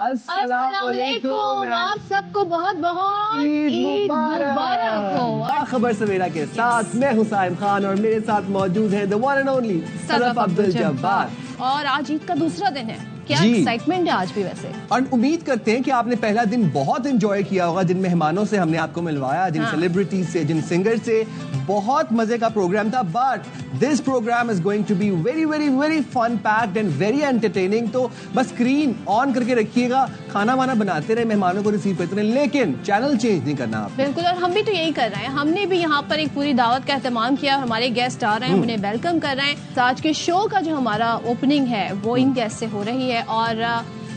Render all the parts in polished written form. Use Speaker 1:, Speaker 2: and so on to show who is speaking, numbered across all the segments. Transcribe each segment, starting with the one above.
Speaker 1: अस्सलामुअलैकुम, आप सबको बहुत बहुत ईद मुबारक हो।
Speaker 2: खबर सवेरा के साथ मैं हुसैन खान और मेरे साथ मौजूद है the one and only Sadaf Abdul Jabbar.
Speaker 1: और आज ईद का दूसरा दिन है, क्या एक्साइटमेंट है आज भी वैसे।
Speaker 2: और उम्मीद करते हैं कि आपने पहला दिन बहुत एंजॉय किया होगा, जिन मेहमानों से हमने आपको मिलवाया, जिन सेलिब्रिटीज से, जिन सिंगर से, बहुत मजे का प्रोग्राम था। But this programme is going to be very very very fun packed and very entertaining. तो बस स्क्रीन ऑन करके रखिएगा, खाना वाना बनाते रहे, मेहमानों को रिसीव करते रहे, लेकिन चैनल चेंज नहीं करना आप।
Speaker 1: बिल्कुल, और हम भी तो यही कर रहे हैं। हमने भी यहाँ पर एक पूरी दावत का एहतमाम किया, हमारे गेस्ट आ रहे हैं, उन्हें वेलकम कर रहे हैं। आज के शो का जो हमारा ओपनिंग है वो इन गेस्ट से हो रही है। और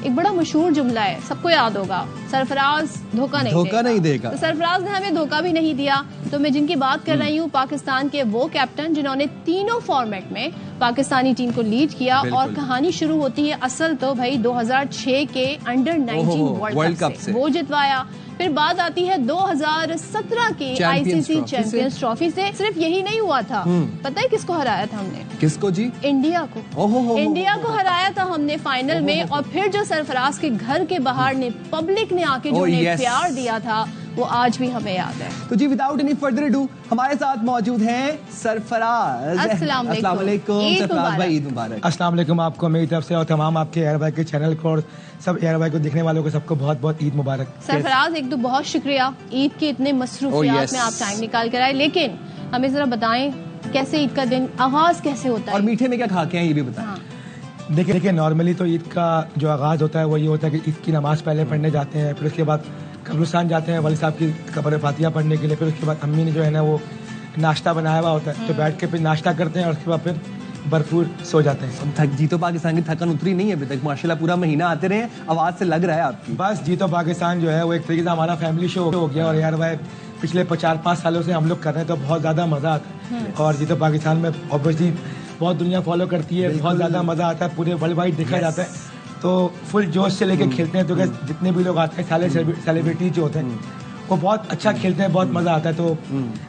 Speaker 1: एक बड़ा मशहूर जुमला है, सबको याद होगा, सरफराज धोखा नहीं देगा। तो सरफराज ने हमें धोखा भी नहीं दिया। तो मैं जिनकी बात कर रही हूँ, पाकिस्तान के वो कैप्टन जिन्होंने तीनों फॉर्मेट में पाकिस्तानी टीम को लीड किया। और कहानी शुरू होती है असल तो भाई 2006 के अंडर 19 वर्ल्ड कप से, वो जितवाया। फिर बात आती है 2017 की आईसीसी चैंपियंस ट्रॉफी से। सिर्फ यही नहीं हुआ था, पता है किसको हराया था हमने?
Speaker 2: किसको जी?
Speaker 1: इंडिया को। इंडिया को हराया था हमने फाइनल में। और फिर जो सरफराज के घर के बाहर ने पब्लिक ने आके जो प्यार दिया था वो आज भी हमें याद है।
Speaker 2: तो जी विदाउट एनी फर्दर डू हमारे साथ मौजूद हैं सरफराज।
Speaker 1: अस्सलाम वालेकुम
Speaker 2: सरफराज भाई, ईद मुबारक।
Speaker 3: अस्सलाम वालेकुम आपको मेरी तरफ से और तमाम आपके एयर भाई के चैनल को और सब एयर भाई को देखने वालों को सबको बहुत बहुत ईद मुबारक।
Speaker 1: सरफराज एक तो बहुत शुक्रिया, ईद के इतने मसरूफियात में आप टाइम निकाल कर आए, लेकिन हमें जरा बताएं कैसे ईद का दिन आगाज कैसे होता है
Speaker 2: और मीठे में क्या खा के हैं ये भी बताएं।
Speaker 3: देखिए नॉर्मली तो ईद का जो आगाज होता है वो ये होता है कि ईद की नमाज पहले पढ़ने जाते हैं, फिर उसके बाद कब्रिस्तान जाते हैं वाली साहब की कब्र फातिहा पढ़ने के लिए। फिर उसके बाद अम्मी ने जो है ना वो नाश्ता बनाया हुआ होता है, तो बैठ के फिर नाश्ता करते हैं और उसके बाद फिर भरपूर सो जाते हैं।
Speaker 2: जीतो पाकिस्तान की थकन उतरी नहीं है अभी तक, माशाल्लाह पूरा महीना आते रहे, आवाज से लग रहा है आपकी।
Speaker 3: बस जीतो पाकिस्तान जो है वो एक तरीके से हमारा फैमिली शो हो गया। और यार भाई पिछले 4-5 सालों से हम लोग कर रहे हैं, तो बहुत ज्यादा मजा आता है। और जीतो पाकिस्तान में ऑब्वियसली बहुत दुनिया फॉलो करती है, बहुत ज्यादा मजा आता है, पूरे वर्ल्ड वाइड देखा जाता है। तो फुल जोश से लेके खेलते हैं। तो जितने भी लोग आते हैं सारे सेलिब्रिटी जो होते हैं वो बहुत अच्छा खेलते हैं, बहुत मजा आता है। तो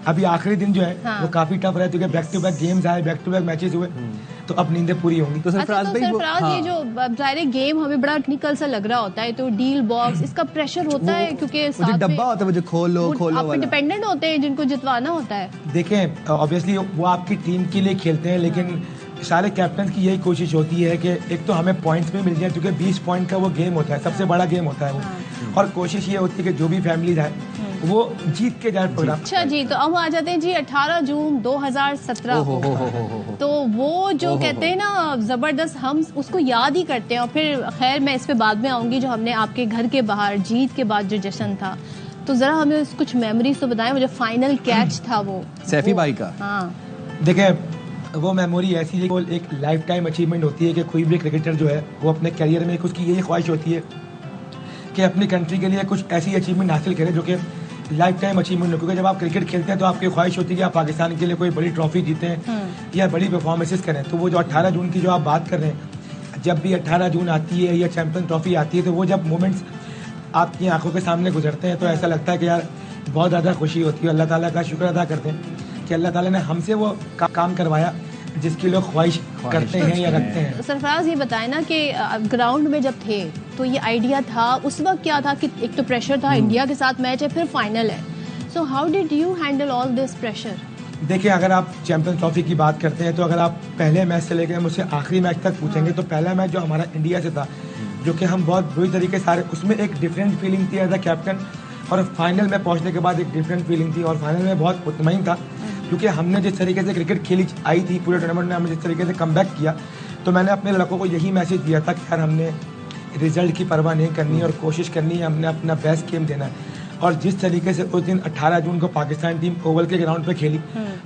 Speaker 3: अभी आखिरी दिन जो है वो काफी टफ रहा है, क्योंकि बैक टू बैक गेम्स आए, बैक टू बैक मैचेस हुए, तो अब नींदें पूरी होंगी।
Speaker 1: तो सरफराज ये जो ज़ाहिर गेम हमें बड़ा टेक्निकल सा लग रहा होता है, तो डील बॉक्स इसका प्रेशर होता है, क्योंकि
Speaker 2: डब्बा होता है जो खोलो
Speaker 1: आप इंडिपेंडेंट होते हैं, जिनको जितवाना होता है।
Speaker 3: देखें ऑब्वियसली वो आपकी टीम के लिए खेलते हैं, लेकिन सारे कैप्टन की यही कोशिश होती है कि एक तो हमें पॉइंट्स भी मिल जाए, क्योंकि 20 पॉइंट का वो गेम होता है, सबसे बड़ा गेम होता है वो। और कोशिश ये होती है कि जो भी फैमिली जाए वो जीत के जाए प्रोग्राम।
Speaker 1: अच्छा जी, तो अब आ जाते हैं जी 18 जून 2017 को। तो वो जो कहते हैं ना जबरदस्त, हम उसको याद ही करते हैं। और फिर खैर मैं इस पे बाद में आऊंगी, जो हमने आपके घर के बाहर जीत के बाद जो जश्न था, तो जरा हमें कुछ मेमोरीज तो बताएं। वो जो फाइनल कैच था वो
Speaker 2: सैफी भाई का,
Speaker 1: हाँ
Speaker 3: देखें वो मेमोरी ऐसी है, वो एक लाइफ टाइम अचीवमेंट होती है कि कोई भी क्रिकेटर जो है वो अपने करियर में उसकी यही ख्वाहिश होती है कि अपनी कंट्री के लिए कुछ ऐसी अचीवमेंट हासिल करें जो कि लाइफ टाइम अचीवमेंट हो। क्योंकि जब आप क्रिकेट खेलते हैं तो आपकी ख्वाहिश होती है कि आप पाकिस्तान के लिए कोई बड़ी ट्रॉफी जीतें या बड़ी परफॉर्मेंसेस करें। तो वो जो 18 जून की जो आप बात कर रहे हैं, जब भी 18 जून आती है या चैंपियन ट्रॉफी आती है, तो वो जब मोमेंट्स आपकी आंखों के सामने गुजरते हैं तो ऐसा लगता है कि यार बहुत ज़्यादा खुशी होती है। अल्लाह ताला का शुक्र अदा करते हैं कि अल्लाह ताला ने हमसे वो काम करवाया जिसकी लोग ख्वाहिश करते हैं या रखते हैं।
Speaker 1: सरफराज ये बताए ना कि ग्राउंड में जब थे तो ये आइडिया था उस वक्त क्या था कि एक तो प्रेशर था, इंडिया के साथ मैच है, फिर फाइनल है। So how did you handle all this pressure?
Speaker 3: देखिए अगर आप चैंपियंस ट्रॉफी की बात करते हैं, तो अगर आप पहले मैच से लेकर मुझसे आखिरी मैच तक पूछेंगे, तो पहला मैच जो हमारा इंडिया से था, जो कि हम बहुत बुरी तरीके से उसमें एक डिफरेंट फीलिंग थी एज अ कैप्टन। और फाइनल में पहुंचने के बाद एक डिफरेंट फीलिंग थी, और फाइनल में बहुत मुतमईन था, क्योंकि हमने जिस तरीके से क्रिकेट खेली आई थी पूरे टूर्नामेंट में, हमने जिस तरीके से कमबैक किया, तो मैंने अपने लड़कों को यही मैसेज दिया था कि यार हमने रिजल्ट की परवाह नहीं करनी और कोशिश करनी है, हमने अपना बेस्ट गेम देना है। और जिस तरीके से उस दिन 18 जून को पाकिस्तान टीम ओवल के ग्राउंड पे खेली,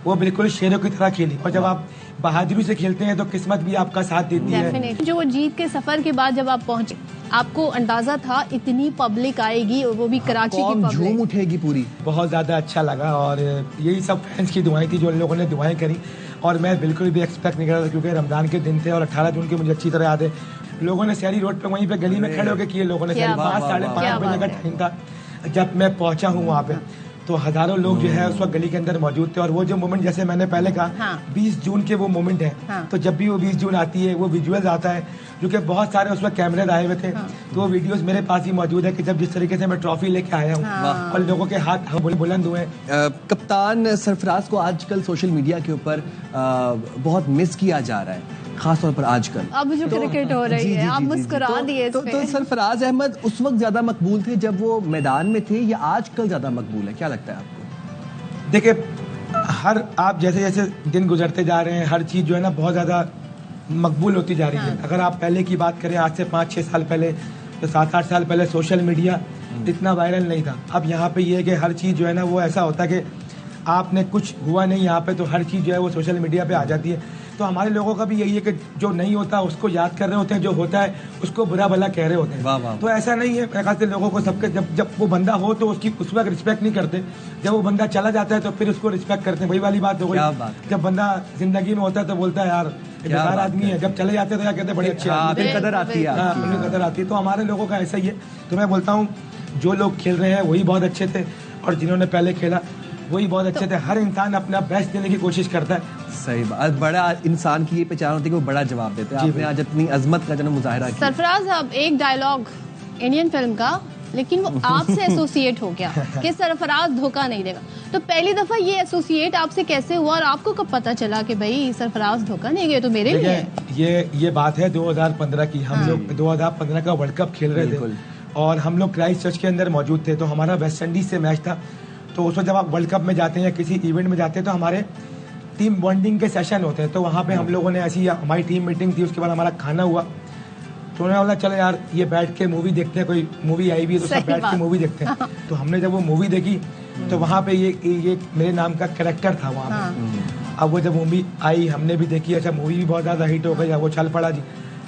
Speaker 3: वो बिल्कुल शेरों की तरह खेली। और जब आप बहादुरी से खेलते हैं तो किस्मत भी आपका साथ देती है।
Speaker 1: जो जीत के सफर के बाद जब आप पहुंचे, आपको अंदाजा था इतनी पब्लिक आएगी, और वो भी कराची की पब्लिक
Speaker 2: झूम उठेगी पूरी?
Speaker 3: बहुत ज़्यादा अच्छा लगा, और यही सब फैंस की दुआएं थी जो लोगों ने दुआएं करी, और मैं बिल्कुल भी एक्सपेक्ट नहीं कर रहा था, क्योंकि रमज़ान के दिन थे और 18 जून के मुझे अच्छी तरह याद है। लोगों ने शहरी रोड पे वहीं पे गली में खड़े होकर किए, लोगों ने 5 साढ़े 5 बजे का टाइम था जब मैं पहुंचा हूँ वहाँ पे। तो हजारों लोग जो है उस वक्त गली के अंदर मौजूद थे। और वो जो मोमेंट जैसे मैंने पहले कहा,
Speaker 1: हाँ।
Speaker 3: 20 जून के वो मोमेंट है,
Speaker 1: हाँ।
Speaker 3: तो जब भी वो 20 जून आती है वो विजुअल्स आता है, जो कि बहुत सारे उस वक्त कैमरे आए हुए थे।
Speaker 1: हाँ।
Speaker 3: तो वो वीडियोस मेरे पास ही मौजूद है कि जब जिस तरीके से मैं ट्रॉफी लेके आया हूँ
Speaker 1: हाँ।
Speaker 3: और लोगों के हाथ बुलंद हुए।
Speaker 2: कप्तान सरफराज को आजकल सोशल मीडिया के ऊपर बहुत मिस किया जा रहा है, खास तौर पर आजकल।
Speaker 1: अब जो क्रिकेट हो रही है, आप मुस्कुरा दिए
Speaker 2: तो सरफराज अहमद उस वक्त ज्यादा मकबूल थे जब वो मैदान में थे, या आजकल ज्यादा मकबूल है? क्या लगता है आपको?
Speaker 3: देखिए, हर आप जैसे जैसे दिन गुजरते जा रहे हैं, हर चीज़ जो है ना बहुत ज़्यादा मकबूल होती जा रही है। अगर आप पहले की बात करें, आज से 5-6 साल पहले, तो 7-8 साल पहले सोशल मीडिया इतना वायरल नहीं था। अब यहाँ पे ये है कि हर चीज़ जो है ना वो ऐसा होता है कि आपने कुछ हुआ नहीं यहाँ पे, तो हर चीज़ जो है वो सोशल मीडिया पे आ जाती है। तो हमारे लोगों का भी यही है कि जो नहीं होता उसको याद कर रहे होते हैं, जो होता है उसको बुरा भला कह रहे होते हैं।
Speaker 2: वाह वाह।
Speaker 3: तो ऐसा नहीं है, मेरे ख्याल से लोगों को सबके जब वो बंदा हो तो उसकी उस वक्त रिस्पेक्ट नहीं करते, जब वो बंदा चला जाता है तो फिर उसको रिस्पेक्ट करते हैं। वही वाली बात हो
Speaker 2: क्या
Speaker 3: गई,
Speaker 2: बात।
Speaker 3: जब बंदा जिंदगी में होता है तो बोलता है यार बेकार आदमी है, जब चले जाते हैं तो क्या कहते हैं बड़े अच्छे आदमी
Speaker 2: फिर कदर आती है
Speaker 3: हाँ,
Speaker 2: आपकी।
Speaker 3: उनकी कदर आती है। तो हमारे लोगों का ऐसा ही है। तो मैं बोलता हूँ जो लोग खेल रहे हैं वही बहुत अच्छे थे, और जिन्होंने पहले खेला वही बहुत अच्छे थे। हर इंसान अपना बेस्ट देने की कोशिश करता है।
Speaker 2: सही बात। बड़ा इंसान की ये पहचान होती है कि वो बड़ा जवाब देते हैं। आपने आज इतनी अजमत का जो मुजाहिरा किया।
Speaker 1: सरफराज, अब एक डायलॉग इंडियन फिल्म का, लेकिन वो आपसे एसोसिएट हो गया कि सरफराज धोखा नहीं देगा। तो पहली दफा ये एसोसिएट आपसे कैसे हुआ, और आपको कब पता चला कि भाई सरफराज धोखा नहीं गया तो मेरे लिए है?
Speaker 3: ये बात है 2015 की। हम लोग 2015 का वर्ल्ड कप खेल रहे थे और हम लोग क्राइस्ट चर्च के अंदर मौजूद थे। तो हमारा वेस्ट इंडीज से मैच था। तो उस वक्त जब आप वर्ल्ड कप में जाते हैं या किसी इवेंट में जाते हैं तो हमारे टीम बॉन्डिंग के सेशन होते हैं। तो वहाँ पे हम लोगों ने ऐसी हमारी टीम मीटिंग थी, उसके बाद हमारा खाना हुआ। तो उन्होंने बोला चलो यार ये बैठ के मूवी देखते हैं, कोई मूवी आई हुई है तो सब बैठ के मूवी देखते हैं। तो हमने जब वो मूवी देखी तो वहाँ पे ये मेरे नाम का कैरेक्टर था वहाँ पे। अब वो जब मूवी आई हमने भी देखी। अच्छा, मूवी भी बहुत ज़्यादा हिट हो गई, वो चल पड़ा जी।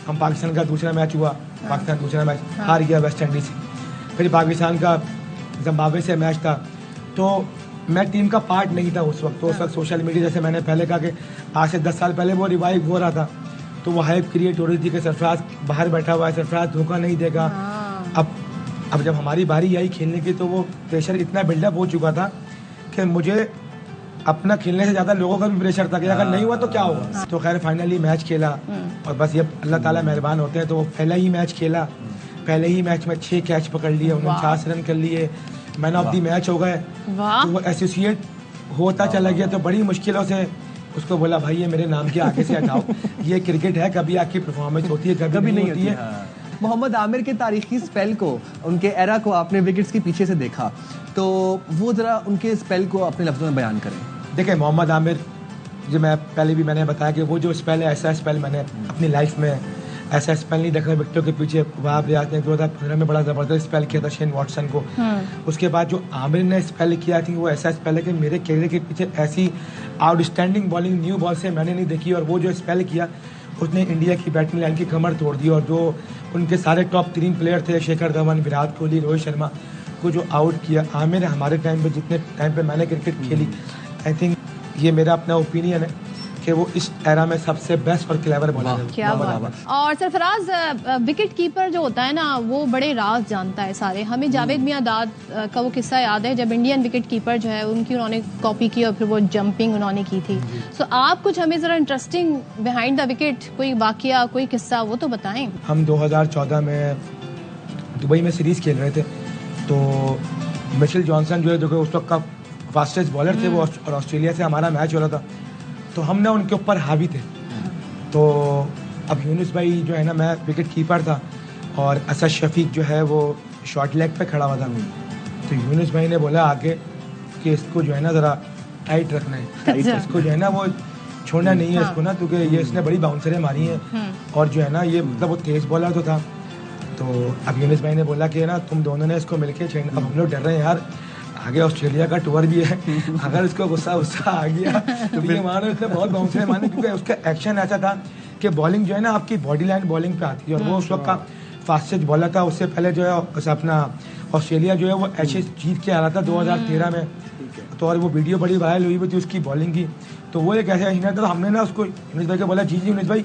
Speaker 3: हम पाकिस्तान का दूसरा मैच हुआ, पाकिस्तान दूसरा मैच हार गया वेस्ट इंडीज से। फिर पाकिस्तान का जिम्बाब्वे से मैच था। तो मैं टीम का पार्ट नहीं था उस वक्त। तो उस वक्त सोशल मीडिया, जैसे मैंने पहले कहा कि आज से 10 साल पहले वो रिवाइव हो रहा था, तो वो हाइप क्रिएट हो रही थी कि सरफराज बाहर बैठा हुआ है, सरफराज धोखा नहीं देगा। अब जब हमारी बारी आई खेलने की तो वो प्रेशर इतना बिल्डअप हो चुका था कि मुझे अपना खेलने से ज़्यादा लोगों का भी प्रेशर था कि अगर नहीं हुआ तो क्या होगा। तो खैर फाइनली मैच खेला और बस ये अल्लाह ताला मेहरबान होते हैं। तो वो पहला ही मैच खेला, पहले ही मैच में 6 कैच पकड़ लिए, 49 रन कर लिए, मैन ऑफ द मैच हो गए। तो वो एसोसिएट होता चला गया। तो बड़ी मुश्किलों से उसको बोला भाई ये मेरे नाम के आगे से हटाओ, ये क्रिकेट है, कभी आपकी परफॉर्मेंस होती है कभी नहीं होती है।
Speaker 2: मोहम्मद आमिर के तारीखी स्पेल को, उनके एरा को आपने विकेट्स के पीछे से देखा, तो वो जरा उनके स्पेल को अपने लफ्जों में बयान करें।
Speaker 3: देखिए, मोहम्मद आमिर जो मैं पहले भी मैंने बताया कि वो जो स्पेल है, ऐसा स्पेल मैंने अपनी लाइफ में ऐसा स्पेल नहीं देखा। विकेटों के पीछे वहाब रियाज ने 2015 में बड़ा ज़बरदस्त स्पेल किया था शेन वॉटसन को। उसके बाद जो आमिर ने स्पेल किया थी वो ऐसा स्पेल है कि मेरे कैरियर के पीछे ऐसी आउटस्टैंडिंग बॉलिंग न्यू बॉल से मैंने नहीं देखी। और वो जो स्पेल किया उसने इंडिया की बैटिंग लाइन की कमर तोड़ दी। और जो उनके सारे टॉप 3 प्लेयर थे, शिखर धवन, विराट कोहली, रोहित शर्मा को जो आउट किया आमिर, हमारे टाइम पे जितने टाइम पे मैंने क्रिकेट खेली, आई थिंक ये मेरा अपना ओपिनियन है कि वो इस एरा में सबसे बेस्ट और क्लेवर बॉलर है।
Speaker 1: क्या बात। और सरफराज, विकेट कीपर जो होता है ना वो बड़े राज जानता है सारे। हमें जावेद मियां दाद का वो किस्सा याद है जब इंडियन विकेट कीपर जो है उनकी उन्होंने कॉपी की और फिर वो जंपिंग उन्होंने की थी। सो आप कुछ हमें जरा इंटरेस्टिंग बिहाइंड द विकेट कोई वाकया, कोई किस्सा वो तो बताएं।
Speaker 3: हम 2014 में दुबई में सीरीज खेल रहे थे। तो मिशेल जॉनसन जो है, जो कि उस वक्त का फास्टेस्ट बॉलर थे वो, और ऑस्ट्रेलिया से हमारा मैच हो रहा था। तो हम ना उनके ऊपर हावी थे। तो अब यूनुस भाई जो है ना, मैं विकेट कीपर था और असद शफीक जो है वो शॉर्ट लेग पे खड़ा हुआ था। तो यूनुस भाई ने बोला आगे कि इसको जो है ना ज़रा टाइट रखना है, इसको जो है ना वो छोड़ना नहीं है इसको ना, क्योंकि ये इसने बड़ी बाउंसरें मारी हैं और जो है ना ये मतलब वो तेज़ बॉलर तो था। तो अब यूनुस भाई ने बोला कि ना तुम दोनों ने इसको मिलके छेड़ना। अब हम लोग डर रहे हैं यार, आगे ऑस्ट्रेलिया का टूर भी है, अगर इसको गुस्सा आ गया तो ये मानो इसने बहुत बाउंसरें मारने, क्योंकि उसका एक्शन ऐसा था कि बॉलिंग जो है ना आपकी बॉडी लाइन बॉलिंग पे आती है। और वो उस वक्त का फास्टेस्ट बॉलर था। उससे पहले जो है अपना ऑस्ट्रेलिया जो है वो एशेज जीत के आ रहा था 2013 में। तो और वो वीडियो बड़ी वायरल हुई थी उसकी बॉलिंग की। तो वो एक ऐसा हिना था, हमने ना उसको यूनुस भाई को बोला जी यूनुस भाई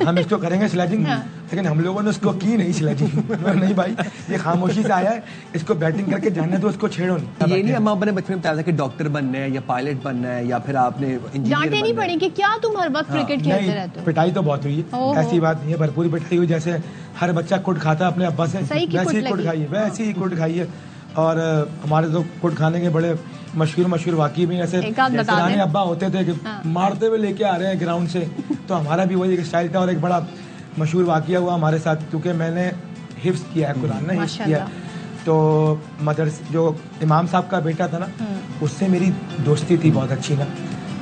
Speaker 3: हम इसको करेंगे स्लेजिंग, लेकिन हम लोगों ने उसको की नहीं सिलेक्शन। नहीं भाई, ये खामोशी से आया है, इसको बैटिंग करके जाने दो, उसको छेड़ो नहीं।
Speaker 2: ये नहीं अम्मा अपने बचपन में बताया था कि डॉक्टर बनना है या पायलट बनना है या फिर आपने इंजीनियर
Speaker 1: डांटे नहीं पड़ी कि क्या तुम हर वक्त क्रिकेट खेलते
Speaker 3: नहीं,
Speaker 1: रहते हो?
Speaker 3: पिटाई तो बहुत हुई है, ऐसी बात नहीं है, भरपूर पिटाई हुई। जैसे हर बच्चा कुट खाता है अपने अब्बा से,
Speaker 1: सही की
Speaker 3: वैसे ही
Speaker 1: कुट
Speaker 3: कुट
Speaker 1: लगी।
Speaker 3: खाइए, वैसे ही कुट खाइए। और हमारे तो कुट खाने के बड़े मशहूर वाकई भी ऐसे
Speaker 1: एक आध बता
Speaker 3: पुराने
Speaker 1: दें।
Speaker 3: अब्बा होते थे कि मारते हुए लेके आ रहे हैं ग्राउंड से, तो हमारा भी वही एक स्टाइल था। और एक बड़ा मशहूर वाकया हुआ हमारे साथ, क्योंकि मैंने हिफ्स किया है कुरान, ना हिफ्स किया है, तो मदरस जो इमाम साहब का बेटा था ना, उससे मेरी दोस्ती थी बहुत अच्छी ना।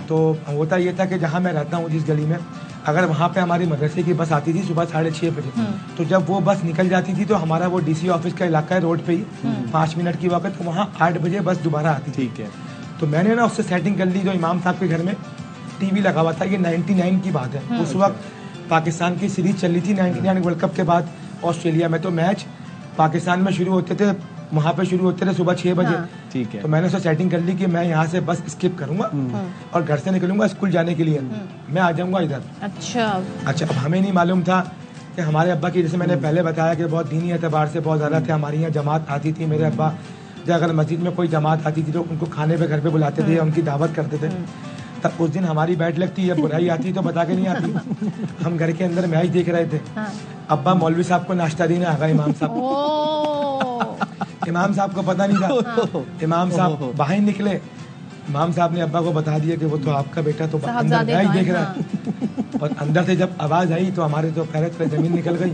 Speaker 3: तो होता ये था कि जहाँ मैं रहता हूँ जिस गली में, अगर वहाँ पे हमारी मदरसे की बस आती थी सुबह 6:30 बजे, तो जब वो बस निकल जाती थी तो हमारा वो डीसी ऑफिस का इलाका है रोड पे ही, 5 मिनट की वक्त, तो वहाँ 8 बजे बस दोबारा आती थी।
Speaker 2: ठीक है।
Speaker 3: तो मैंने ना उससे सेटिंग कर ली, जो इमाम साहब के घर में टीवी लगा हुआ था, ये 99 की बात है, उस वक्त पाकिस्तान की सीरीज चल रही थी 99 वर्ल्ड कप के बाद ऑस्ट्रेलिया में, तो मैच पाकिस्तान में शुरू होते थे, वहाँ पे शुरू होते थे सुबह 6 बजे।
Speaker 2: ठीक है।
Speaker 3: तो मैंने उससे सेटिंग कर ली कि मैं यहाँ से बस स्किप करूंगा और घर से निकलूंगा स्कूल जाने के लिए, मैं आ जाऊंगा इधर।
Speaker 1: अच्छा,
Speaker 3: अब हमें नहीं मालूम था कि हमारे अब्बा की, जैसे मैंने पहले बताया कि बहुत दीनी एतबार से बहुत ज़्यादा थे, हमारे यहाँ जमात आती थी, मेरे अब्बा जब अगर मस्जिद में कोई जमात आती थी तो उनको खाने पे घर पे बुलाते थे, उनकी दावत करते थे। तब उस दिन हमारी बैट लगती है, बुराई आती तो बता के नहीं आती। हम घर के अंदर मैच देख रहे थे, अब्बा मौलवी साहब को नाश्ता देने आ गए, इमाम साहब को। इमाम साहब को पता नहीं था, इमाम साहब बाहर निकले, इमाम साहब ने अब्बा को बता दिया कि वो तो आपका बेटा तो अंदर मैच देख रहा है। और अंदर से जब आवाज आई तो हमारे तो पैर पे जमीन निकल गई,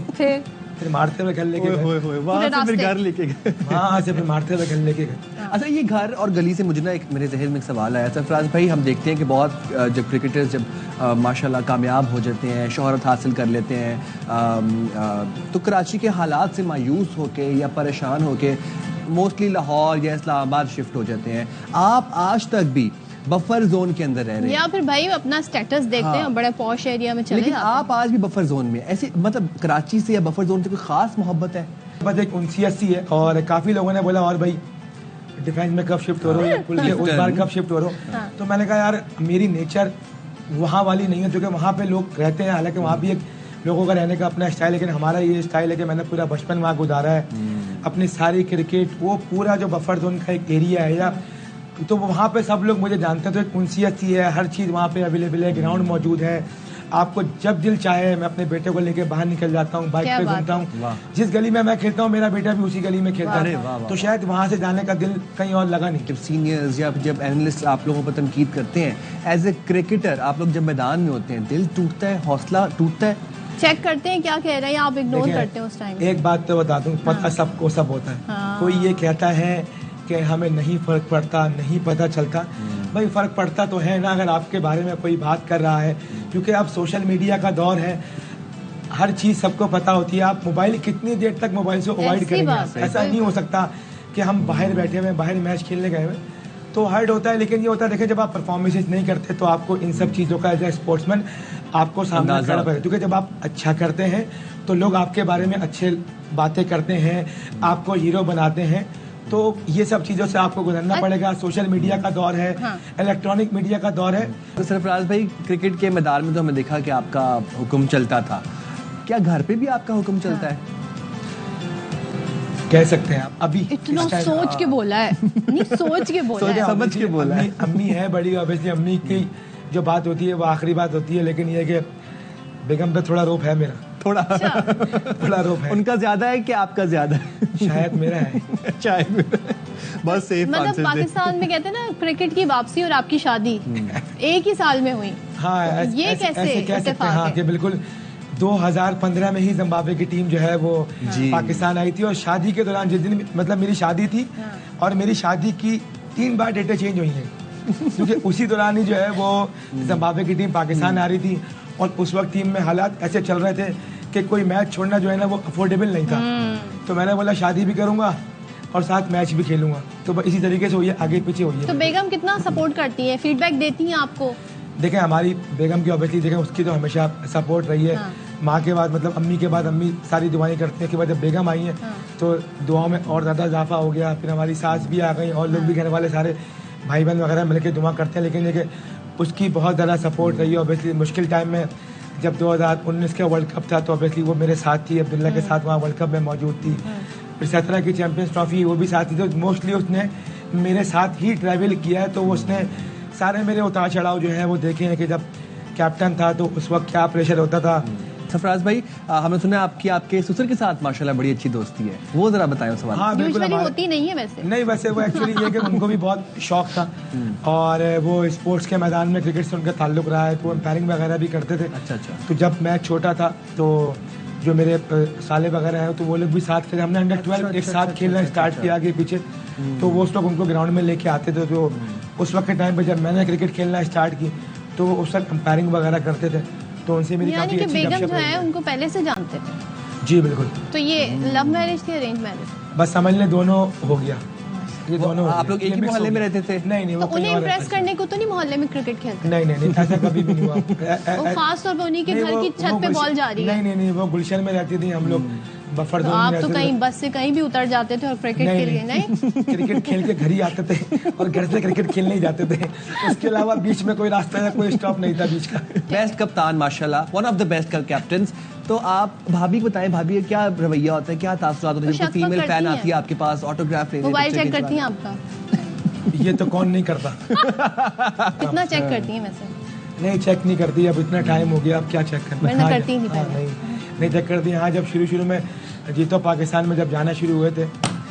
Speaker 3: फिर मारते हुए घर लेके गए,
Speaker 2: वहाँ से फिर घर लेके गए।
Speaker 3: वहाँ से फिर मारते हुए घर लेके गए।
Speaker 2: अच्छा, ये घर और गली से मुझे ना एक मेरे जहन में एक सवाल आया। सरफराज भाई, हम देखते हैं कि बहुत जब क्रिकेटर्स जब माशाल्लाह कामयाब हो जाते हैं, शोहरत हासिल कर लेते हैं, तो कराची के हालात से मायूस होके या परेशान होके मोस्टली लाहौर या इस्लामाबाद शिफ्ट हो जाते हैं। आप आज तक भी बफर जोन के अंदर रह रहे हैं,
Speaker 1: या फिर भाई अपना स्टेटस देखते हैं, बड़े पॉश एरिया में चले
Speaker 2: लेकिन
Speaker 1: जाते हैं।
Speaker 2: आप आज भी बफर जोन में, ऐसे मतलब कराची से या बफर जोन से कोई खास मोहब्बत है?
Speaker 3: बस एक उनसीयत सी है। और काफी लोगों ने बोला और भाई डिफेंस में कब शिफ्ट हो रहे हो, या पुल के उस बार कब शिफ्ट हो रहे हो, तो मैंने कहा यार मेरी नेचर वहाँ वाली नहीं है, क्योंकि वहाँ पे लोग रहते हैं, हालांकि वहाँ भी एक लोगों का रहने का अपना स्टाइल, लेकिन हमारा ये स्टाइल है कि मैंने पूरा बचपन वहाँ गुजारा है, अपनी सारी क्रिकेट, वो पूरा जो बफर जोन का एक एरिया है, या तो वहाँ पे सब लोग मुझे जानते हैं, तो एक उनसीयत सी है, हर चीज़ वहाँ पे अवेलेबल है, ग्राउंड मौजूद है, आपको जब दिल चाहे मैं अपने बेटे को लेके बाहर निकल जाता हूँ, बाइक पे घूमता हूँ, जिस गली में मैं खेलता हूँ मेरा बेटा भी उसी गली में खेलता है, तो शायद वहाँ से जाने का दिल कहीं और लगा नहीं।
Speaker 2: जब सीनियर्स या जब एनालिस्ट आप लोगों पर तनकीद करते हैं, एज ए क्रिकेटर आप लोग जब मैदान में होते हैं, दिल टूटता है, हौसला टूटता है?
Speaker 1: चेक करते हैं क्या कह रहे हैं, आप इग्नोर करते हैं उस टाइम?
Speaker 3: एक बात तो बता दूं, पता सबको सब होता है। कोई ये कहता है कि हमें नहीं फर्क पड़ता, नहीं पता चलता, भाई फर्क पड़ता तो है ना, अगर आपके बारे में कोई बात कर रहा है, क्योंकि अब सोशल मीडिया का दौर है, हर चीज़ सबको पता होती है। आप मोबाइल कितनी देर तक मोबाइल से अवॉइड करेंगे? ऐसा नहीं हो सकता कि हम बाहर बैठे हुए, बाहर मैच खेलने गए हुए, तो हर्ट होता है, लेकिन ये होता है देखिए जब आप परफॉर्मेंसेज नहीं करते तो आपको इन सब चीज़ों का एज ए स्पोर्ट्समैन आपको सामना करना पड़ेगा, क्योंकि जब आप अच्छा करते हैं तो लोग आपके बारे में अच्छे बातें करते हैं, आपको हीरो बनाते हैं, तो ये सब चीज़ों से आपको गुजरना पड़ेगा। सोशल मीडिया का दौर है, इलेक्ट्रॉनिक मीडिया का दौर है।
Speaker 2: तो सरफराज भाई, क्रिकेट के मैदान में तो हमने देखा कि आपका हुक्म चलता था, क्या घर पे भी आपका हुक्म चलता है?
Speaker 3: कह सकते हैं आप। अभी
Speaker 1: इतना सोच के बोला है, नहीं सोच के बोला है,
Speaker 2: समझ के बोला है।
Speaker 3: अम्मी है बड़ी, ऑब्वियसली अम्मी की जो बात होती है वो आखिरी बात होती है, लेकिन ये कि बेगम पे थोड़ा रोप है मेरा, थोड़ा रोप है।
Speaker 2: उनका ज्यादा है कि आपका ज्यादा है?
Speaker 3: शायद मेरा है।
Speaker 2: शायद बहुत सेफ आंसर
Speaker 1: मतलब पाकिस्तान में कहते हैं ना क्रिकेट की वापसी और आपकी शादी एक ही साल में हुई।
Speaker 3: हाँ,
Speaker 1: ये कैसे
Speaker 3: कह सकते हैं। हाँ, कि बिल्कुल 2015 में ही जिम्बाब्वे की टीम जो है वो पाकिस्तान आई थी, और शादी के दौरान जिस दिन मतलब मेरी शादी थी, और मेरी शादी की 3 बार डेटें चेंज हुई हैं, क्योंकि उसी दौरान ही जो है वो जिम्बाब्वे की टीम पाकिस्तान आ रही थी, और उस वक्त टीम में हालात ऐसे चल रहे थे कि कोई मैच छोड़ना जो है ना वो अफोर्डेबल नहीं था। तो मैंने बोला शादी भी करूंगा और साथ मैच भी खेलूंगा, तो इसी तरीके से हुई है, आगे पीछे हुई है।
Speaker 1: तो बेगम कितना सपोर्ट करती है, फीडबैक देती हैं आपको?
Speaker 3: देखें हमारी बेगम की ऑब्वियसली देखें उसकी तो हमेशा सपोर्ट रही है। माँ के बाद मतलब अम्मी के बाद अम्मी सारी दुआएं करती हैं, कि बाद जब बेगम आई हैं तो दुआओं में और ज़्यादा इजाफा हो गया। फिर हमारी सास भी आ गई, और लोग भी घर वाले सारे भाई बहन वगैरह मिलकर दुआ करते हैं, लेकिन देखिए उसकी बहुत ज़्यादा सपोर्ट रही है। ऑब्वियसली मुश्किल टाइम में जब 2019 का वर्ल्ड कप था तो ऑब्वियसली वो मेरे साथ थी, अब्दुल्ला के साथ वहाँ वर्ल्ड कप में मौजूद थी। फिर 17 की चैंपियंस ट्रॉफी वो भी साथ थी, तो मोस्टली उसने मेरे साथ ही ट्रैवल किया है। तो उसने सारे मेरे उतार चढ़ाव जो है वो देखे हैं कि जब कैप्टन था तो उस वक्त क्या प्रेशर होता था।
Speaker 2: सरफराज भाई, हमने सुना आपकी आपके ससुर के साथ माशाल्लाह बड़ी अच्छी दोस्ती है, वो जरा बताएं उस सवाल।
Speaker 3: हाँ बिल्कुल,
Speaker 1: यूजुअली होती नहीं है वैसे।
Speaker 3: नहीं, वैसे वो एक्चुअली ये कि उनको भी बहुत शौक था और वो स्पोर्ट्स के मैदान में क्रिकेट से उनका ताल्लुक रहा है, तो एम्पायरिंग वगैरह भी करते थे।
Speaker 2: अच्छा।
Speaker 3: तो जब मैं छोटा था तो जो मेरे साले वगैरह हैं तो वो लोग भी साथ खेले, हमने अंडर 12 एक साथ खेलना स्टार्ट किया आगे पीछे। तो वो उस लोग उनको ग्राउंड में लेके आते थे। तो उस वक्त के टाइम पे जब मैंने क्रिकेट खेलना स्टार्ट की तो वो उस वक्त एम्पायरिंग वगैरह करते थे, तो उनसे मेरी
Speaker 1: यानी
Speaker 3: काफी
Speaker 1: कि
Speaker 3: अच्छी
Speaker 1: बेगम
Speaker 3: गपशप
Speaker 1: जो है
Speaker 3: हुई।
Speaker 1: उनको पहले से जानते थे।
Speaker 3: जी बिल्कुल।
Speaker 1: तो ये लव मैरिज थी, अरेंज मैरिज?
Speaker 3: बस समझ लें दोनों हो गया, ये दोनों हो
Speaker 2: आप
Speaker 3: गया।
Speaker 2: लोग एक ही
Speaker 3: ये mix
Speaker 2: मोहल्ले
Speaker 3: हो
Speaker 2: में
Speaker 3: गया।
Speaker 2: रहते थे?
Speaker 3: नहीं,
Speaker 1: तो
Speaker 3: वो
Speaker 1: उन्हें
Speaker 3: कहीं और
Speaker 1: इम्प्रेस
Speaker 3: रहते
Speaker 1: करने को तो नहीं मोहल्ले में क्रिकेट खेलते?
Speaker 3: थे। नहीं, ऐसा कभी भी नहीं हुआ।
Speaker 1: वो खास तौर पर उन्हीं के
Speaker 3: नहीं,
Speaker 1: घर की छत पे बॉल जा रही है।
Speaker 3: नहीं, वो गुलशन में रहती थी, हम लोग बफर
Speaker 1: तो
Speaker 3: जोन में
Speaker 1: आप
Speaker 3: रहते
Speaker 1: तो
Speaker 3: थे।
Speaker 1: कहीं बस से कहीं भी उतर जाते थे और क्रिकेट के लिए नहीं?
Speaker 3: क्रिकेट खेल के घर ही आते थे और घर से क्रिकेट खेलने ही जाते थे। उसके अलावा बीच में कोई रास्ता या कोई स्टॉप नहीं था बीच का।
Speaker 2: बेस्ट कप्तान माशाल्लाह, one of the best captains. तो आप भाभी को बताएं, भाभी का क्या रवैया होता है, क्या तासुरात होते हैं जब कोई फीमेल फैन आती है आपके पास ऑटोग्राफ लेने?
Speaker 1: मोबाइल चेक करती हैं आपका?
Speaker 3: ये तो कौन नहीं करता।
Speaker 1: कितना चेक करती हैं वैसे?
Speaker 3: नहीं, चेक नहीं करती, अब इतना टाइम हो गया, अब क्या चेक करना।
Speaker 1: मैंने करती ही नहीं
Speaker 3: हाँ,
Speaker 1: पहले।
Speaker 3: नहीं चेक करती। हाँ, जब शुरू में जीतो पाकिस्तान में जब जाना शुरू हुए थे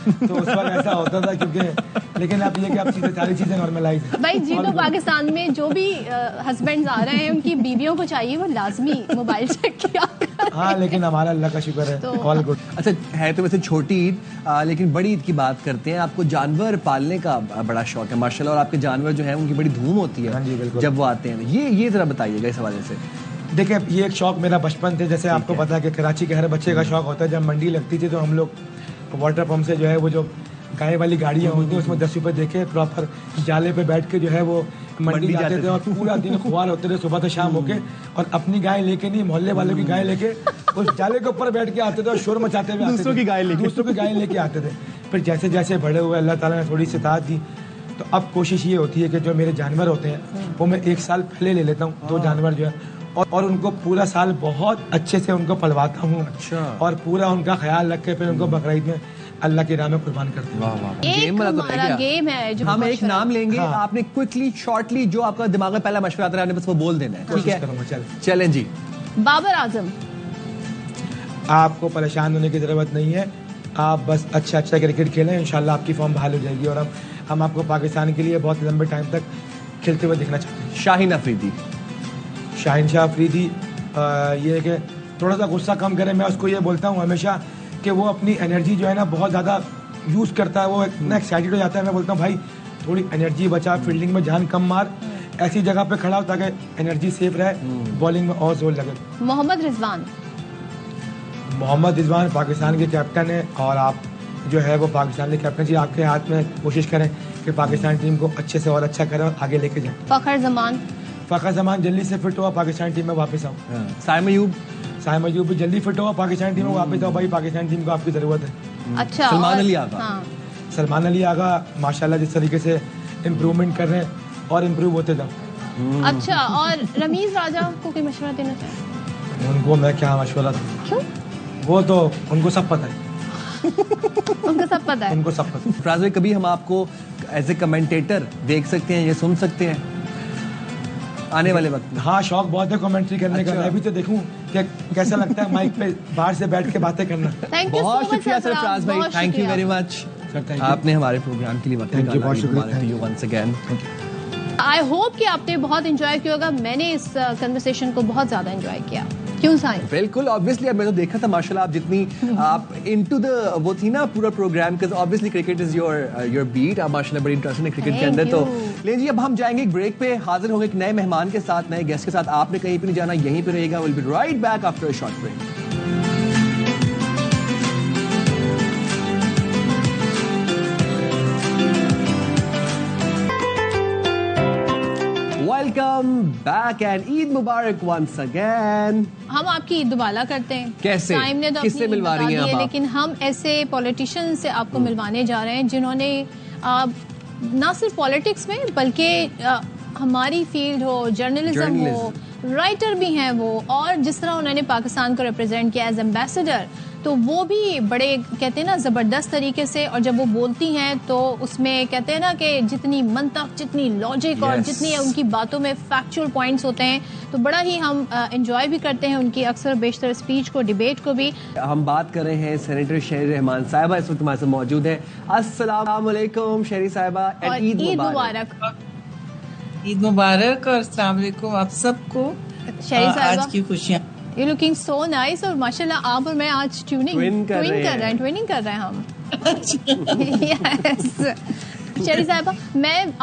Speaker 3: तो उस वक्त ऐसा होता था, क्योंकि लेकिन अब ये कि अब चीजें सारी चीजें नॉर्मलाइज है।
Speaker 1: भाई जी, तो पाकिस्तान में जो भी हस्बैंड्स आ रहे हैं उनकी बीवियों को चाहिए वो लाजमी मोबाइल चेक किया करें।
Speaker 3: हाँ, लेकिन हमारा अल्लाह का शुक्र है,
Speaker 1: तो
Speaker 3: ऑल गुड।
Speaker 2: अच्छा, है तो वैसे छोटी ईद, लेकिन बड़ी ईद की बात करते हैं। आपको जानवर पालने का बड़ा शौक है माशाल्लाह, और आपके जानवर जो है उनकी बड़ी धूम होती है।
Speaker 3: हाँ जी, बिल्कुल।
Speaker 2: जब वो आते हैं, ये जरा बताइएगा इस हवाले से।
Speaker 3: देखिए, ये एक शौक मेरा बचपन से, जैसे आपको पता है कि कराची के हर बच्चे का शौक होता है। जब मंडी लगती थी तो हम लोग वाटर पंप से जो है वो जो गाय वाली गाड़ियाँ होती हैं उसमें 10 रुपये देके प्रॉपर जाले पे बैठ के जो है वो मंडी जाते थे और पूरा दिन खुआर होते थे सुबह से शाम होके, और अपनी गाय लेके नहीं, मोहल्ले वालों की गाय लेके उस जाले के ऊपर बैठ के आते थे और शोर मचाते हुए
Speaker 2: दूसरों की गाय
Speaker 3: लेके आते थे। फिर जैसे जैसे बड़े हुए अल्लाह ताला ने थोड़ी सितात दी, तो अब कोशिश ये होती है कि जो मेरे जानवर होते हैं वो मैं 1 साल पहले ले लेता हूँ, 2 जानवर जो है, और उनको पूरा साल बहुत अच्छे से उनको पलवाता हूँ।
Speaker 2: अच्छा।
Speaker 3: और पूरा उनका ख्याल रख के फिर उनको बकरीद में अल्लाह की राह में कुर्बान करते हैं।
Speaker 1: एक
Speaker 2: गेम वाला तो रह
Speaker 1: हमारा
Speaker 2: गया।
Speaker 1: गेम है जो
Speaker 2: हम एक
Speaker 1: मशवरा-
Speaker 2: नाम लेंगे,
Speaker 3: हाँ।
Speaker 2: आपने क्विकली शॉर्टली जो आपका दिमाग में पहला मशवरा आता है आपने बस वो बोल देना है, ठीक
Speaker 3: कोशिश
Speaker 2: है?
Speaker 3: करूंगा, चल।
Speaker 2: चलें जी।
Speaker 1: बाबर आजम।
Speaker 3: आपको परेशान होने की ज़रूरत नहीं है, आप बस अच्छा क्रिकेट खेलें, इंशाल्लाह आपकी फॉर्म बहाल हो जाएगी और हम आपको पाकिस्तान के लिए बहुत लंबे टाइम तक खेलते हुए दिखना चाहते हैं।
Speaker 2: शाहीन अफरीदी।
Speaker 3: शाहीन शाह अफरीदी, ये है कि थोड़ा सा गुस्सा कम करें। मैं उसको ये बोलता हूँ हमेशा कि वो अपनी एनर्जी जो है ना बहुत ज़्यादा यूज़ करता है, वो इतना एक्साइटेड हो जाता है। मैं बोलता हूँ भाई थोड़ी एनर्जी बचा, फील्डिंग में जान कम मार, ऐसी जगह पे खड़ा हो ताकि एनर्जी सेफ रहे, बॉलिंग में और जोर लगे।
Speaker 1: मोहम्मद रिजवान।
Speaker 3: मोहम्मद रिजवान पाकिस्तान के कैप्टन है और आप जो है वो पाकिस्तान के कैप्टन जी आपके हाथ में, कोशिश करें कि पाकिस्तान टीम को अच्छे से और अच्छा करें और आगे लेके जाएं।
Speaker 1: फखर जमान।
Speaker 3: फ़खर जमान जल्दी से फिट हुआ, पाकिस्तान टीम में वापस आओ।
Speaker 2: साइम अयूब।
Speaker 3: साइम अयूब भी जल्दी फिट हुआ, पाकिस्तान टीम में वापस आओ भाई, पाकिस्तान टीम को आपकी ज़रूरत है।
Speaker 1: अच्छा।
Speaker 2: सलमान
Speaker 1: और-
Speaker 2: अली आगा।
Speaker 1: हाँ।
Speaker 3: सलमान अली आगा माशाल्लाह जिस तरीके से इम्प्रूवमेंट कर रहे हैं और इम्प्रूव होते जाओ।
Speaker 1: अच्छा, और रमीज राजा को कोई मशवरा देना चाहिए?
Speaker 3: उनको मैं क्या मशवरा दूं?
Speaker 1: क्यों?
Speaker 3: वो तो उनको सब पता है,
Speaker 1: उनको सब पता है।
Speaker 3: उनको सब पता है।
Speaker 2: फराज भाई, कभी हम आपको एज ए कमेंटेटर देख सकते हैं या सुन सकते हैं आने वाले वक्त में?
Speaker 3: हाँ, शौक बहुत है कमेंट्री करने का।
Speaker 2: अच्छा।
Speaker 3: मैं भी तो देखूं कि कैसा लगता है माइक पे बाहर से बैठ के बातें करना।
Speaker 1: थैंक यू
Speaker 2: बहुत
Speaker 1: सो मच
Speaker 2: शुक्रिया सर फराज भाई, thank you very much.
Speaker 3: Sir, thank you.
Speaker 2: आपने हमारे प्रोग्राम के लिए वक्त
Speaker 3: Thank you,
Speaker 2: निकाला।
Speaker 3: बहुत शुक्रिया,
Speaker 2: Thank
Speaker 3: thank
Speaker 2: you once again.
Speaker 1: I hope कि आपने बहुत एंजॉय किया होगा। मैंने इस कन्वर्सेशन को बहुत ज्यादा एंजॉय किया। क्यों साइन?
Speaker 2: बिल्कुल, ऑब्वियसली। अब मैं तो देखा था माशाल्लाह आप जितनी आप इनटू द वो थी ना पूरा programme, because obviously cricket is your beat. आप माशाल्लाह बड़ी इंटरेस्टेड है क्रिकेट के
Speaker 1: Thank
Speaker 2: अंदर। तो
Speaker 1: you.
Speaker 2: ले जी, अब हम जाएंगे एक ब्रेक पे, हाजिर होंगे एक नए मेहमान के साथ, नए गेस्ट के साथ। आपने कहीं पे नहीं जाना, यहीं पे रहेगा। Will be right back after a short break. Welcome back and Eid Mubarak once again.
Speaker 1: हम आपकी ईद दुबाला करते हैं।
Speaker 2: कैसे?
Speaker 1: टाइम ने तो
Speaker 2: किससे
Speaker 1: अपनी ईद
Speaker 2: मिलवा
Speaker 1: बता
Speaker 2: रही हैं
Speaker 1: दी है,
Speaker 2: अब आप?
Speaker 1: लेकिन हम ऐसे पॉलिटिशियन से आपको मिलवाने जा रहे हैं जिन्होंने ना सिर्फ पॉलिटिक्स में बल्कि हमारी फील्ड हो, जर्नलिज्म हो, राइटर भी हैं वो, और जिस तरह उन्होंने पाकिस्तान को रिप्रेजेंट किया एज एम्बेसडर, तो वो भी बड़े कहते हैं ना ज़बरदस्त तरीके से, और जब वो बोलती हैं तो उसमें कहते हैं ना कि जितनी मंतक, जितनी लॉजिक और जितनी उनकी बातों में फैक्चुअल पॉइंट्स होते हैं, तो बड़ा ही हम एंजॉय भी करते हैं उनकी अक्सर बेशतर स्पीच को, डिबेट को भी।
Speaker 2: हम बात कर रहे हैं सेनेटर शहरी रहमान साहिबा इस वक्त हमारे साथ मौजूद है। अस्सलाम वालेकुम शहरी साहिबा,
Speaker 1: और ईद मुबारक।
Speaker 4: ईद मुबारक और अस्सलाम वालेकुम आप सबको।
Speaker 1: शहरी साहिबा
Speaker 4: आज की खुशियाँ,
Speaker 1: यू लुकिंग सो नाइस, और माशाल्लाह आप और मैं आज ट्विनिंग कर रहे हैं हम। यस शहरी साहिबा, मैं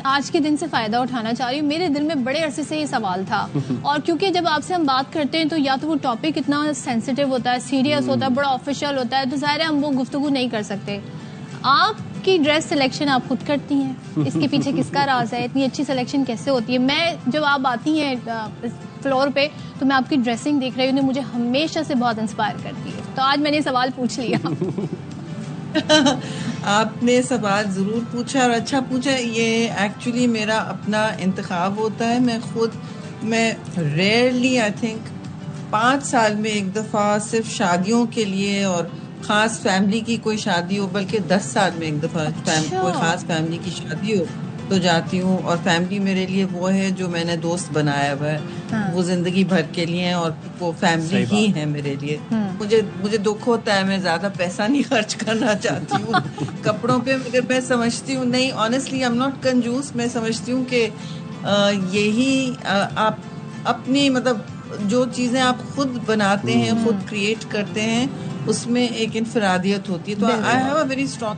Speaker 1: आज के दिन से फायदा उठाना चाह रही हूँ। मेरे दिल में बड़े अरसे से ये सवाल था, और क्योंकि जब आपसे हम बात करते हैं तो या तो वो टॉपिक इतना सेंसिटिव होता है, सीरियस होता है, बड़ा ऑफिशियल होता है, तो जाहिर है हम वो गुफ्तगू नहीं कर सकते। आपकी ड्रेस सिलेक्शन आप खुद करती हैं, इसके पीछे किसका राज है? इतनी अच्छी सिलेक्शन कैसे होती है? मैं जब आप आती हैं फ्लोर पे तो मैं आपकी ड्रेसिंग देख रही हूँ, मुझे हमेशा से बहुत इंस्पायर करती है, तो आज मैंने सवाल पूछ लिया।
Speaker 4: आपने सवाल ज़रूर पूछा और अच्छा पूछा। ये एक्चुअली मेरा अपना इंतखाब होता है। मैं रेयरली, आई थिंक 5 साल में एक दफ़ा सिर्फ शादियों के लिए और ख़ास फैमिली की कोई शादी हो, बल्कि 10 साल में एक दफ़ा कोई ख़ास फैमिली की शादी हो तो जाती हूँ। और फैमिली मेरे लिए वो है जो मैंने दोस्त बनाया हुआ है, वो जिंदगी भर के लिए है, और वो फैमिली ही है मेरे लिए। मुझे दुख होता है, मैं ज्यादा पैसा नहीं खर्च करना चाहती हूँ कपड़ों पे, मगर मैं समझती हूँ नहीं, ऑनेस्टली आई एम नॉट कंजूस। मैं समझती हूँ कि यही आप अपनी मतलब जो चीजें आप खुद बनाते हैं, खुद क्रिएट करते हैं, उसमें एक इनफरादियत होती है। तो I have a very strong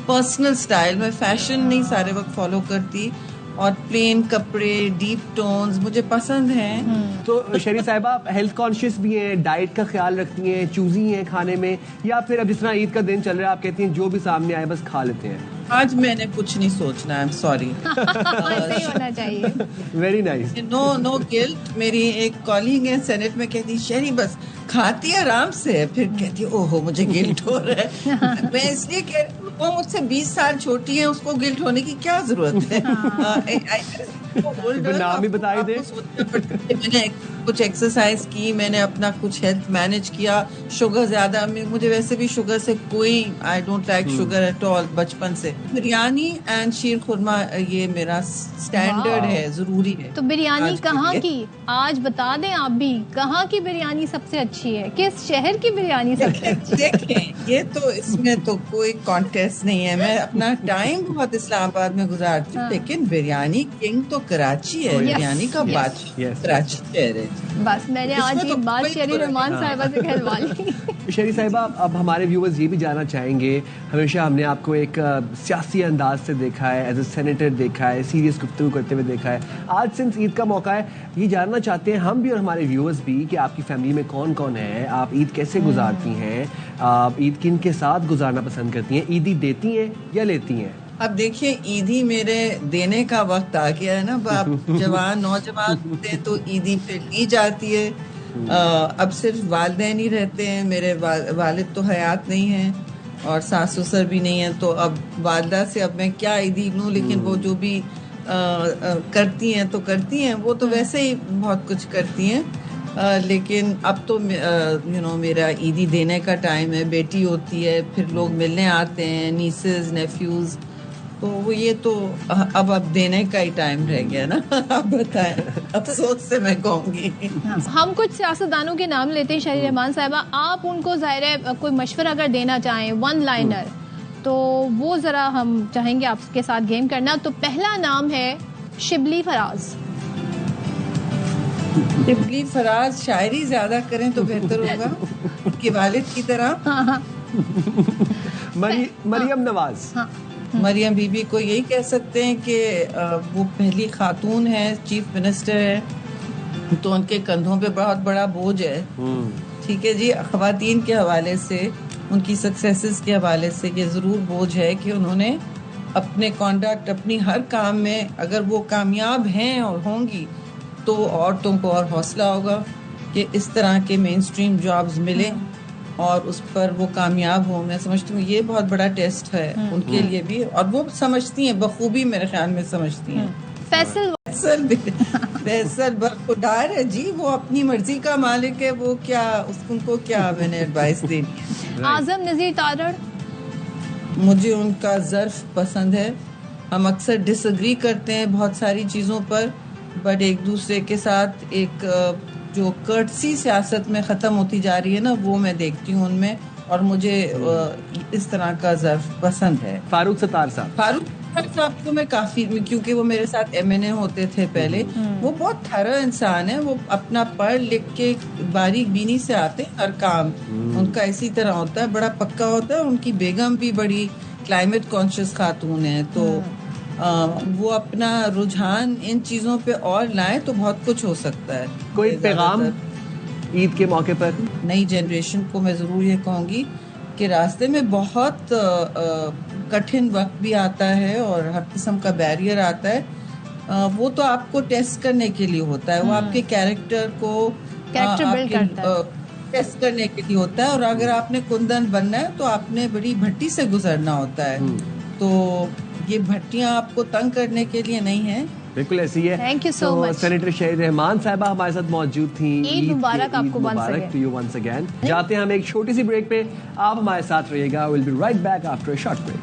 Speaker 4: personal style. मैं फैशन नहीं सारे वक्त फॉलो करती, और प्लेन कपड़े, डीप टोन्स मुझे पसंद हैं।
Speaker 2: तो शहरी साहिबा आप हेल्थ कॉन्शियस भी हैं, डाइट का ख्याल रखती हैं, चूजी हैं खाने में, या फिर अब जिस तरह ईद का दिन चल रहा है आप कहती हैं जो भी सामने आए बस खा लेते हैं?
Speaker 4: आज मैंने कुछ नहीं सोचना, आई एम सॉरी।
Speaker 1: होना चाहिए।
Speaker 2: Very nice.
Speaker 4: No guilt. मेरी एक कॉलीग है सेनेट में, कहती शहरी बस खाती आराम से, फिर कहती ओहो मुझे गिल्ट हो रहा है। मैं इसलिए कह, वो मुझसे 20 साल छोटी है, उसको गिल्ट होने की क्या जरूरत है?
Speaker 2: नाम ही बताई दे।
Speaker 4: मैंने कुछ एक्सरसाइज की, मैंने अपना कुछ हेल्थ मैनेज किया। शुगर ज्यादा, मुझे वैसे भी शुगर से कोई, I don't like sugar at all बचपन से। बिरयानी एंड शीर खुरमा ये मेरा स्टैंडर्ड है, जरूरी है।
Speaker 1: तो बिरयानी कहाँ की आज बता दें आप भी, कहाँ की बिरयानी सबसे अच्छी है? किस शहर की बिरयानी सबसे अच्छी है?
Speaker 4: देखें, ये तो इसमें तो कोई कॉन्टेस्ट नहीं है। मैं अपना टाइम बहुत इस्लामाबाद में गुजारती हूँ, लेकिन बिरयानी किंग तो कराची है। बिरयानी का बादशाह कराची शहर है।
Speaker 1: बस मैंने आज ये बात शहरी रहमान साहिबा से कहलवा ली।
Speaker 2: शहरी साहिबा, अब हमारे व्यूवर्स ये भी जानना चाहेंगे, हमेशा हमने आपको एक सियासी अंदाज से देखा है, एज ए सेनेटर देखा है, सीरियस गुफ्तगू करते हुए देखा है। आज सिंस ईद का मौका है, ये जानना चाहते हैं हम भी और हमारे व्यूवर्स भी कि आपकी फैमिली में कौन कौन है, आप ईद कैसे गुजारती हैं, आप ईद किन के साथ गुजारना पसंद करती हैं, ईदी देती हैं या लेती हैं?
Speaker 4: अब देखिए, ईदी मेरे देने का वक्त आ गया है ना। आप जवान नौजवान होते हैं तो ईदी फिर ली जाती है। अब सिर्फ वालिदैन ही रहते हैं, मेरे वालिद तो हयात नहीं हैं और सास ससुर भी नहीं है, तो अब वालदा से अब मैं क्या ईदी लूँ। लेकिन वो जो भी करती हैं तो करती हैं, वो तो वैसे ही बहुत कुछ करती हैं। लेकिन अब तो मेरा ईदी देने का टाइम है। बेटी होती है, फिर लोग मिलने आते हैं, नीसेस नेफ्यूज, तो वो ये तो अब देने का ही टाइम रह गया ना। आप बताएं, अफसोस से मैं कहूँगी।
Speaker 1: हम कुछ सियासतदानों के नाम लेते हैं शहरी रहमान साहिबा, आप उनको ज़ाहिर है कोई मशवरा अगर देना चाहें, वन लाइनर, तो वो ज़रा हम चाहेंगे आपके साथ गेम करना। तो पहला नाम है शिबली फराज।
Speaker 4: शिबली फराज शायरी ज्यादा करें तो बेहतर होगा, उनके वालिद की तरह।
Speaker 2: मरियम नवाज।
Speaker 4: मरियम बीबी को यही कह सकते हैं कि वो पहली खातून है, चीफ मिनिस्टर है, तो उनके कंधों पे बहुत बड़ा बोझ है। ठीक है जी, ख़वातीन के हवाले से, उनकी सक्सेसेस के हवाले से ये ज़रूर बोझ है कि उन्होंने अपने कॉन्डक्ट, अपनी हर काम में अगर वो कामयाब हैं और होंगी तो औरतों को और हौसला होगा कि इस तरह के मेन स्ट्रीम जॉब्स मिले और उस पर वो कामयाब हो। मैं समझती हूँ ये बहुत बड़ा टेस्ट है उनके लिए भी, और वो समझती हैं बखूबी, मेरे ख्याल में समझती हैं।
Speaker 1: फैसल
Speaker 4: फैसल बरखुरदार है जी, वो अपनी मर्जी का मालिक है, वो क्या उनको क्या मैंने एडवाइस देनी है।
Speaker 1: आजम नजीर तारड़,
Speaker 4: मुझे उनका ज़र्फ पसंद है। हम अक्सर डिसएग्री करते हैं बहुत सारी चीज़ों पर, बट एक दूसरे के साथ एक जो कर्टसी सियासत में ख़त्म होती जा रही है ना, वो मैं देखती हूँ उनमें, और मुझे इस तरह का ज़र्फ पसंद है।
Speaker 2: फारूक सत्तार साहब
Speaker 4: को मैं काफी, क्योंकि वो मेरे साथ MNA होते थे पहले, वो बहुत थरा इंसान है, वो अपना पढ़ लिख के बारीक बीनी से आते हैं हर काम, उनका इसी तरह होता है, बड़ा पक्का होता है। उनकी बेगम भी बड़ी क्लाइमेट कॉन्शियस खातून है, तो वो अपना रुझान इन चीजों पे और लाए तो बहुत कुछ हो सकता है।
Speaker 2: कोई पैगाम ईद के मौके पर?
Speaker 4: नई जनरेशन को मैं जरूर ये कहूँगी कि रास्ते में बहुत कठिन वक्त भी आता है और हर किस्म का बैरियर आता है, वो तो आपको टेस्ट करने के लिए होता है, वो आपके कैरेक्टर को
Speaker 1: बिल्ड करता है,
Speaker 4: टेस्ट करने के लिए होता है। और अगर आपने कुंदन बनना है तो आपने बड़ी भट्टी से गुजरना होता है, तो ये भट्टियां आपको तंग करने के लिए नहीं है।
Speaker 2: बिल्कुल ऐसी है।
Speaker 1: Thank you so much.
Speaker 2: Senator शहीद रहमान साहबा हमारे साथ मौजूद थी।
Speaker 1: ईद मुबारक आपको
Speaker 2: वंस अगेन। जाते हैं हम एक छोटी सी ब्रेक पे, आप हमारे साथ रहिएगा। Will be right back after a short break.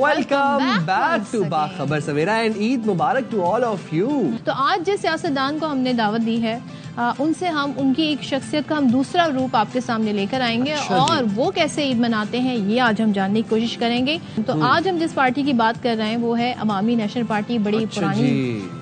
Speaker 2: Welcome back to Bakhabar Savera and Eid Mubarak to all of you.
Speaker 1: तो आज जिस सियासतदान को हमने दावत दी है, उनसे हम उनकी एक शख्सियत का हम दूसरा रूप आपके सामने लेकर आएंगे, और वो कैसे ईद मनाते हैं ये आज हम जानने की कोशिश करेंगे। तो आज हम जिस पार्टी की बात कर रहे हैं वो है अवामी नेशनल पार्टी। बड़ी पुरानी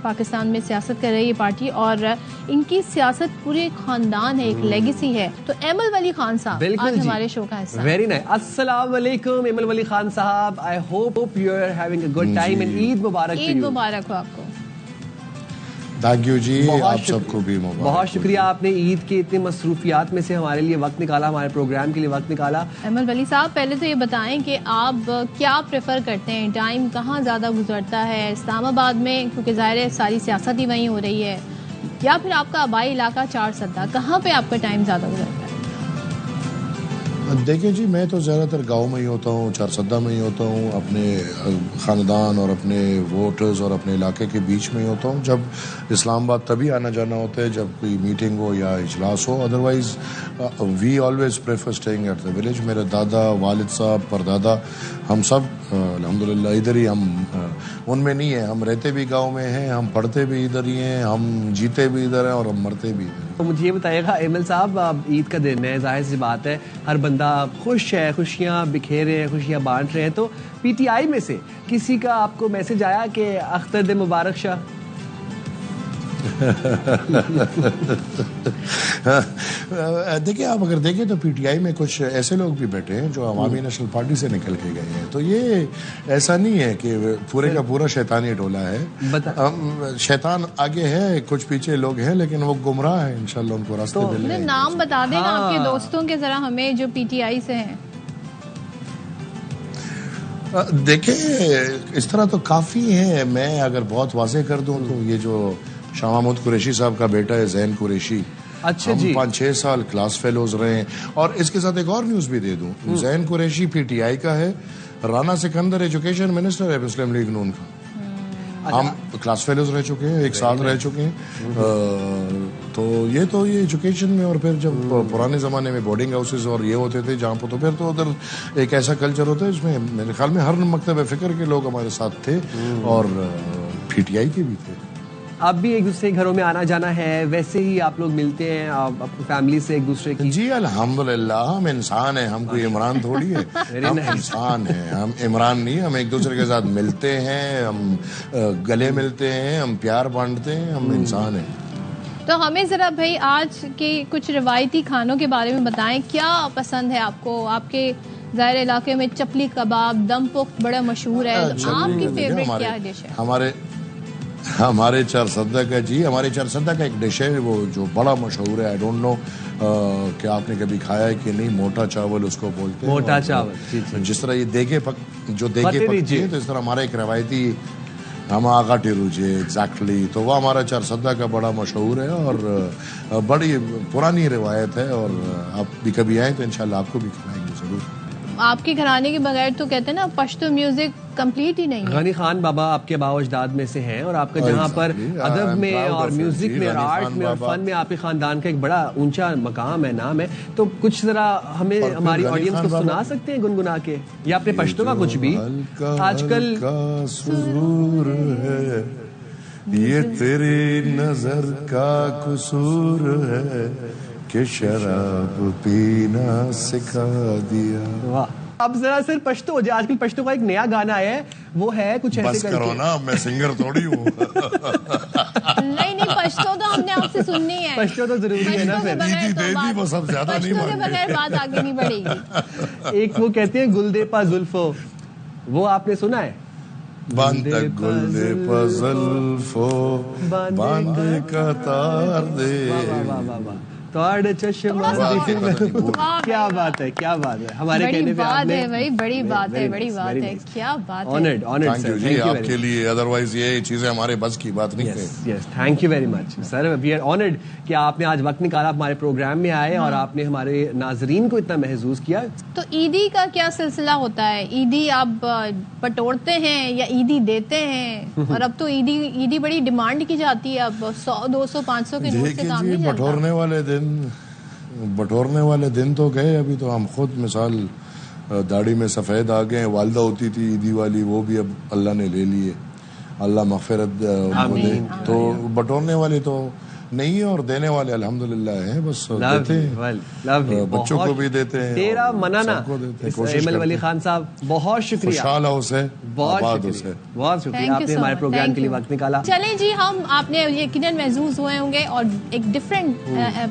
Speaker 1: पाकिस्तान में सियासत कर रही है पार्टी, और इनकी सियासत पूरे खानदान है, एक लेगेसी है। तो एमल वली खान साहब आज हमारे शो का हिस्सा।
Speaker 2: Very nice. अस्सलाम वालेकुम एमल वली खान साहब, I hope you are having a good time and Eid Mubarak.
Speaker 1: Eid मुबारक हो आपको।
Speaker 5: थैंक यू जी, आप सबको भी मुबारक।
Speaker 2: बहुत शुक्रिया, आपने ईद के इतने मसरूफियात में से हमारे लिए वक्त निकाला, हमारे प्रोग्राम के लिए वक्त निकाला।
Speaker 1: अमल वली साहब, पहले तो ये बताएं कि आप क्या प्रेफर करते हैं, टाइम कहाँ ज़्यादा गुजरता है, इस्लामाबाद में, क्योंकि ज़ाहिर है सारी सियासत ही वहीं हो रही है, या फिर आपका आबाई इलाका चारसद्दा, कहाँ पे आपका टाइम ज़्यादा गुजरता है?
Speaker 5: देखिए जी, मैं तो ज़्यादातर गांव में ही होता हूँ, चारसद्दा में ही होता हूँ, अपने ख़ानदान और अपने वोटर्स और अपने इलाके के बीच में ही होता हूँ। जब इस्लामाबाद तभी आना जाना होता है जब कोई मीटिंग हो या इजलास हो, otherwise we always prefer staying at the village. मेरे दादा, वालिद साहब, परदादा, हम सब अल्हम्दुलिल्लाह इधर ही, हम उनमें नहीं है, हम रहते भी गांव में हैं, हम पढ़ते भी इधर ही हैं, हम जीते भी इधर हैं और हम मरते भी इधर।
Speaker 2: तो मुझे ये बताइएगा एमएल साहब, ईद का दिन है, जाहिर सी बात है हर बंदा खुश है, खुशियाँ बिखेर रहे हैं, खुशियाँ बांट रहे हैं, तो पीटीआई में से किसी का आपको मैसेज आया कि अख्तर दे मुबारक शाह?
Speaker 5: देखिए, आप अगर देखें तो पीटीआई में कुछ ऐसे लोग भी बैठे हैं जो अवामी नेशनल पार्टी से निकल के गए हैं, तो ये ऐसा नहीं है कि पूरे का पूरा शैतानी टोला है। शैतान आगे है, कुछ पीछे लोग हैं, लेकिन वो गुमराह है, इंशाल्लाह उनको रास्ते मिलेंगे।
Speaker 1: नाम बता देना आपके दोस्तों के जरा हमें जो पीटीआई से हैं।
Speaker 5: देखिए, इस तरह तो काफी है। मैं अगर बहुत वाज़ेह कर दूं तो ये जो शाह महमूद कुरैशी साहब का बेटा है ज़ैन कुरैशी,
Speaker 2: अच्छा जी,
Speaker 5: 5-6 साल क्लास फेलोज रहे हैं। और इसके साथ एक और न्यूज भी दे दूं, ज़ैन कुरैशी पीटीआई का है, राना सिकंदर एजुकेशन मिनिस्टर है मुस्लिम लीग नून का। हम क्लास फेलोज रह चुके हैं, 1 साल रह चुके हैं। तो ये एजुकेशन में, और फिर जब पुराने ज़माने में बोर्डिंग हाउसेज और ये होते थे जहाँ पर, तो फिर तो उधर एक ऐसा कल्चर होता है जिसमें मेरे ख्याल में हर मकतब फ़िक्र के लोग हमारे साथ थे और पीटीआई के भी थे।
Speaker 2: आप भी एक दूसरे के घरों में आना जाना है, वैसे ही आप लोग मिलते हैं अपनी फैमिली से एक दूसरे की?
Speaker 5: जी अल्हम्दुलिल्लाह, हम इंसान हैं, हम कोई इमरान थोड़ी है। हम इंसान हैं, हम इमरान नहीं, हम एक दूसरे के साथ मिलते हैं, हम गले मिलते हैं, हम प्यार बांटते हैं, हम इंसान हैं।
Speaker 1: तो हमें जरा भाई आज के कुछ रिवायती खानों के बारे में बताएं, क्या पसंद है आपको? आपके ज़ाहिर इलाके में चपली कबाब, दम पुख्त बड़ा मशहूर है, आपकी फेवरेट क्या डिश है?
Speaker 5: हमारे चारसद्दा का जी, हमारे चारसद्दा का एक डिश है वो जो बड़ा मशहूर है। आई डोंट नो कि आपने कभी खाया है कि नहीं, मोटा चावल उसको बोलते हैं।
Speaker 2: मोटा चावल,
Speaker 5: जिस तरह ये देगे पकती है, तो इस तरह हमारा एक रवायती हम आगा टिरुजे एग्जैक्टली, तो वो हमारा चरसद्दा का बड़ा मशहूर है और बड़ी पुरानी रिवायत है, और आप भी कभी आए तो इंशाल्लाह आपको भी खिलाएंगे जरूर।
Speaker 1: आपके घराने के बगैर तो कहते हैं ना पश्तो म्यूजिक कंप्लीट ही नहीं है।
Speaker 2: गनी खान बाबा आपके बावजदाद में से हैं, और आपका जहाँ पर अदब में और म्यूजिक में और आर्ट में और फन में आपके खानदान का एक बड़ा ऊंचा मकाम है, नाम है, तो कुछ जरा हमें हमारी ऑडियंस को सुना सकते हैं गुनगुना के, या अपने पश्तो का कुछ भी आजकल
Speaker 5: का सुरूर है, ये तेरी नजर का कसूर है कि शराब पीना सिखा दिया।
Speaker 2: वाह, अब जरा सिर्फ पश्तो हो जाए। आजकल पश्तो का एक नया गाना है, वो है कुछ ऐसे
Speaker 5: बस करो ना, मैं सिंगर थोड़ी हूँ।
Speaker 1: नहीं, पश्तो तो हमने आपसे सुननी है।
Speaker 2: पश्तो तो जरूरी है ना फिर।
Speaker 5: दीदी वो सब ज्यादा नहीं
Speaker 1: पश्तो के
Speaker 5: मांगे।
Speaker 1: बगैर बात आगे नहीं बढ़ेगी।
Speaker 2: एक वो कहते हैं गुल दे पा जुल्फो, वो आपने सुना है?
Speaker 5: बांधे गुल दे पा जुल्फो, बांधे का तार दे,
Speaker 2: तोड़ चश्मा। क्या बात है, क्या बात है, हमारे कहने पे आपने
Speaker 1: भाई बड़ी बात है, बड़ी बात है, क्या बात है।
Speaker 2: ऑनर्ड
Speaker 5: थैंक यू जी आपके लिए, अदरवाइज ये चीजें हमारे बस की बात नहीं है।
Speaker 2: Yes, thank you very much sir, we are honoured कि आपने आज वक्त निकाला, हमारे प्रोग्राम में आए और आपने हमारे नाजरीन को इतना महसूस किया।
Speaker 1: तो ईदी का क्या सिलसिला होता है? ईदी आप बटोरते हैं या ईदी देते हैं? और अब तो ईदी बड़ी डिमांड की जाती है, अब 100, 200, 500 के नोट से काम नहीं चलता।
Speaker 5: बटोरने वाले दिन तो गए, अभी तो हम खुद मिसाल दाढ़ी में सफ़ेद आ गए। वालदा होती थी ईदी वाली, वो भी अब अल्लाह ने ले लिए, अल्लाह मग़फ़िरत उनको दे। तो बटोरने वाले तो नहीं है और देने वाले अल्हम्दुलिल्लाह हैं, बस देते हैं, बच्चों को भी देते हैं,
Speaker 2: तेरा मनाना
Speaker 5: एमएल
Speaker 2: वली खान साहब, बहुत शुक्रिया,
Speaker 5: खुशहाल हो उसे,
Speaker 2: बहुत शुक्रिया, आपने हमारे प्रोग्राम के लिए वक्त निकाला।
Speaker 1: चलें जी, हम आपने यकीनन महसूस हुए होंगे और एक डिफरेंट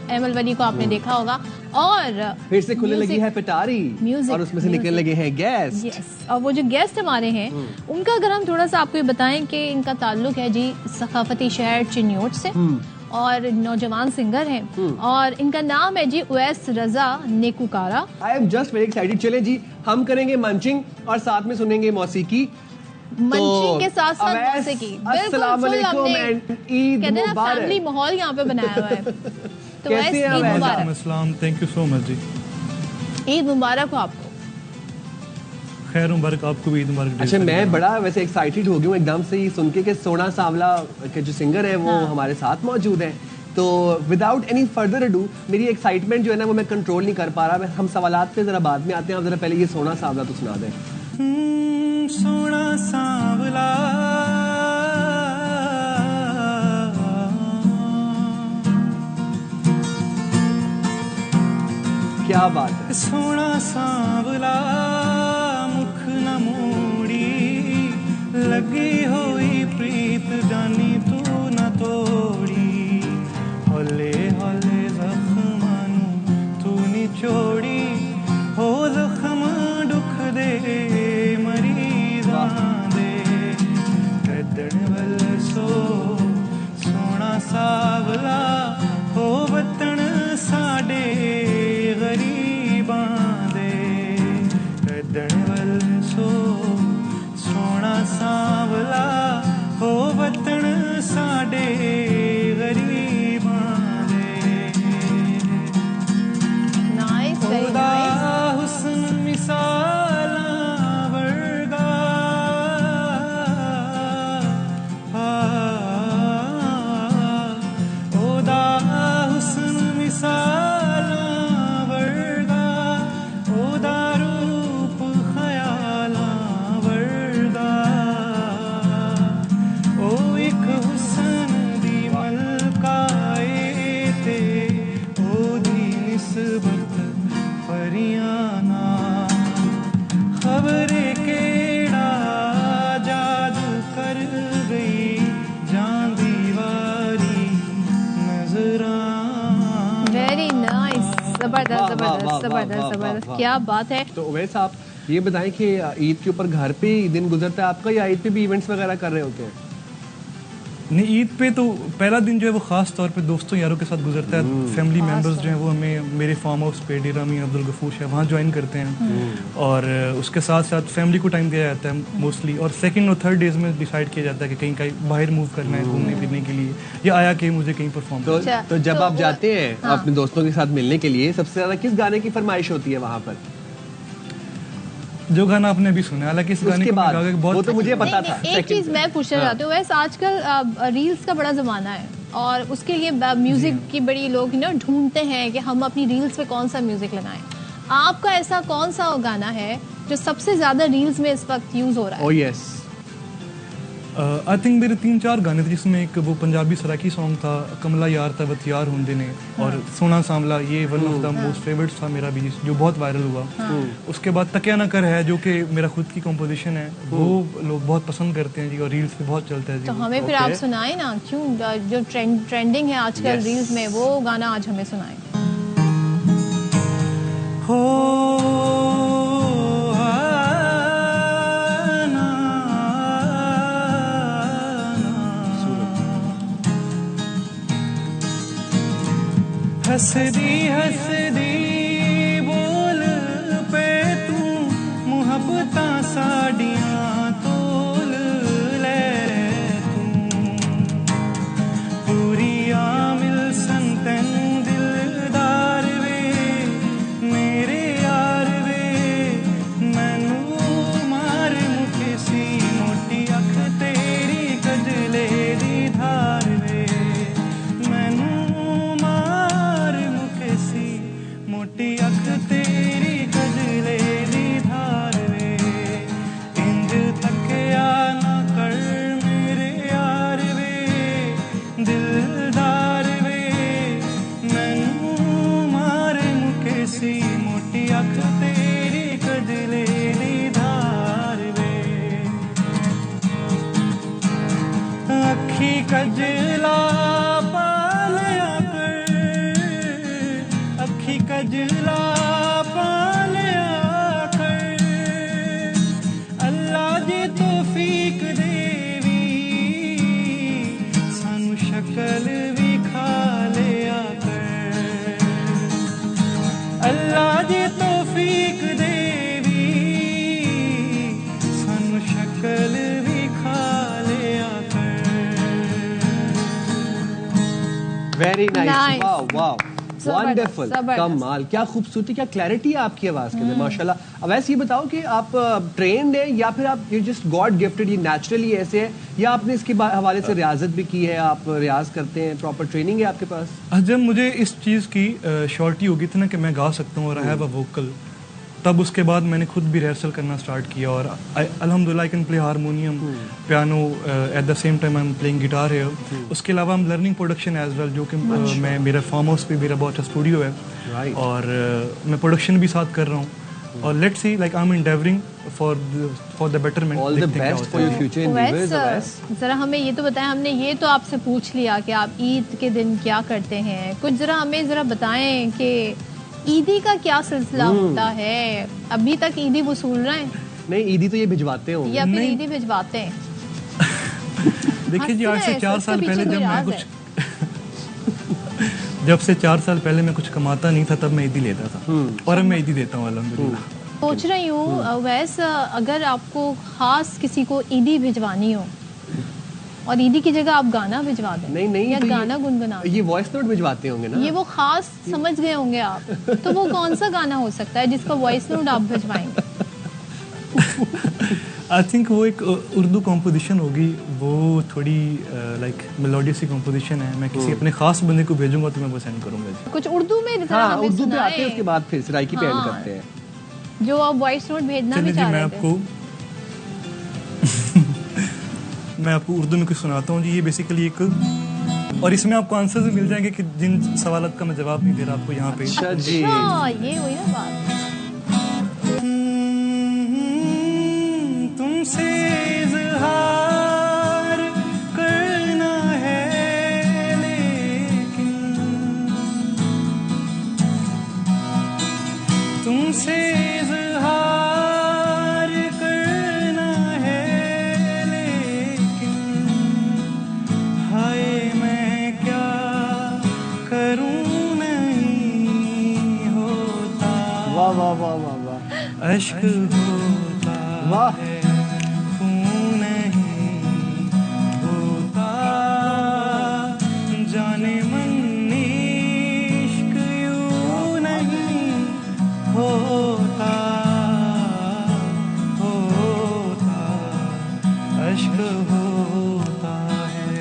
Speaker 1: एमएल वली को आपने देखा होगा, और
Speaker 2: फिर से खुलने लगी है पिटारी और उसमें से निकलने लगे हैं गेस्ट।
Speaker 1: यस, और वो जो गेस्ट हमारे हैं उनका अगर हम थोड़ा सा आपको ये बताएं कि इनका ताल्लुक है जी सकाफती शहर चिन्योट से, और नौजवान सिंगर हैं, और इनका नाम है जी Uwais Raza Nekukara.
Speaker 2: I am just very excited. चलें जी, हम करेंगे मंचिंग और साथ में सुनेंगे मौसीकी।
Speaker 1: मंचिंग के साथ साथ मौसीकी,
Speaker 2: अस्सलाम वालेकुम एंड ईद मुबारक।
Speaker 1: फैमिली माहौल यहाँ पे बनाया हुआ है। तो
Speaker 2: कैसे हैं?
Speaker 1: ईद मुबारक।
Speaker 6: अस्सलाम, थैंक यू सो मच जी।
Speaker 1: ईद मुबारक हो आपको।
Speaker 6: खैर मुबारक आपको भी, ईद मुबारक।
Speaker 2: अच्छा, मैं बड़ा वैसे एक्साइटेड हो गया हूँ एकदम से ही सुन के कि सोना सावला के जो सिंगर है वो हमारे साथ मौजूद हैं। तो विदाउट एनी फर्दर अडू, मेरी एक्साइटमेंट जो है ना वो मैं कंट्रोल नहीं कर पा रहा। हम सवालात पे जरा बाद में आते हैं, आप जरा पहले ये सोना सावला तो सुना दें।
Speaker 6: सोना सावला
Speaker 2: क्या बात है।
Speaker 6: सोना सावला मुख न मोड़ी, लगी हुई प्रीत जानी तू न तोड़ी, हौले हौले जख्मानू तू निचोड़ी, हो जख्म दुख दे मरीज़ां दे, कदण वल सो सोना सावला हो वतन साडे गरीबां दे, कदण वल सो सोना सावला हो वतन साडे गरीबां दे।
Speaker 1: नाइस, वेरी
Speaker 6: खुदा
Speaker 1: नाइस।
Speaker 6: हुस्न मिसालां वर्गा, खुदा हुस्न मिसालां वर्गा, खुदा रूप ख्यालां वर्गा, ओ एक हुस्न दी मलकाए ते ओदी निस्बत परियाना, खबरे केड़ा जादू कर गई जान दीवारी नजरां।
Speaker 1: वेरी नाइस, जबरदस्त
Speaker 2: वाह,
Speaker 1: जबरदस्त
Speaker 2: वाह,
Speaker 1: जबरदस्त
Speaker 2: वाह,
Speaker 1: जबरदस्त,
Speaker 2: वाह,
Speaker 1: क्या बात है।
Speaker 2: तो वैसे आप ये बताएं कि ईद के ऊपर घर पे ही दिन गुजरता है आपका, या ईद पे भी इवेंट्स वगैरह कर रहे होते हैं?
Speaker 6: नहीं, ईद पे तो पहला दिन जो है वो खास तौर पे दोस्तों यारों के साथ गुजरता है। फैमिली मेंबर्स जो हैं वो हमें मेरे फार्म हाउस पे डेरा मी अब्दुल गफूर है वहाँ ज्वाइन करते हैं, और उसके साथ साथ फैमिली को टाइम दिया जाता है मोस्टली। और सेकंड और थर्ड डेज में डिसाइड किया जाता है कि कहीं बाहर मूव करना है घूमने फिरने के लिए, या आया कि मुझे कहीं परफॉर्म
Speaker 2: तो जब आप जाते हैं अपने दोस्तों के साथ मिलने के लिए, सबसे ज्यादा किस गाने की फरमाइश होती है वहाँ पर?
Speaker 6: जो गाना आपने अभी सुना, हालांकि इस गाने
Speaker 2: उसके
Speaker 6: को
Speaker 2: बाद
Speaker 6: मैं गाऊंगा,
Speaker 2: वो तो मुझे पता
Speaker 1: नहीं,
Speaker 2: था।
Speaker 1: नहीं, एक चीज मैं पूछना चाहती हूँ, वैसे आजकल रील्स का बड़ा जमाना है और उसके लिए म्यूजिक की बड़ी लोग ना ढूंढते हैं कि हम अपनी रील्स पे कौन सा म्यूजिक लगाएं। आपका ऐसा कौन सा गाना है जो सबसे ज्यादा रील्स में इस वक्त यूज हो रहा है?
Speaker 2: ओह यस,
Speaker 6: आई थिंक मेरे 3-4 गाने थे, जिसमें एक वो पंजाबी सराकी सॉन्ग था, कमला यार तबत यार होंदे ने, और सोना सांवला, ये one of the most favourite था मेरा भी, जो बहुत वायरल हुआ। उसके बाद तकिया ना कर है, जो कि मेरा खुद की कंपोजिशन है, वो लोग बहुत पसंद करते हैं जी, और रील्स पे बहुत चलता है जी।
Speaker 1: तो हमें फिर आप सुनाए ना, क्यों जो ट्रेंडिंग है आजकल रील्स में, वो गाना आज हमें सुनाए।
Speaker 6: हसदी हसदी बोल पे तू मुहब्बतां साडियां तोल ले तू, पूरी आमिल संतन दिलदार वे मेरे यार वे, मैनू मार मुखे सी मोटी अख तेरी कजले दी धार वे, मैनू मोटी अख तेरी कजले दी धार वे, इंज तकिया ना कर मेरे यार वे दिलदार वे, मैनू मार मुके सी मोटी अख तेरी कजले दी धार वे, अखी कजला कजला पालिया कर, अल्लाह दी तौफीक देवी सानू शक्ल भी खा लिया कर, अल्लाह दी तौफीक देवी सानू शक्ल भी खा लिया कर।
Speaker 2: Very nice, wow wow,
Speaker 1: wonderful,
Speaker 2: कमाल, क्या खूबसूरती, क्या क्लैरिटी है आपकी आवाज के अंदर, माशाल्लाह। अब वैसे ये बताओ कि आप ट्रेन्ड हैं या फिर आप यू जस्ट गॉड गिफ्टेड, ये नेचुरली ऐसे है, या आपने इसके हवाले से रियाजत भी की है, आप रियाज करते हैं, प्रॉपर ट्रेनिंग है आपके पास?
Speaker 6: जब मुझे इस चीज़ की श्योरिटी होगी थी ना कि मैं गा सकता हूँ और आई हैव अ वोकल, तब उसके बाद मैंने खुद भी रिहर्सल करना स्टार्ट किया, और अल्हम्दुलिल्लाह I can play harmonium, piano, at the same time I am playing guitar here. उसके अलावा I am learning production as well, जो कि मैं मेरा फार्म हाउस पे मेरा बहुत अच्छा स्टूडियो है, और मैं प्रोडक्शन भी साथ कर रहा हूँ, और let's see, like I am endeavouring for the betterment.
Speaker 2: All the best for your future endeavours.
Speaker 1: जरा हमें ये तो बताएं, हमने ये तो आपसे पूछ लिया कि आप ईद के दिन क्या करते हैं, कुछ जरा हमें जरा बताएं कि ईदी का क्या सिलसिला होता है? अभी तक ईदी वसूल रहे हैं?
Speaker 2: नहीं, ईदी तो ये भिजवाते हो
Speaker 1: या फिर ईदी भिजवाते हैं?
Speaker 6: देखिए जी, आज से 4 साल पहले जब मैं कुछ जब से 4 साल पहले मैं कुछ कमाता नहीं था, तब मैं ईदी लेता था, और अब मैं ईदी देता हूँ अल्हम्दुलिल्लाह।
Speaker 1: सोच रही हूँ वैसे अगर आपको खास किसी को ईदी भिजवानी हो और ईदी की जगह आप गाना भिजवा दें,
Speaker 2: नहीं
Speaker 1: या
Speaker 2: तो
Speaker 1: गाना गुनगुना,
Speaker 2: ये वॉइस नोट भिजवाते होंगे ना,
Speaker 1: ये वो खास समझ गए होंगे आप, तो वो कौन सा गाना हो सकता है जिसका वॉइस नोट आप भिजवाएंगे?
Speaker 6: आई थिंक वो एक उर्दू कॉम्पोजिशन होगी, वो थोड़ी लाइक मेलोडियस सी कॉम्पोजिशन है, मैं किसी अपने खास बंदे को भेजूंगा तो मैं वो सेंड करूंगा जी।
Speaker 1: कुछ उर्दू में जरा
Speaker 2: हाँ,
Speaker 1: हमें
Speaker 2: उर्दू पे आते हैं,
Speaker 1: सुनाएं,
Speaker 2: उसके बाद फिर सराइकी पे एंड करते हैं,
Speaker 1: जो आप वॉइस नोट भेजना भी चाह रहे थे।
Speaker 6: मैं आपको उर्दू में कुछ सुनाता हूँ जी। ये बेसिकली एक, और इसमें आपको आंसर भी मिल जाएंगे कि जिन सवालों का मैं जवाब नहीं दे रहा आपको यहाँ पे।
Speaker 2: अच्छा जी,
Speaker 1: ये हुई ना बात।
Speaker 6: तुमसे इज़हार करना है लेकिन, तुमसे इज़हार करना है लेकिन, अश्क होता
Speaker 2: वाह।
Speaker 6: है, खून नहीं होता, जाने मन इश्क यूं नहीं होता, होता अश्क होता है।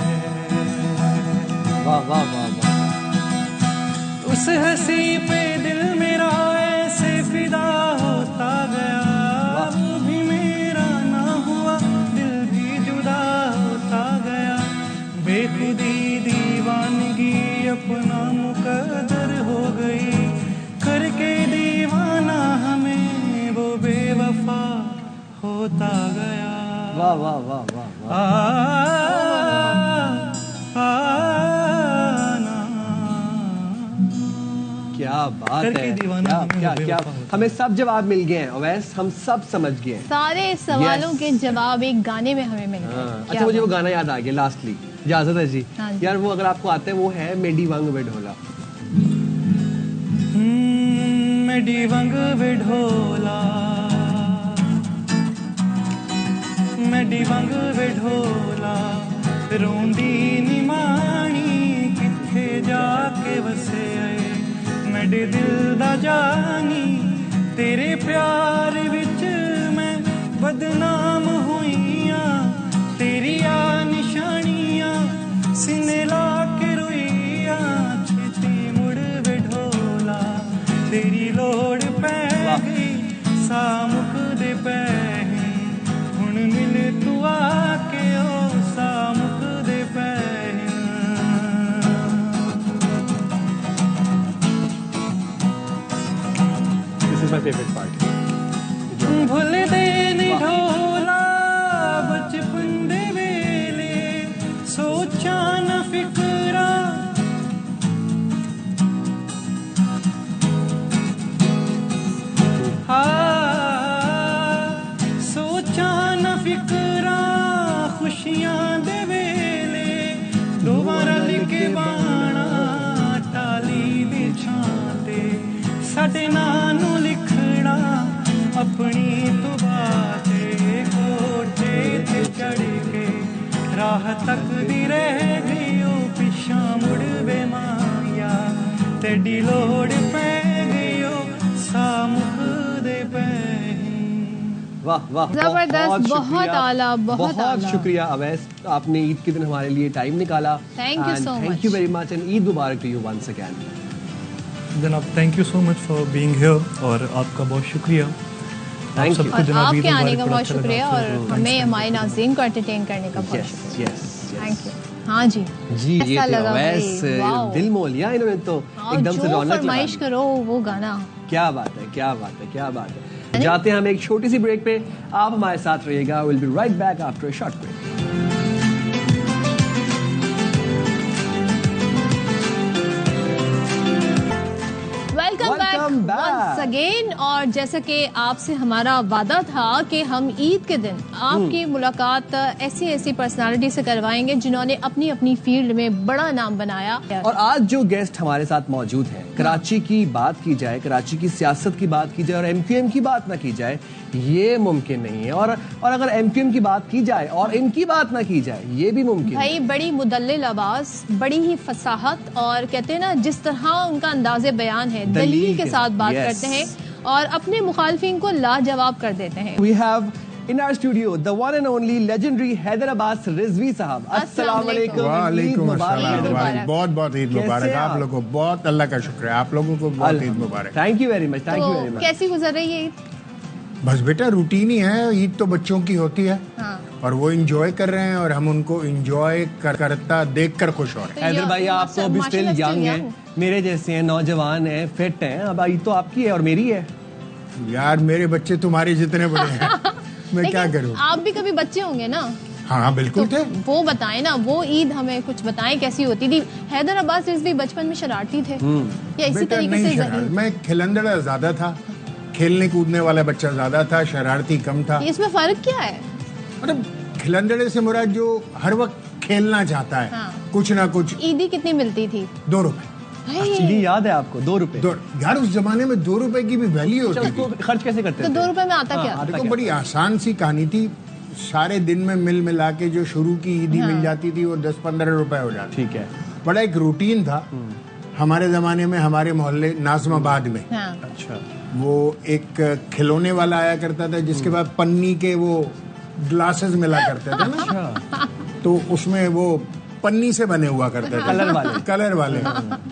Speaker 2: वाह वाह वाह वाह।
Speaker 6: उस हंसी पे दिल मेरा ऐसे फिदा होता गया, वो भी मेरा ना हुआ, दिल भी जुदा होता गया। बेखुदी दीवानगी अपना मुकद्दर हो गई, करके दीवाना हमें वो बेवफा होता गया।
Speaker 2: वाह वाह वाह वाह वाह। क्या बात
Speaker 6: करके
Speaker 2: है,
Speaker 6: दीवाना
Speaker 2: क्या
Speaker 6: हमें
Speaker 2: क्या
Speaker 6: वो
Speaker 2: क्या
Speaker 6: बेवफा होता
Speaker 2: हमें सब जवाब मिल गए हैं अवैस, हम सब समझ गए हैं।
Speaker 1: सारे सवालों
Speaker 2: Yes.
Speaker 1: के जवाब एक गाने में हमें मिल गए।
Speaker 2: हाँ,
Speaker 1: क्या
Speaker 2: अच्छा मुझे वो
Speaker 1: बात।
Speaker 2: गाना याद आ गया लास्टली, इजाजत है जी।
Speaker 1: हाँ जी।
Speaker 2: यार वो अगर आपको आता है वो है मेडी वंग विढोला।
Speaker 6: मेडी वंग विढोला, मेडी वंग विढोला, रोंदी निमाणी किथे जाके वसे आए, मेरे दिल दा जानी, तेरे प्यार विच मैं बदनाम होइया, तेरिया निशानियां सीने ला के रोइया, छेती मुड़ विढोला, तेरी लोड़ पै गई, सामुक दे पै हुण मिल तू आके, ओ सामुक दे पै।
Speaker 2: This is my favorite part.
Speaker 6: भुल दे नी ढोला बचपन दे वेले, सोचा न फिकरा, सोचा न फिकरा, खुशियां दे वेले, दोबारा लिखे बाणा टाली दी छां ते, साडे नां नूं लिखना अपनी तो बाते, कोठे ते चढ़ के राह तकदी रह गई, ओ पिछा मुड़ वे माया, तेरी लोड़ पै गई, ओ सामुक दे पै।
Speaker 2: वाह वाह,
Speaker 1: जबरदस्त, बहुत
Speaker 2: शुक्रिया,
Speaker 1: आला, बहुत आला।
Speaker 2: शुक्रिया अवैस, आपने ईद के दिन हमारे लिए टाइम निकाला।
Speaker 1: Thank you so
Speaker 2: thank
Speaker 1: much.
Speaker 2: You very much and Eid Mubarak to you once again.
Speaker 6: जनाब thank you so much for being here, और आपका बहुत शुक्रिया।
Speaker 2: Thank you.
Speaker 1: और
Speaker 6: जनाब ईद
Speaker 1: आपके आने
Speaker 6: मुबारक,
Speaker 1: का
Speaker 6: बड़ा
Speaker 1: बहुत
Speaker 6: अच्छा लगा
Speaker 1: शुक्रिया,
Speaker 6: आपसे,
Speaker 1: और
Speaker 6: तो
Speaker 1: हमें
Speaker 6: thanks,
Speaker 1: हमारे नाज़रीन को एंटरटेन करने का बहुत
Speaker 2: यस
Speaker 1: शुक्रिया।
Speaker 2: Yes
Speaker 1: thank you. हाँ जी
Speaker 2: जी, ये
Speaker 1: ऐसा
Speaker 2: थे
Speaker 1: लगा
Speaker 2: अवैस,
Speaker 1: भाई, वाओ।
Speaker 2: दिल मोह लिया इन्होंने तो,
Speaker 1: और
Speaker 2: एकदम से
Speaker 1: जो
Speaker 2: रौनक लगा
Speaker 1: फरमाइश
Speaker 2: दी।
Speaker 1: करो वो गाना।
Speaker 2: क्या बात है, क्या बात है, क्या बात है। जाते हैं हम एक छोटी सी ब्रेक पे, आप हमारे साथ रहिएगा। Will be right back after a short break.
Speaker 1: Welcome back
Speaker 2: Welcome back.
Speaker 1: Once again. और जैसा कि आपसे हमारा वादा था कि हम ईद के दिन आपकी मुलाकात ऐसी ऐसी पर्सनालिटी से करवाएंगे जिन्होंने अपनी अपनी फील्ड में बड़ा नाम बनाया।
Speaker 2: और आज जो गेस्ट हमारे साथ मौजूद है, कराची की बात की जाए, कराची की सियासत की बात की जाए और एमक्यूएम की बात ना की जाए, ये मुमकिन नहीं है। और अगर एमक्यूएम की बात की जाए और इनकी बात ना की जाए, ये भी मुमकिन
Speaker 1: भाई बड़ी मुदल्लिल आवाज, बड़ी ही फसाहत, और कहते हैं ना जिस तरह उनका अंदाजे बयान है, दलील के साथ बात
Speaker 2: yes.
Speaker 1: करते हैं और अपने मुखालफिन को लाजवाब कर देते हैं।
Speaker 2: We have in our studio the one and only legendary Haider Abbas Rizvi साहब। अस्सलाम वालेकुम।
Speaker 7: वालेकुम अस्सलाम,
Speaker 1: मुबारक।
Speaker 7: बहुत बहुत ईद
Speaker 2: कैसे
Speaker 7: मुबारक
Speaker 2: आप?
Speaker 7: आप लोगों को, बहुत अल्लाह का शुक्र है, आप लोगों को बहुत ईद मुबारक।
Speaker 2: Thank you very much, thank you very
Speaker 1: तो
Speaker 2: मच।
Speaker 1: कैसी गुजर रही है ईद?
Speaker 7: बस बेटा रूटीन ही है, ईद तो बच्चों की होती है
Speaker 1: हाँ।
Speaker 7: और वो इंजॉय कर रहे हैं और हम उनको इंजॉय करता देख कर खुश हो रहे
Speaker 2: हैदर भाई आप तो अभी स्टिल यंग हैं, मेरे जैसे हैं, नौजवान हैं, फिट हैं। अब ईद तो आपकी है और मेरी है।
Speaker 7: हैं। यार मेरे बच्चे तुम्हारे जितने बड़े हैं, मैं क्या
Speaker 1: लेकिन
Speaker 7: करूँ।
Speaker 1: आप भी कभी बच्चे होंगे ना,
Speaker 7: हाँ बिल्कुल थे।
Speaker 1: वो बताएं ना, वो ईद हमें कुछ बताएं कैसी होती थी। हैदर अब्बास रिजवी बचपन में शरारती थे या इसी
Speaker 7: बेटा
Speaker 1: तरीके
Speaker 7: नहीं
Speaker 1: से
Speaker 7: शरारत,
Speaker 1: ज़हीन?
Speaker 7: मैं खिलंदड़ा ज्यादा था, खेलने कूदने वाला बच्चा ज्यादा था, शरारती कम था।
Speaker 1: इसमें फर्क क्या है?
Speaker 7: मतलब खिलंदड़े से मुराद जो हर वक्त खेलना चाहता है,
Speaker 1: हाँ।
Speaker 7: कुछ ना कुछ।
Speaker 1: ईदी कितनी मिलती थी?
Speaker 7: 2 रुपए
Speaker 2: ये याद है आपको? 2 रुपए?
Speaker 7: यार उस जमाने में 2 रुपए की भी वैल्यू होती थी।
Speaker 2: खर्च कैसे करते
Speaker 1: तो
Speaker 2: थे?
Speaker 1: 2 रुपए में आता क्या?
Speaker 7: देखो बड़ी आसान सी कहानी थी। सारे दिन में मिल मिला के जो शुरू की ईदी मिल जाती थी वो 10-15 रुपए हो जाती।
Speaker 2: ठीक है।
Speaker 7: बड़ा एक रूटीन था हमारे जमाने में। हमारे मोहल्ले नाज़माबाद में
Speaker 2: अच्छा,
Speaker 7: वो एक खिलौने वाला आया करता था जिसके बाद पन्नी के वो ग्लासेस मिला करते थे ना, तो उसमें वो पन्नी से बने हुआ करते थे, कलर वाले।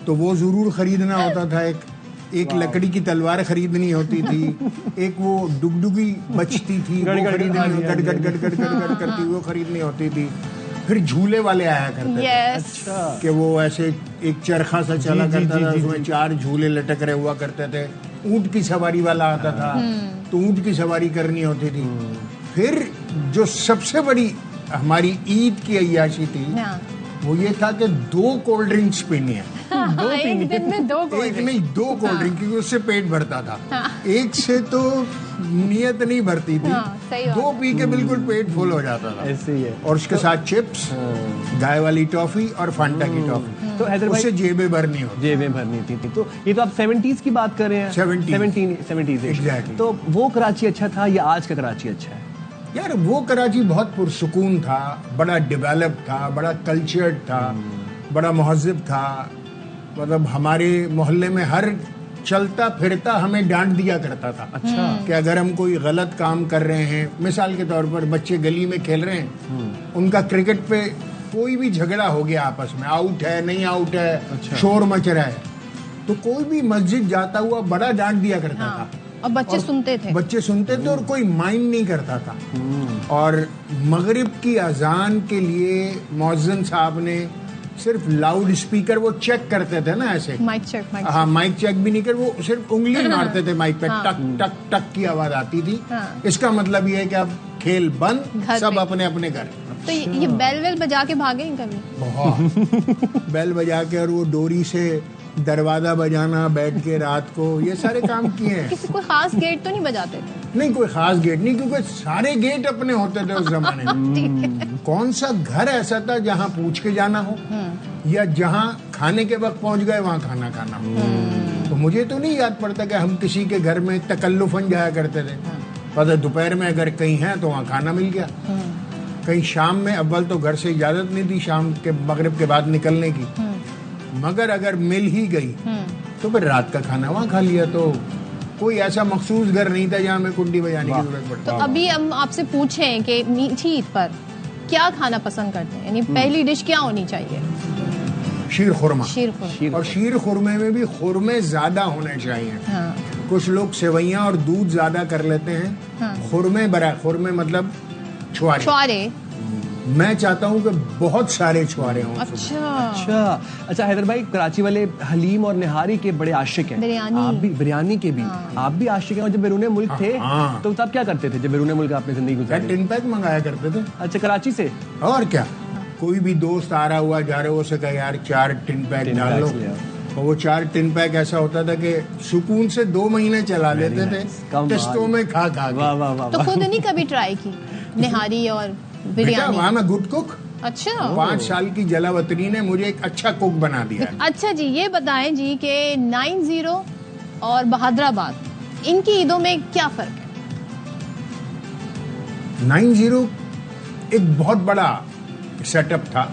Speaker 7: तो वो जरूर खरीदना होता था। एक लकड़ी की तलवार खरीदनी होती थी, एक वो डुगडुगी बचती थी वो खरीदनी, गड़ गड़ गड़ गड़ गड़ गड़ करती वो खरीदनी होती थी। फिर झूले वाले आया करते थे कि वो ऐसे एक चरखा सा चला करता था, उसमें 4 झूले लटक रहे हुआ करते थे। ऊंट की सवारी वाला आता था, तो ऊंट की सवारी करनी होती थी। फिर जो सबसे बड़ी हमारी ईद की अय्याशी थी वो ये था कि 2 कोल्ड ड्रिंक्स पीनी है।
Speaker 1: एक दिन में 2 कोल्ड
Speaker 7: एक नहीं 2 कोल्ड ड्रिंक, क्योंकि उससे पेट भरता था। एक से तो नियत नहीं भरती थी, 2 पी के बिल्कुल पेट फुल हो जाता था।
Speaker 2: ऐसे ही है।
Speaker 7: और उसके साथ चिप्स, गाय वाली टॉफी और फांटा की टॉफी।
Speaker 2: तो हैदर भाई
Speaker 7: उससे जेबें भरनी
Speaker 2: थी। तो ये तो आप 70s की बात कर रहे हैं। 70s
Speaker 7: exactly.
Speaker 2: तो वो कराची अच्छा था या आज का कराची अच्छा है?
Speaker 7: यार वो कराची बहुत पुरसुकून था, बड़ा डेवलप था, बड़ा कल्चर्ड था, बड़ा महज़िब था। मतलब हमारे मोहल्ले में हर चलता फिरता हमें डांट दिया करता था। अच्छा। कि अगर हम कोई गलत काम कर रहे हैं, मिसाल के तौर पर बच्चे गली में खेल रहे हैं, उनका क्रिकेट पे कोई भी झगड़ा हो गया आपस में, आउट है नहीं आउट है, अच्छा। शोर मच रहा है, तो कोई भी मस्जिद जाता हुआ बड़ा डांट दिया करता था।
Speaker 1: और बच्चे सुनते थे
Speaker 7: और कोई माइंड नहीं करता था। और मगरिब की अजान के लिए मौज़िन साहब ने सिर्फ लाउड स्पीकर वो चेक करते थे ना, ऐसे
Speaker 1: माइक चेक
Speaker 7: भी नहीं कर, वो सिर्फ उंगली मारते थे माइक पे, टक टक टक की आवाज आती थी। इसका मतलब ये है कि अब खेल बंद, सब अपने अपने घर।
Speaker 1: तो ये बेल बजा के भागे कभी?
Speaker 7: बहुत बेल बजा के, और वो डोरी से दरवाजा बजाना बैठ के रात को, ये सारे काम किए हैं।
Speaker 1: किसी कोई खास गेट तो नहीं बजाते थे?
Speaker 7: नहीं, कोई खास गेट नहीं, क्योंकि सारे गेट अपने होते थे उस जमाने में। कौन सा घर ऐसा था जहाँ पूछ के जाना हो, या जहाँ खाने के वक्त पहुंच गए वहाँ खाना खाना हो। तो मुझे तो नहीं याद पड़ता कि हम किसी के घर में तकल्लुफन जाया करते थे। पता दोपहर में अगर कहीं है तो वहाँ खाना मिल गया। कहीं शाम में, अव्वल तो घर से इजाजत नहीं थी शाम के मगरिब के बाद निकलने की, मगर अगर मिल ही गई तो फिर रात का खाना वहाँ खा लिया। तो कोई ऐसा मखसूस घर नहीं था जहाँ हमें कुंडी बजाने की जरूरत पड़ती।
Speaker 1: तो अभी हम आपसे पूछें कि मीठी ईद पर क्या खाना पसंद करते हैं, यानी पहली डिश क्या होनी चाहिए?
Speaker 7: शीर खुरमा।
Speaker 1: शीर
Speaker 7: और शीर खुरमे में भी खुरमे ज्यादा होने चाहिए। कुछ लोग सेवैयाँ और दूध ज्यादा कर लेते हैं। खुरमे मतलब छुआरे। मैं चाहता हूँ कि बहुत सारे छुआरे हों।
Speaker 2: अच्छा हैदर भाई, कराची वाले हलीम और निहारी के बड़े आशिक हैं। आप भी बिरयानी के भी आप भी आशिक हैं। और जब बैरूने मुल्क थे तो तब क्या करते थे? जब बैरूने मुल्क आपने जिंदगी गुजारी?
Speaker 7: टिन पैक मंगाया करते थे।
Speaker 2: अच्छा, कराची से?
Speaker 7: और क्या, कोई भी दोस्त आ रहा हुआ जा रहे हो, उसे कहा यार 4 टिन पैक डाल लो। और वो 4 टिन पैक ऐसा होता था कि सुकून से 2 महीने चला लेते थे, टेस्टों में खा के।
Speaker 1: तो खुद नहीं कभी ट्राई की निहारी और बिरयानी?
Speaker 7: वहाँ मैं गुड कुक।
Speaker 1: अच्छा।
Speaker 7: 5 साल की जलावतनी ने मुझे एक अच्छा कुक बना दिया।
Speaker 1: अच्छा जी, ये बताएं जी कि 90 और बहादुराबाद, इनकी ईदों में क्या फर्क है?
Speaker 7: 90 एक बहुत बड़ा सेटअप था,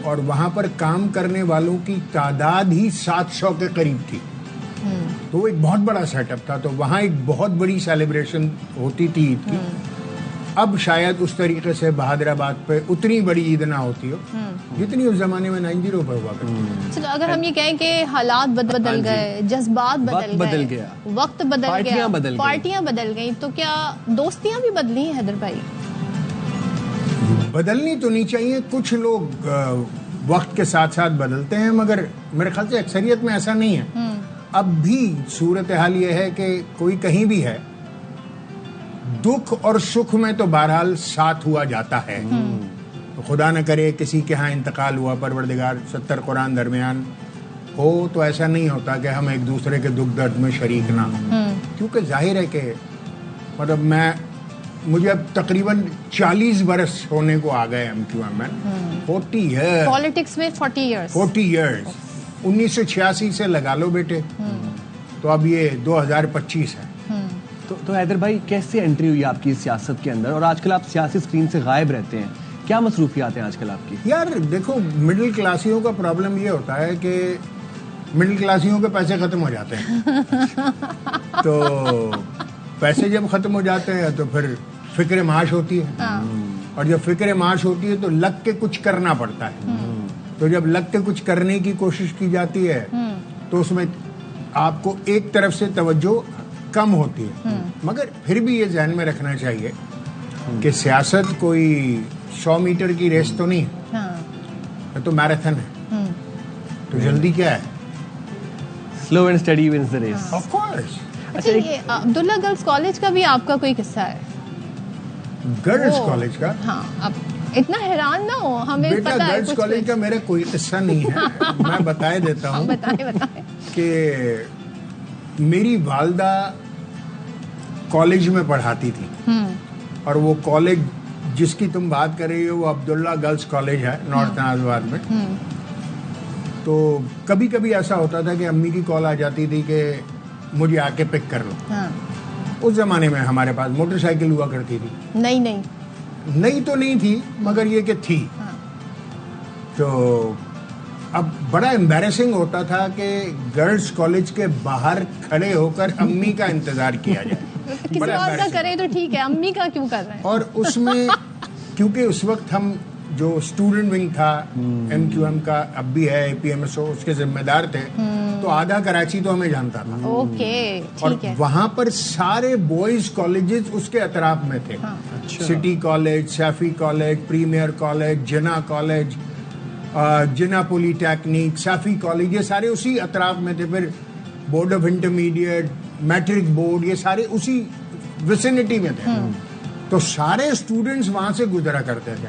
Speaker 7: और वहाँ पर काम करने वालों की तादाद ही 700 के करीब थी। तो वो एक बहुत बड़ा सेटअप था, तो वहाँ एक बहुत बड़ी सेलिब्रेशन होती थी ईद की। अब शायद उस तरीके से बहादुराबाद पे उतनी बड़ी ईद ना होती हो जितनी उस जमाने में 90 पे हुआ करती।
Speaker 1: चलो, अगर हम ये कहें कि हालात बदल गए, जज्बात बदल गए, वक्त बदल गया, पार्टियां बदल गई, तो क्या दोस्तियां भी बदली हैं हैदर भाई?
Speaker 7: बदलनी तो नहीं चाहिए, कुछ लोग वक्त के साथ साथ बदलते हैं, मगर मेरे ख्याल से अक्सरियत में ऐसा नहीं है। अब भी सूरत हाल ये है कि कोई कहीं भी है, दुख और सुख में तो बहरहाल साथ हुआ जाता है। तो खुदा न करे किसी के यहाँ इंतकाल हुआ, परवरदिगार 70 कुरान दरमियान हो, तो ऐसा नहीं होता कि हम एक दूसरे के दुख दर्द में शरीक ना हो। क्योंकि जाहिर है कि मतलब मुझे अब तकरीबन 40 बरस होने को आ गए MQM में। 40 ईयर्स
Speaker 1: पॉलिटिक्स में 40 ईयर्स।
Speaker 7: 1986 से लगा लो बेटे, तो अब ये 2025 है।
Speaker 2: तो हैदर भाई, कैसे एंट्री हुई आपकी सियासत के अंदर, और आजकल आप सियासी स्क्रीन से गायब रहते हैं, क्या मसरूफियात हैं आजकल आपकी?
Speaker 7: यार देखो, मिडिल क्लासियों का प्रॉब्लम ये होता है कि मिडिल क्लासियों के पैसे खत्म हो जाते हैं। तो पैसे जब खत्म हो जाते हैं तो फिर फिक्र माश होती है, और जब फिक्र माश होती है तो लग के कुछ करना पड़ता है। तो जब लग के कुछ करने की कोशिश की जाती है तो उसमें आपको एक तरफ से तवज्जो कम होती है, मगर फिर भी ये ध्यान में रखना चाहिए कि सियासत कोई 100 मीटर की रेस तो नहीं है, ये तो मैराथन है। तो जल्दी क्या है?
Speaker 2: Slow and steady wins the race.
Speaker 7: Of course.
Speaker 1: अच्छा, ये अब्दुल्ला गर्ल्स कॉलेज का भी आपका कोई किस्सा है?
Speaker 7: गर्ल्स कॉलेज का?
Speaker 1: हाँ, अब इतना हैरान ना हो, हमें
Speaker 7: बेटा
Speaker 1: पता है
Speaker 7: गर्ल्स
Speaker 1: कुछ
Speaker 7: कॉलेज
Speaker 1: कुछ।
Speaker 7: का मेरा कोई किस्सा नहीं है। मैं बताए देता हूँ
Speaker 1: बताएं।
Speaker 7: कि मेरी वालदा कॉलेज में पढ़ाती थी, और वो कॉलेज जिसकी तुम बात कर रही हो वो अब्दुल्ला गर्ल्स कॉलेज है, नॉर्थ नाजबाद में। तो कभी कभी ऐसा होता था कि अम्मी की कॉल आ जाती थी कि मुझे आके पिक कर लो। उस जमाने में हमारे पास मोटरसाइकिल हुआ करती थी। नहीं तो नहीं थी, मगर ये कि थी। तो अब बड़ा एम्बैरेसिंग होता था कि गर्ल्स कॉलेज के बाहर खड़े होकर अम्मी का इंतजार किया जाए।
Speaker 1: किसी
Speaker 7: बड़ा
Speaker 1: और का
Speaker 7: embarrassing।
Speaker 1: करे तो ठीक है, अम्मी का क्यों कर रहे हैं?
Speaker 7: और उसमें क्योंकि उस वक्त हम जो स्टूडेंट विंग था MQM का, अब भी है APMSO, उसके जिम्मेदार थे। तो आधा कराची तो हमें जानता था।
Speaker 1: ओके,
Speaker 7: और
Speaker 1: ठीक है।
Speaker 7: वहां पर सारे बॉयज कॉलेजेस उसके अतराफ में थे। City college, Saifi college, premier college, Jinnah college, Jinnah polytechnic, Saifi college, ये सारे उसी अतराफ में थे। फिर board of intermediate, matric board, ये सारे उसी विसिनिटी में थे। तो सारे स्टूडेंट्स वहां से गुजरा करते थे।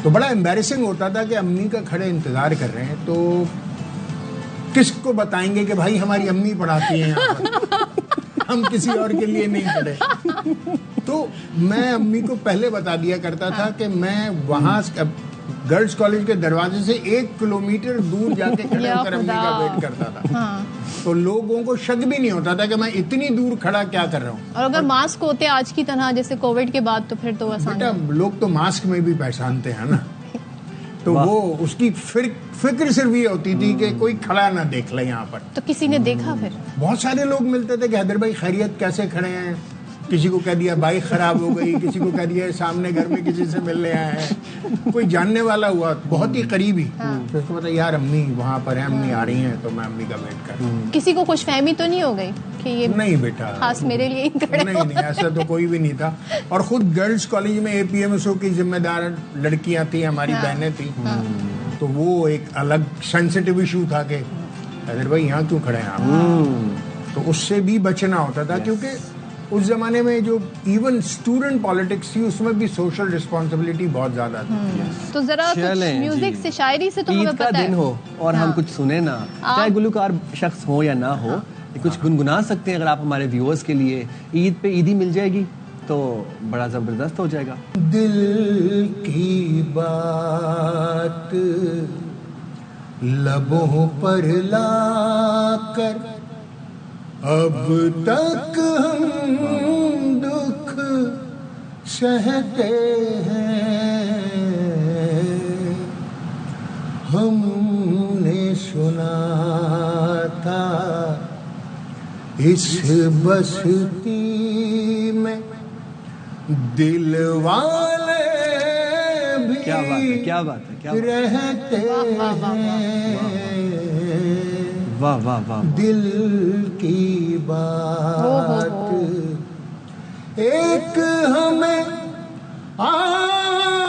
Speaker 7: तो बड़ा एम्बैरेसिंग होता था कि अम्मी का खड़े इंतजार कर रहे हैं, तो किसको बताएंगे कि भाई हमारी अम्मी पढ़ाती हैं यहाँ पर, हम किसी और के लिए नहीं पढ़े। तो मैं अम्मी को पहले बता दिया करता था कि मैं वहां गर्ल्स कॉलेज के दरवाजे से 1 किलोमीटर दूर जाके खड़े होकर अम्मी का वेट करता था। तो लोगों को शक भी नहीं होता था कि मैं इतनी दूर खड़ा क्या कर रहा हूँ।
Speaker 1: और अगर मास्क होते आज की तरह जैसे कोविड के बाद, तो फिर तो आसान
Speaker 7: बेटा लोग तो मास्क में भी पहचानते हैं ना। तो वो उसकी फिक्र सिर्फ ये होती थी कि कोई खड़ा ना देख ले यहाँ पर।
Speaker 1: तो किसी ने देखा फिर?
Speaker 7: बहुत सारे लोग मिलते थे कि हैदर भाई खैरियत, कैसे खड़े हैं। किसी को कह दिया बाइक खराब हो गई, किसी को कह दिया सामने घर में किसी से मिलने आए हैं, कोई जानने वाला हुआ बहुत ही करीबी। तो उसको पता यार अम्मी वहाँ पर है, अम्मी आ रही हैं, तो मैं अम्मी का वेट कर रहा हूँ।
Speaker 1: किसी को कुछ फहमी तो नहीं हो गई कि ये
Speaker 7: नहीं बेटा,
Speaker 1: खास मेरे लिए ही खड़े?
Speaker 7: नहीं, ऐसा तो कोई भी नहीं था। और खुद गर्ल्स कॉलेज में APMSO की जिम्मेदार लड़कियां थी, हमारी बहनें थी। तो वो एक अलग सेंसिटिव इशू था कि हैदर भाई यहाँ क्यों खड़े हैं आप। तो उससे भी बचना होता था, क्योंकि उस जमाने में जो इवन स्टूडेंट पॉलिटिक्स थी उसमें भी सोशल रिस्पॉन्सिबिलिटी बहुत ज्यादा थी।
Speaker 1: तो जरा कुछ
Speaker 2: चलें
Speaker 1: म्यूजिक
Speaker 2: जी।
Speaker 1: से, शायरी से तो
Speaker 2: ईद
Speaker 1: हमें
Speaker 2: का
Speaker 1: पता
Speaker 2: दिन
Speaker 1: है।
Speaker 2: हो और हम कुछ सुने ना, चाहे गुलकार शख्स हो या ना हो, कुछ गुनगुना सकते हैं अगर आप हमारे व्यूअर्स के लिए। ईद पे ईदी मिल जाएगी तो बड़ा जबरदस्त हो जाएगा।
Speaker 7: दिल की बात लबों पर लाकर अब तक हम दुख सहते हैं। हमने सुना था इस बस्ती में दिल वाले भी
Speaker 2: क्या बात है, क्या बात है, क्या बात है।
Speaker 7: रहते हैं।
Speaker 2: वाह वाह वाह।
Speaker 7: दिल की बात एक हमें आवारा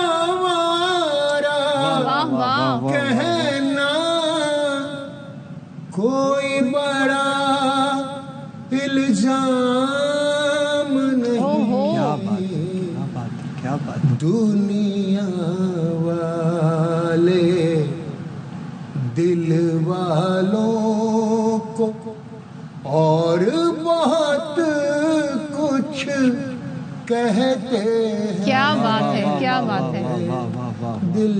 Speaker 7: कहना, कोई बड़ा इल्जाम
Speaker 2: क्या बात
Speaker 7: नहीं।
Speaker 2: है, क्या बात है, क्या बात है।
Speaker 7: दुनिया वाले दिल वालों को और बहुत कुछ कहते हैं।
Speaker 1: क्या बात है, क्या बात है।
Speaker 2: वाह वाह वाह।
Speaker 7: दिल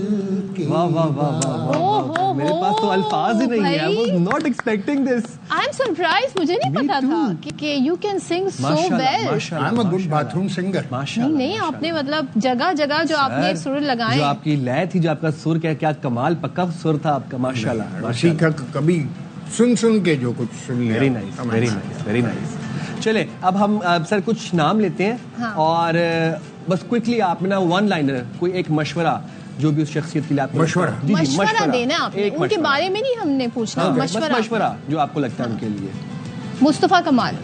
Speaker 7: की
Speaker 2: वाह वाह वाह वाह वाह, मेरे पास तो अल्फाज ही नहीं है। I was not expecting this.
Speaker 1: I am surprise, मुझे नहीं
Speaker 2: Me
Speaker 1: पता
Speaker 2: too.
Speaker 1: था कि you can sing so well.
Speaker 7: I am a good bathroom singer.
Speaker 1: नहीं नहीं, आपने मतलब जगह जगह जो आपने सुर लगाए,
Speaker 2: जो आपकी लय थी, जो आपका सुर, क्या कमाल पक्का सुर था आपका, माशाल्लाह।
Speaker 7: उसी का कभी सुन के जो कुछ सुन लिया।
Speaker 2: Very nice, very nice, very nice. चले अब हम सर कुछ नाम लेते हैं।
Speaker 1: हाँ।
Speaker 2: और बस क्विकली आप ना वन लाइनर, कोई एक मशवरा जो भी उस शख्सियत के लिए आपको
Speaker 7: मशवरा?
Speaker 2: लगता है। जी जी,
Speaker 1: मशवरा देना आपने,
Speaker 2: एक
Speaker 1: उनके
Speaker 2: मशवरा।
Speaker 1: बारे में नहीं हमने पूछना,
Speaker 2: हाँ, बस
Speaker 1: मशवरा।
Speaker 2: मशवरा जो आपको लगता है उनके लिए।
Speaker 1: मुस्तफा कमाल।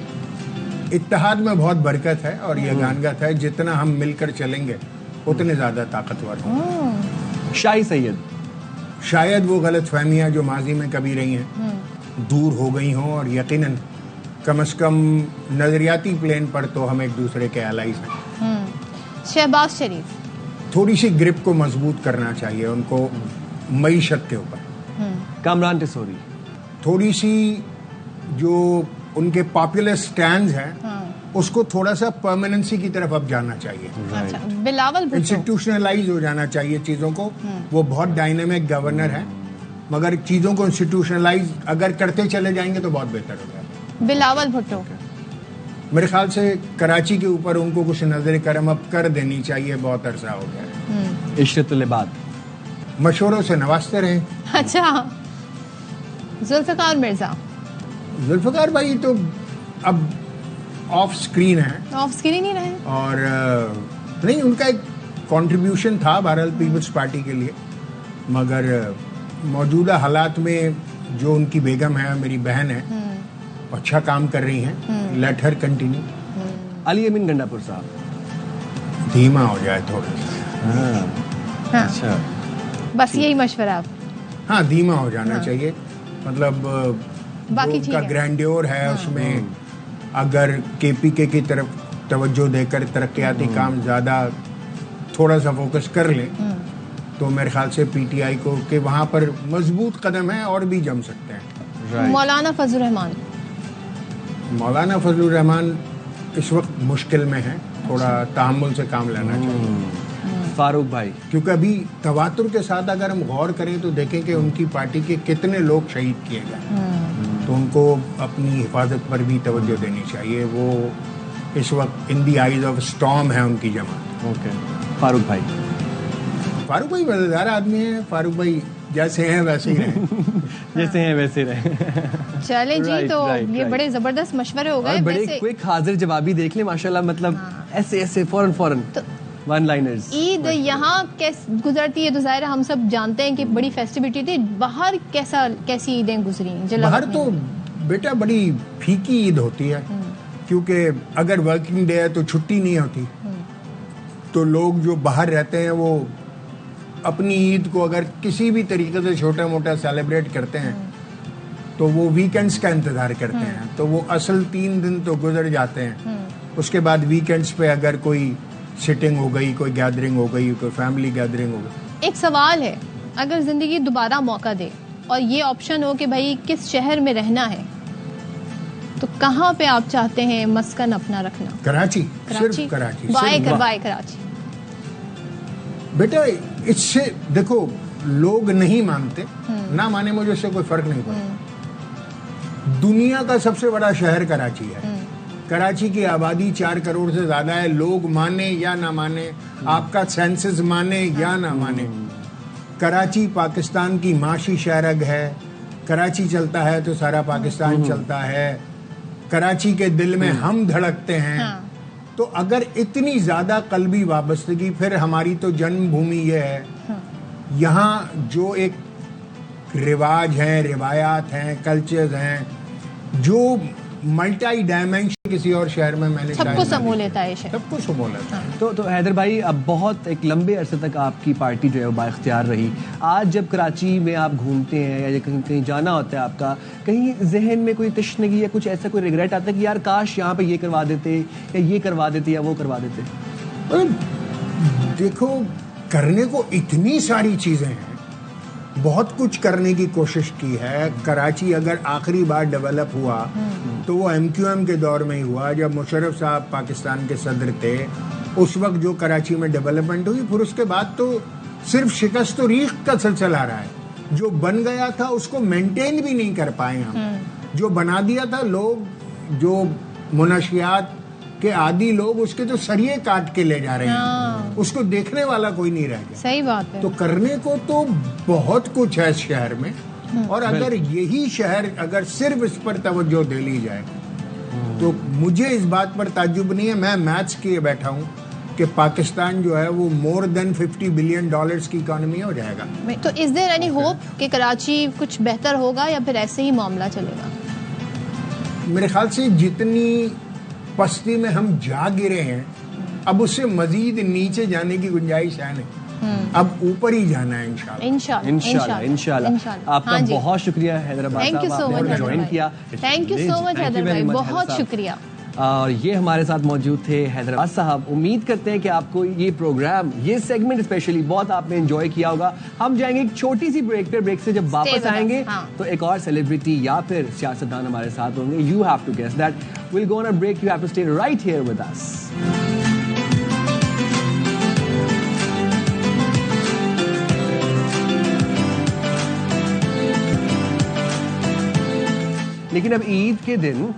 Speaker 7: इत्तेहाद में बहुत बरकत है और ये गानगत है, जितना हम मिलकर चलेंगे उतने ज्यादा ताकतवर होंगे।
Speaker 2: शाही सैयद।
Speaker 7: शायद वो गलत फहमियाँ जो माजी में कभी रही हैं दूर हो गई हों, और यकीनन कम से कम नजरियाती प्लेन पर तो हम एक दूसरे के एलाइज हैं।
Speaker 1: शहबाज शरीफ।
Speaker 7: थोड़ी सी ग्रिप को मजबूत करना चाहिए उनको मईशत के ऊपर।
Speaker 2: कामरान टिसोरी।
Speaker 7: थोड़ी सी जो उनके पॉपुलर स्टैंड्स हैं उसको थोड़ा सा परमानेंसी की तरफ अब जाना चाहिए।
Speaker 1: अच्छा, बिलावल भुट्टो।
Speaker 7: इंस्टीट्यूशनलाइज हो जाना चाहिए चीज़ों को। वो बहुत डायनेमिक गवर्नर है, मगर चीज़ों को इंस्टीट्यूशनलाइज अगर करते चले जाएंगे तो बहुत बेहतर हो जाएगा।
Speaker 1: बिलावल भुट्टो।
Speaker 7: मेरे ख्याल से कराची के ऊपर उनको कुछ नजर करम अब कर देनी चाहिए, बहुत अरसा हो गया है।
Speaker 2: इशरतुल इबाद।
Speaker 7: मशवरों से नवाजते रहे।
Speaker 1: अच्छा, जुल्फिकार मिर्जा।
Speaker 7: जुल्फिकार भाई तो अब ऑफ स्क्रीन है,
Speaker 1: ऑफ स्क्रीन ही रहे।
Speaker 7: और नहीं, उनका एक कंट्रीब्यूशन था भारत पीपल्स पार्टी के लिए, मगर मौजूदा हालात में जो उनकी बेगम है, मेरी बहन है, अच्छा काम कर रही हैं। Let her continue.
Speaker 2: Ali Amin Gandapur साहब।
Speaker 7: धीमा हो जाए थोड़ा सा।
Speaker 1: हाँ,
Speaker 2: अच्छा,
Speaker 1: बस यही मशवरा आप।
Speaker 7: हाँ, धीमा हो जाना चाहिए। मतलब
Speaker 1: बाकी
Speaker 7: जो
Speaker 1: ठीक
Speaker 7: उनका
Speaker 1: है।
Speaker 7: ग्रैंडियोर है उसमें अगर केपीके की तरफ तवज्जो देकर तरक्याती काम ज्यादा थोड़ा सा फोकस कर ले तो मेरे ख्याल से पीटीआई को के वहाँ पर मजबूत कदम है और भी जम सकते हैं।
Speaker 1: मौलाना फजल रहमान।
Speaker 7: मौलाना फजलुर रहमान इस वक्त मुश्किल में है, थोड़ा तहम्मुल से काम लेना चाहिए।
Speaker 2: फारूक भाई।
Speaker 7: क्योंकि अभी तवातुर के साथ अगर हम गौर करें तो देखें कि उनकी पार्टी के कितने लोग शहीद किए गए, तो उनको अपनी हिफाजत पर भी तवज्जो देनी चाहिए। वो इस वक्त इन दी आइज ऑफ स्टॉर्म है उनकी जमात।
Speaker 2: ओके, फारूक भाई।
Speaker 7: फारूक भाई मजेदार आदमी है। फारूक भाई जैसे हैं वैसे ही रहें।
Speaker 2: जैसे हैं वैसे रहे।
Speaker 1: चले जी,
Speaker 2: Right,
Speaker 1: तो
Speaker 2: right,
Speaker 1: ये
Speaker 2: right.
Speaker 1: बड़े जबरदस्त मशवरे हो
Speaker 2: और
Speaker 1: गए।
Speaker 2: बड़े
Speaker 1: वैसे
Speaker 2: क्विक हाजिर जवाबी देख ले माशाल्लाह, मतलब ऐसे ऐसे फौरन फौरन
Speaker 1: तो
Speaker 2: वन लाइनर्स।
Speaker 1: ईद यहाँ कैसे गुजरती है तो जाहिर है हम सब जानते हैं कि बड़ी फेस्टिविटी थी। बाहर कैसी ईदें गुजरी जलावत
Speaker 7: बाहर
Speaker 1: में?
Speaker 7: तो बेटा बड़ी फीकी ईद होती है, क्योंकि अगर वर्किंग डे है तो छुट्टी नहीं होती, तो लोग जो बाहर रहते हैं वो अपनी ईद को अगर किसी भी तरीके से छोटा मोटा सेलिब्रेट करते हैं तो वो वीकेंड्स का इंतजार करते हैं, तो वो असल 3 दिन तो गुजर जाते हैं। उसके बाद वीकेंड्स पे अगर कोई सिटिंग हो गई, कोई गैदरिंग हो गई, कोई फैमिली गैदरिंग हो गई।
Speaker 1: एक सवाल है, अगर जिंदगी दोबारा मौका दे और ये ऑप्शन हो कि भाई किस शहर में रहना है, तो कहाँ पे आप चाहते हैं मस्कन अपना रखना?
Speaker 7: कराची, सिर्फ कराची।
Speaker 1: बाय
Speaker 7: सिर्फ
Speaker 1: करवाए कराची।
Speaker 7: बेटा इससे देखो, लोग नहीं मानते, ना माने मुझे इससे कोई फर्क नहीं पड़ता। दुनिया का सबसे बड़ा शहर कराची है। कराची की आबादी 4 करोड़ से ज्यादा है। लोग माने या ना माने, आपका सेंसस माने या ना माने, कराची पाकिस्तान की माशी शहरग है। कराची चलता है तो सारा पाकिस्तान चलता है। कराची के दिल में हम धड़कते हैं। तो अगर इतनी ज्यादा कल्बी वाबस्तगी, फिर हमारी तो जन्मभूमि ये है। यहाँ जो एक रिवाज हैं, रिवायात हैं, कल्चर्स हैं, जो मल्टी डायमेंशन किसी और शहर में मैंने
Speaker 1: सबको समूह लेता है शहर।
Speaker 7: सबको समूह लेता है।
Speaker 2: तो हैदर भाई, अब बहुत एक लंबे अरसे तक आपकी पार्टी जो है वो बाइख्तियार रही। आज जब कराची में आप घूमते हैं या कहीं कहीं जाना होता है आपका, कहीं जहन में कोई तशनगी या कुछ ऐसा कोई रिग्रेट आता है कि यार काश यहाँ पे ये करवा देते या ये करवा देते या वो करवा देते?
Speaker 7: देखो, करने को इतनी सारी चीजें हैं, बहुत कुछ करने की कोशिश की है। कराची अगर आखिरी बार डेवलप हुआ तो वो MQM के दौर में ही हुआ, जब मुशर्रफ साहब पाकिस्तान के सदर थे। उस वक्त जो कराची में डेवलपमेंट हुई, फिर उसके बाद तो सिर्फ शिकस्त और रीख का सिलसिला रहा है। जो बन गया था उसको मेंटेन भी नहीं कर पाए हम। जो बना दिया था, लोग जो मुनशियात के आदि लोग उसके तो सरिये काट के ले जा रहे हैं, उसको देखने वाला कोई नहीं रह गया।
Speaker 1: सही बात है।
Speaker 7: तो करने को तो बहुत कुछ है इस शहर में, और अगर यही शहर अगर सिर्फ इस पर तवज्जो दे ली जाए तो मुझे इस बात पर ताज्जुब नहीं है। मैं मैथ्स किए बैठा हूँ कि पाकिस्तान जो है वो मोर देन $50 बिलियन की इकोनॉमी हो जाएगा।
Speaker 1: तो इज देयर एनी होप कि कराची कुछ बेहतर होगा या फिर ऐसे ही मामला चलेगा?
Speaker 7: मेरे ख्याल से जितनी पस्ती में हम जा गिरे हैं, अब उससे मजीद नीचे जाने की गुंजाइश है नहीं। अब ऊपर ही जाना है
Speaker 2: इंशाल्लाह। आपका बहुत शुक्रिया हैदराबाद
Speaker 1: साहब, आपने ज्वाइन किया। Thank you so much Hyderabad, बहुत शुक्रिया।
Speaker 2: और ये हमारे साथ मौजूद थे हैदराबाद साहब। उम्मीद करते हैं कि आपको ये प्रोग्राम, ये सेगमेंट स्पेशली बहुत आपने एंजॉय किया होगा। हम जाएंगे एक छोटी सी ब्रेक पे। ब्रेक से जब वापस आएंगे तो एक और सेलिब्रिटी या फिर सियासतदान हमारे साथ होंगे। You have to guess that. Will go on a break, you have to stay right here with us. लेकिन अब ईद के दिन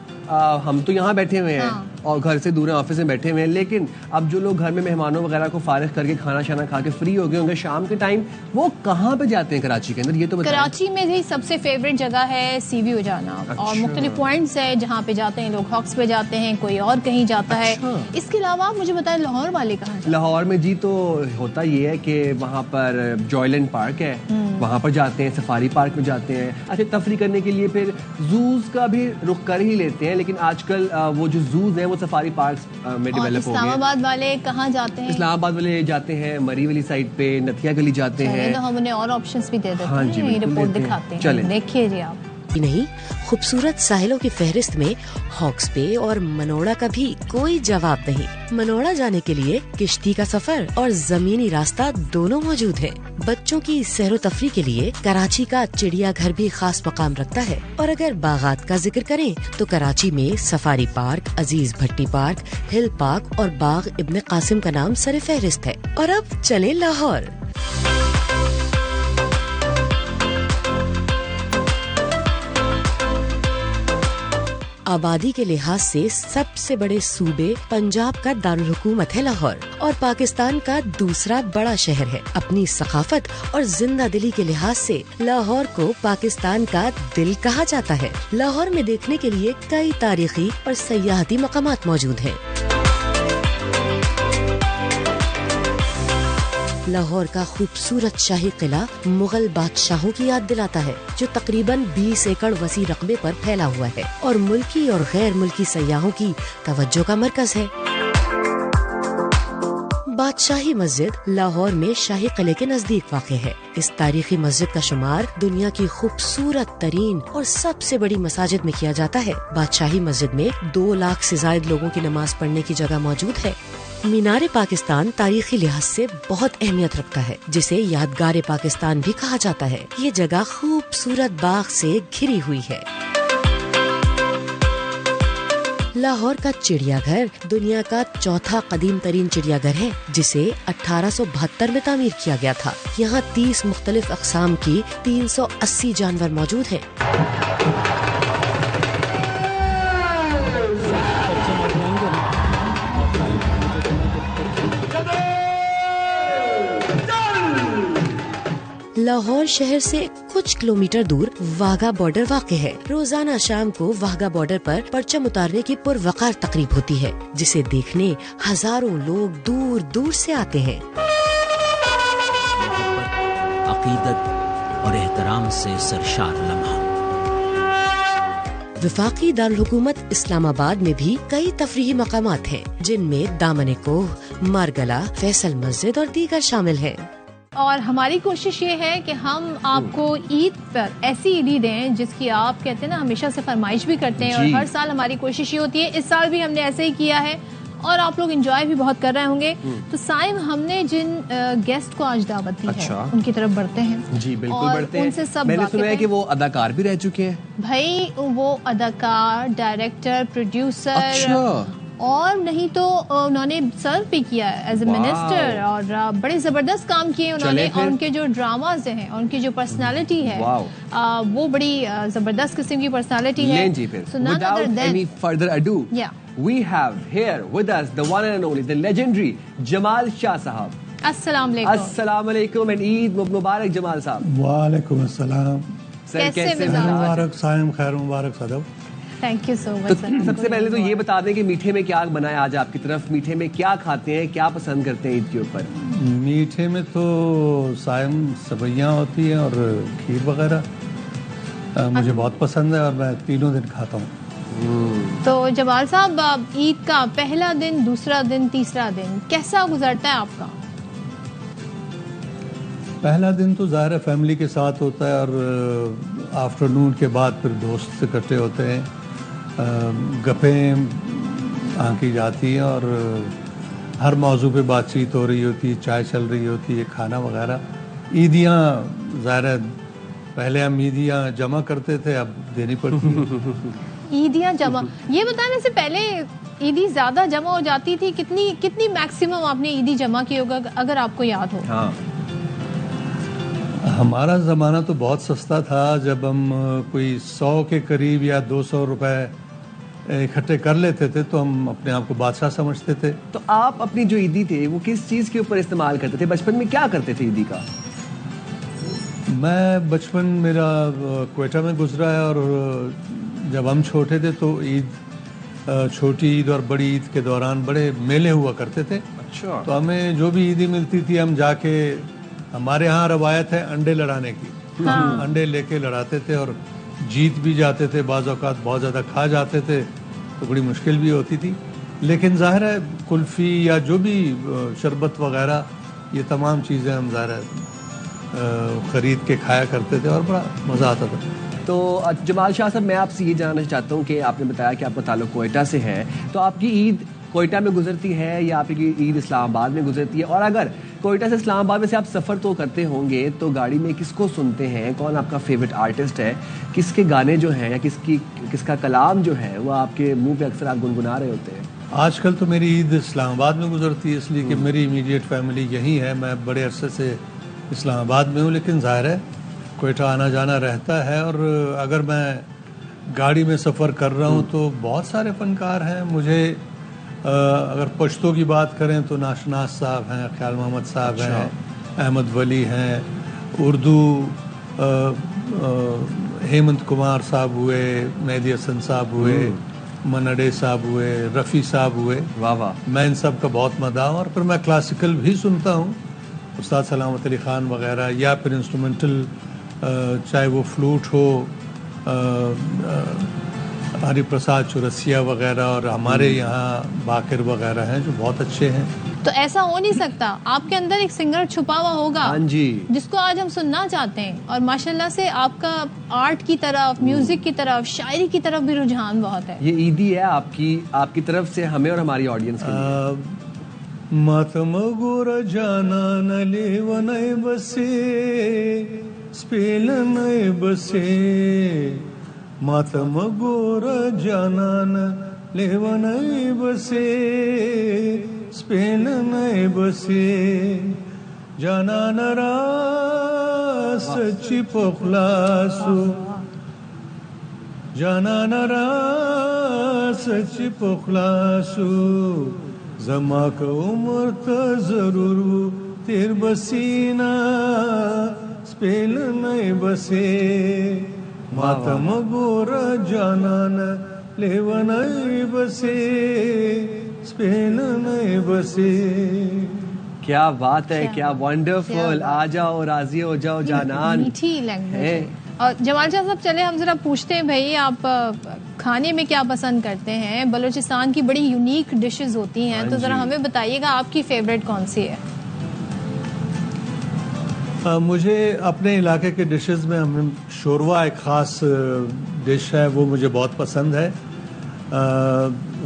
Speaker 2: हम तो यहाँ बैठे हुए हैं और घर से दूर ऑफिस में बैठे हुए हैं, लेकिन अब जो लोग घर में मेहमानों वगैरह को फारिग करके खाना शाना खा के फ्री हो गए होंगे शाम के टाइम, वो कहाँ पे जाते हैं कराची के अंदर? ये तो बताएं।
Speaker 1: कराची में ही सबसे फेवरेट जगह है सीवी उजाना। अच्छा। और मुख्तलिफ पॉइंट्स है जहाँ पे जाते हैं लोग। हॉक्स पे जाते हैं, कोई और कहीं जाता है। इसके अलावा मुझे बताएं लाहौर वाले कहाँ?
Speaker 2: लाहौर में जी तो होता ये है कि वहाँ पर जॉयलैंड पार्क है, वहाँ पर जाते हैं, सफारी पार्क में जाते हैं। अच्छा, तफरी करने के लिए फिर जूज का भी रुख कर ही लेते हैं, लेकिन आजकल वो जो जूज हैं वो सफारी पार्क में डेवलप हो गए।
Speaker 1: इस्लामाबाद वाले कहाँ जाते हैं?
Speaker 2: इस्लामाबाद वाले जाते हैं मरी वाली साइड पे, नथिया गली जाते हैं।
Speaker 1: तो हम उन्हें और ऑप्शंस भी दे देते हैं।
Speaker 2: हाँ जी,
Speaker 1: रिपोर्ट दिखाते हैं।
Speaker 2: चलें।
Speaker 1: देखिए जी आप।
Speaker 8: नहीं, खूबसूरत साहिलों की फहरिस्त में हॉक्स पे और मनोड़ा का भी कोई जवाब नहीं। मनोड़ा जाने के लिए किश्ती का सफर और जमीनी रास्ता दोनों मौजूद है। बच्चों की सैरो तफरी के लिए कराची का चिड़ियाघर भी खास मकाम रखता है। और अगर बागात का जिक्र करें तो कराची में सफारी पार्क, अजीज भट्टी पार्क, हिल पार्क और बाग इब्ने कासिम का नाम सर फहरिस्त है। और अब चले लाहौर। आबादी के लिहाज से सबसे बड़े सूबे पंजाब का दारुल हुकूमत है लाहौर, और पाकिस्तान का दूसरा बड़ा शहर है। अपनी सकाफत और जिंदा दिली के लिहाज से लाहौर को पाकिस्तान का दिल कहा जाता है। लाहौर में देखने के लिए कई तारीखी और सयाहती मकामात मौजूद हैं। लाहौर का खूबसूरत शाही किला मुगल बादशाहों की याद दिलाता है, जो तकरीबन 20 एकड़ वसी रकबे पर फैला हुआ है और मुल्की और गैर मुल्की सयाहों की तवज्जो का मरकज है। बादशाही मस्जिद लाहौर में शाही किले के नजदीक वाक़ है। इस तारीखी मस्जिद का शुमार दुनिया की खूबसूरत तरीन और सबसे बड़ी मसाजिद में किया जाता है। बादशाही मस्जिद में 2 लाख से ज्यादा लोगों की नमाज पढ़ने की जगह मौजूद है। मीनार पाकिस्तान तारीखी लिहाज से बहुत अहमियत रखता है, जिसे यादगार पाकिस्तान भी कहा जाता है। ये जगह खूबसूरत बाग से घिरी हुई है। लाहौर का चिड़ियाघर दुनिया का चौथा कदीम तरीन चिड़ियाघर है, जिसे 1872 में तामीर किया गया था। यहाँ 30 मुख्तलिफ अक़साम की 380 जानवर मौजूद हैं। लाहौर शहर से कुछ किलोमीटर दूर वाघा बॉर्डर वाक़ है। रोजाना शाम को वाघा बॉर्डर पर परचम उतारने की पुरवकार तकरीब होती है, जिसे देखने हजारों लोग दूर दूर से आते हैं।
Speaker 9: अकीदत और एहतराम से सरशार लम्हा।
Speaker 8: वफाकी दारुल हुकूमत इस्लामाबाद में भी कई तफरीही मकामात हैं, जिनमें दामन कोह, मारगला, फैसल मस्जिद और दीगर शामिल हैं।
Speaker 1: और हमारी कोशिश ये है कि हम आपको ईद पर ऐसी ईदी दें जिसकी आप कहते हैं ना हमेशा से फरमाइश भी करते हैं, और हर साल हमारी कोशिश ये होती है। इस साल भी हमने ऐसे ही किया है और आप लोग एंजॉय भी बहुत कर रहे होंगे। तो साइम, हमने जिन गेस्ट को आज दावत दी है उनकी तरफ बढ़ते हैं।
Speaker 2: जी बिल्कुल बढ़ते हैं।
Speaker 1: उनसे सब
Speaker 2: मैंने सुना है कि वो अदाकार भी रह चुके हैं।
Speaker 1: भाई वो अदाकार, डायरेक्टर, प्रोड्यूसर और नहीं तो उन्होंने सर्व भी किया एज ए मिनिस्टर और बड़े जबरदस्त काम किए उन्होंने। और उनके जो ड्रामाज हैं और उनकी जो पर्सनालिटी है वो बड़ी जबरदस्त किस्म की पर्सनालिटी है।
Speaker 2: So without any further ado, we have here with us the one and only, the legendary Jamal Shah साहब।
Speaker 1: अस्सलाम
Speaker 2: वालेकुम एंड ईद मुबारक जमाल साहब।
Speaker 10: वालेकुम अस्सलाम।
Speaker 2: सर कैसे
Speaker 10: मुबारक सायम खैर मुबारक सदब।
Speaker 1: Thank you so much.
Speaker 2: सबसे पहले तो ये बता दें कि मीठे में क्या बनाया आज आपकी तरफ, मीठे में क्या खाते हैं, क्या पसंद करते हैं ईद के ऊपर?
Speaker 10: मीठे में तो सायम सवैयाँ होती हैं और खीर वगैरह मुझे बहुत पसंद है और मैं तीनों दिन खाता हूँ।
Speaker 1: तो जमाल साहब, ईद का पहला दिन, दूसरा दिन, तीसरा दिन कैसा गुजरता है आपका?
Speaker 10: पहला दिन तो ज़ाहिर है फैमिली के साथ होता है और आफ्टरनून के बाद फिर दोस्त इकट्ठे होते हैं, गपें आंकी जाती हैं और हर मौजू पे बातचीत हो रही होती है, चाय चल रही होती है, खाना वगैरह। ईदियाँ ज़ाहिर है पहले हम ईदियाँ जमा करते थे, अब देनी पड़ती है।
Speaker 1: ईदियाँ जमा, ये बताने से पहले ईदी ज़्यादा जमा हो जाती थी? कितनी मैक्सिमम आपने ईदी जमा की होगा अगर आपको याद हो?
Speaker 2: हाँ,
Speaker 10: हमारा ज़माना तो बहुत सस्ता था। जब हम कोई 100 के करीब या 200 रुपए इकट्ठे कर लेते थे तो हम अपने आप को बादशाह समझते थे।
Speaker 2: तो आप अपनी जो ईदी थे वो किस चीज़ के ऊपर इस्तेमाल करते थे? बचपन में क्या करते थे ईदी का?
Speaker 10: मैं बचपन मेरा क्वेटा में गुजरा है और जब हम छोटे थे तो ईद, छोटी ईद और बड़ी ईद के दौरान बड़े मेले हुआ करते थे।
Speaker 2: अच्छा।
Speaker 10: तो हमें जो भी ईदी मिलती थी हम जाके, हमारे यहाँ रवायत है अंडे लड़ाने की। हाँ। अंडे लेके लड़ाते थे और जीत भी जाते थे, बाज़ औक़ात बहुत ज़्यादा खा जाते थे तो बड़ी मुश्किल भी होती थी। लेकिन ज़ाहिर है कुल्फ़ी या जो भी शरबत वगैरह, ये तमाम चीज़ें हम ज़ाहिर है ख़रीद के खाया करते थे और बड़ा मज़ा आता था।
Speaker 2: तो जमाल शाह साहब, मैं आपसे ये जानना चाहता हूँ कि आपने बताया कि आपका ताल्लुक़ कोयटा से है, तो आपकी ईद कोयटा में गुजरती है या आपकी ईद इस्लामाबाद में गुजरती है? और अगर कोयटा से इस्लामाबाद में से आप सफ़र तो करते होंगे तो गाड़ी में किसको सुनते हैं? कौन आपका फेवरेट आर्टिस्ट है? किसके गाने जो हैं या किसका कलाम जो है वो आपके मुंह पे अक्सर आप गुनगुना रहे होते हैं?
Speaker 10: आजकल तो मेरी ईद इस्लामाबाद में गुजरती है इसलिए कि मेरी इमीडिएट फैमिली यहीं है। मैं बड़े अरसे से इस्लामाबाद में हूँ, लेकिन ज़ाहिर है कोयटा आना जाना रहता है। और अगर मैं गाड़ी में सफ़र कर रहा हूँ तो बहुत सारे फ़नकार हैं। मुझे अगर पश्तो की बात करें तो नाशनास साहब हैं, ख्याल मोहम्मद साहब हैं, अहमद वली हैं। उर्दू हेमंत कुमार साहब हुए, मेहदी हसन साहब हुए, मनडे साहब हुए, रफ़ी साहब हुए।
Speaker 2: वाह वाह।
Speaker 10: मैं इन सब का बहुत मदाह हूँ। और फिर मैं क्लासिकल भी सुनता हूँ, उस्ताद सलामत अली ख़ान वगैरह, या फिर इंस्ट्रूमेंटल, चाहे वो फ्लूट हो, हरि प्रसाद चौरसिया वगैरह, और हमारे यहाँ बाकिर वगैरह हैं जो बहुत अच्छे हैं।
Speaker 1: तो ऐसा हो नहीं सकता, आपके अंदर एक सिंगर छुपा हुआ होगा।
Speaker 2: हाँ जी।
Speaker 1: जिसको आज हम सुनना चाहते हैं। और माशाल्लाह से आपका आर्ट की तरफ, म्यूजिक की तरफ, शायरी की तरफ भी रुझान बहुत है।
Speaker 2: ये ईदी है आपकी तरफ से हमें और हमारी ऑडियंस के लिए।
Speaker 10: मातम गोर जाना न लेवनय बसे स्पेलनय बसे, मातम गोर जाना न लेवनय बसे स्पेलनय बसे, जाना नरा सच्ची पोखलासु, जाना नरा सच्ची पोखलासु, जमा का उम्र तो जरूर तेर बसीना स्पेल नए बसे, मातम गोरा जाना न लेवन बसे स्पेल नए बसे।
Speaker 2: क्या बात है, क्या वंडरफुल। आ जाओ, राजी हो जाओ जानान।
Speaker 1: मीठी लैंग्वेज। और जमाल शाह साहब, चले हम जरा पूछते हैं भाई, आप खाने में क्या पसंद करते हैं? बलूचिस्तान की बड़ी यूनिक डिशेस होती हैं, तो जरा हमें बताइएगा आपकी फेवरेट कौन सी है?
Speaker 10: मुझे अपने इलाके के डिशेस में हम शोरवा एक ख़ास डिश है, वो मुझे बहुत पसंद है।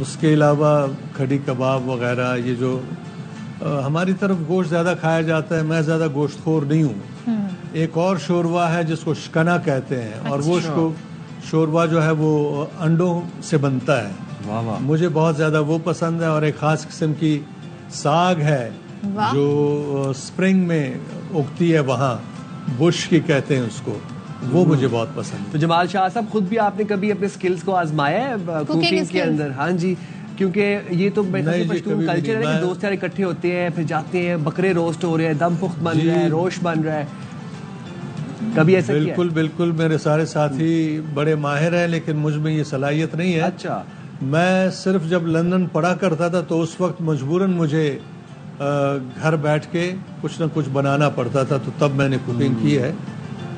Speaker 10: उसके अलावा कड़ी कबाब वगैरह, ये जो हमारी तरफ गोश्त ज़्यादा खाया जाता है, मैं ज़्यादा गोश्तखोर नहीं हूँ। एक और शोरवा है जिसको शकना कहते हैं, और वो शोरवा जो है वो अंडों से बनता है।
Speaker 2: वाह वाह।
Speaker 10: मुझे बहुत ज़्यादा वो पसंद है, और एक ख़ास किस्म की साग है जो स्प्रिंग में उगती है, वहाँ बुश की कहते हैं उसको, वो मुझे बहुत पसंद है।
Speaker 2: तो जमाल शाह साहब, खुद भी आपने कभी अपने स्किल्स को आजमाया है कुकिंग के अंदर? हाँ जी, क्योंकि ये तो पश्तून कल्चर है कि दोस्त यार इकट्ठे होते हैं, फिर जाते हैं, बकरे रोस्ट हो रहे हैं, दम पुख्त बन रहा है, रोस्ट बन रहा है, कभी ऐसा किया?
Speaker 10: बिल्कुल बिल्कुल, मेरे सारे साथी बड़े माहिर हैं, लेकिन मुझ में ये सलाहियत नहीं है।
Speaker 2: अच्छा।
Speaker 10: मैं सिर्फ जब लंदन पढ़ा करता था तो उस वक्त मजबूरन मुझे घर बैठ के कुछ ना कुछ बनाना पड़ता था, तो तब मैंने कुकिंग की है,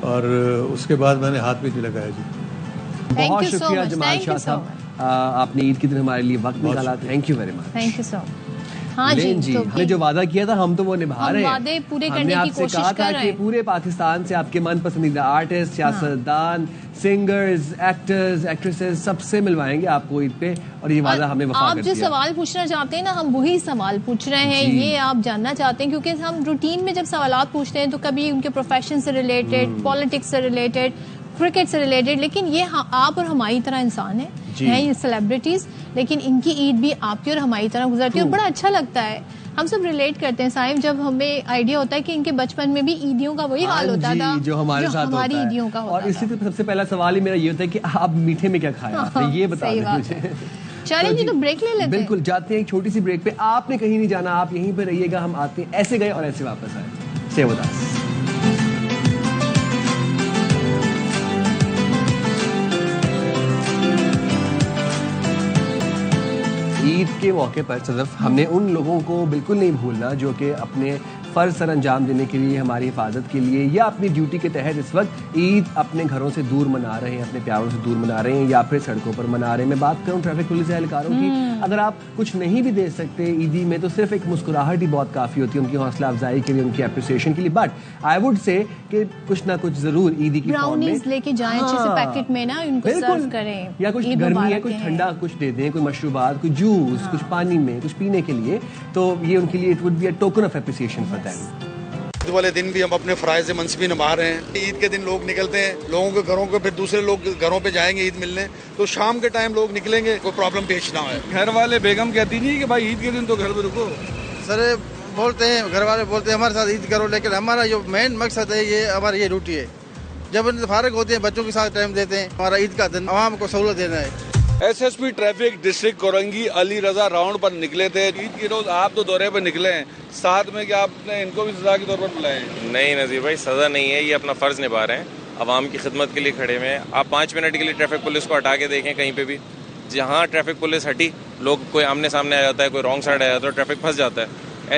Speaker 10: और उसके बाद मैंने हाथ भी नहीं लगाया जी।
Speaker 2: बहुत शुक्रिया जमाल शाह साहब, आपने ईद के दिन हमारे लिए वक्त निकाला। Thank you very much.
Speaker 1: Thank you so much. हाँ जी, तो
Speaker 2: हमने जो वादा किया था हम तो वो निभा रहे हैं।
Speaker 1: वादे पूरे करने की कोशिश कर रहे हैं।
Speaker 2: हमने आपसे कहा था कि पूरे पाकिस्तान से आपके मन पसंदीदा आर्टिस्ट, सियासतदान, सिंगर्स, एक्टर्स, एक्ट्रेसेस सबसे मिलवाएंगे आपको ईद पे, और ये वादा हमने वफा कर दिया।
Speaker 1: आप जो सवाल पूछना चाहते हैं ना, हम वही सवाल पूछ रहे हैं, ये आप जानना चाहते हैं, क्योंकि हम रूटीन में जब सवालात पूछते हैं तो कभी उनके प्रोफेशन से रिलेटेड, पॉलिटिक्स से रिलेटेड, क्रिकेट से रिलेटेड, लेकिन ये आप और हमारी तरह इंसान हैं ये सेलिब्रिटीज, लेकिन इनकी ईद भी आपकी और हमारी तरह गुजरती है, और बड़ा अच्छा लगता है। हम सब रिलेट करते हैं साहिब, जब हमें आइडिया होता है कि इनके बचपन में भी ईदियों का वही हाल होता था
Speaker 2: जो हमारे साथ
Speaker 1: हमारी ईदियों का होता
Speaker 2: और इसलिए तो सबसे पहला सवाल ही मेरा ये होता है कि आप मीठे में क्या खाया, ये बता दें मुझे।
Speaker 1: चलें जी, तो ब्रेक ले लेते हैं।
Speaker 2: बिल्कुल, जाते हैं एक छोटी सी ब्रेक पे। आपने कहीं नहीं जाना, आप यहीं पे रहिएगा, हम आते हैं, ऐसे गए और ऐसे वापस आए। Stay with us. ईद के मौके पर सदफ हमने उन लोगों को बिल्कुल नहीं भूलना जो कि अपने फ़र्ज सर अंजाम देने के लिए, हमारी हिफाजत के लिए, या अपनी ड्यूटी के तहत इस वक्त ईद अपने घरों से दूर मना रहे हैं, अपने प्यारों से दूर मना रहे हैं, या फिर सड़कों पर मना रहे हैं। मैं बात करूं ट्रैफिक पुलिस एहलकारों की, अगर आप कुछ नहीं भी दे सकते ईदी में, तो सिर्फ एक मुस्कुराहट ही बहुत काफ़ी होती है उनकी हौसला अफजाई के लिए, उनकी अप्रिसिएशन के लिए। बट आई वुड से कि कुछ ना कुछ ज़रूर ईदी की फॉर्म में
Speaker 1: लेके जाएं, अच्छे से पैकेट में ना उनको सर्व करें,
Speaker 2: या कुछ गर्मी है, कुछ ठंडा कुछ दे दें, कोई मशरूबात, कोई जूस, कुछ पानी में कुछ पीने के लिए, तो ये उनके लिए it would be a token of appreciation for them.
Speaker 11: Eid वाले दिन भी हम अपने फ़राइज़ मनसबी निभा रहे हैं। ईद के दिन लोग निकलते हैं लोगों के घरों को, फिर दूसरे लोग घरों पे जाएंगे ईद मिलने, तो शाम के टाइम लोग निकलेंगे, कोई प्रॉब्लम पेश ना हो।
Speaker 12: घर वाले बेगम कहती नहीं कि भाई ईद के दिन तो घर पे रुको।
Speaker 13: सर बोलते हैं, घर वाले बोलते हैं हमारे साथ ईद करो, लेकिन हमारा जो मेन मकसद है, ये हमारी ये ड्यूटी है। जब फारिग होते हैं बच्चों के साथ टाइम देते हैं, हमारा ईद का दिन आवाम को सहूलत देना है।
Speaker 12: SSP traffic district Korangi Ali Raza round पर निकले थे। ईद के रोज आप तो दौरे पर निकले हैं, साथ में क्या आपने इनको भी सजा के तौर पर बुलाए?
Speaker 14: नहीं नजीर भाई, सजा नहीं है, ये अपना फर्ज निभा रहे हैं, आवाम की खिदमत के लिए खड़े हुए हैं। आप 5 मिनट के लिए ट्रैफिक पुलिस को हटा के देखें कहीं पे भी, जहाँ ट्रैफिक पुलिस हटी, लोग कोई आमने सामने आ जाता है, कोई रॉन्ग साइड आ जाता है, ट्रैफिक फंस जाता है।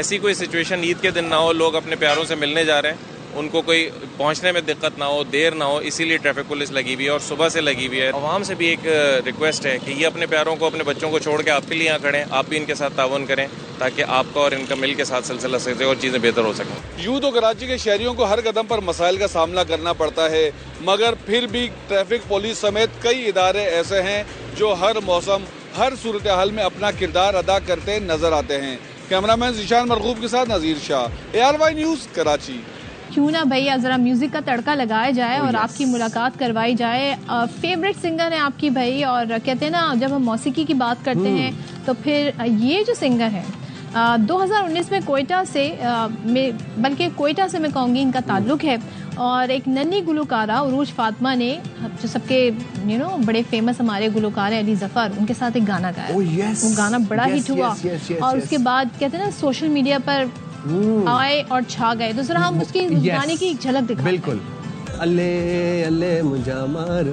Speaker 14: ऐसी कोई सिचुएशन ईद के दिन ना हो, लोग अपने प्यारों से मिलने जा रहे हैं, उनको कोई पहुंचने में दिक्कत ना हो, देर ना हो, इसीलिए ट्रैफिक पुलिस लगी हुई है और सुबह से लगी हुई है। आवाम से भी एक रिक्वेस्ट है कि ये अपने प्यारों को, अपने बच्चों को छोड़ के आपके लिए यहाँ खड़े हैं, आप भी इनके साथ ताउन करें, ताकि आपका और इनका मिल के साथ सिलसिला से और चीज़ें बेहतर हो सकें।
Speaker 12: यूँ तो कराची के शहरियों को हर कदम पर मसाइल का सामना करना पड़ता है, मगर फिर भी ट्रैफिक पुलिस समेत कई इदारे ऐसे हैं जो हर मौसम, हर सूरत हाल में अपना किरदार अदा करते नजर आते हैं। कैमरामैन ज़ीशान मरगूब के साथ नज़ीर शाह, ARY न्यूज़ कराची।
Speaker 1: क्यों ना भैया जरा म्यूजिक का तड़का लगाया जाए और आपकी मुलाकात करवाई जाए। फेवरेट सिंगर है आपकी भाई, और कहते हैं ना जब हम मौसीकी की बात करते हैं तो फिर ये जो सिंगर है 2019 में कोयटा से, बल्कि कोयटा से मैं कहूँगी इनका ताल्लुक है, और एक नन्ही गुलकारा उरूज फातिमा ने, जो सबके बड़े फेमस हमारे गुलकार हैं अली जफर, उनके साथ एक गाना गाया। वो गाना बड़ा हिट हुआ और उसके बाद कहते हैं ना सोशल मीडिया पर आए और छा गए। तो जरा हम उसकी गाने की झलक दिखा।
Speaker 2: बिल्कुल। अल्ले अल्ले मुझा मार,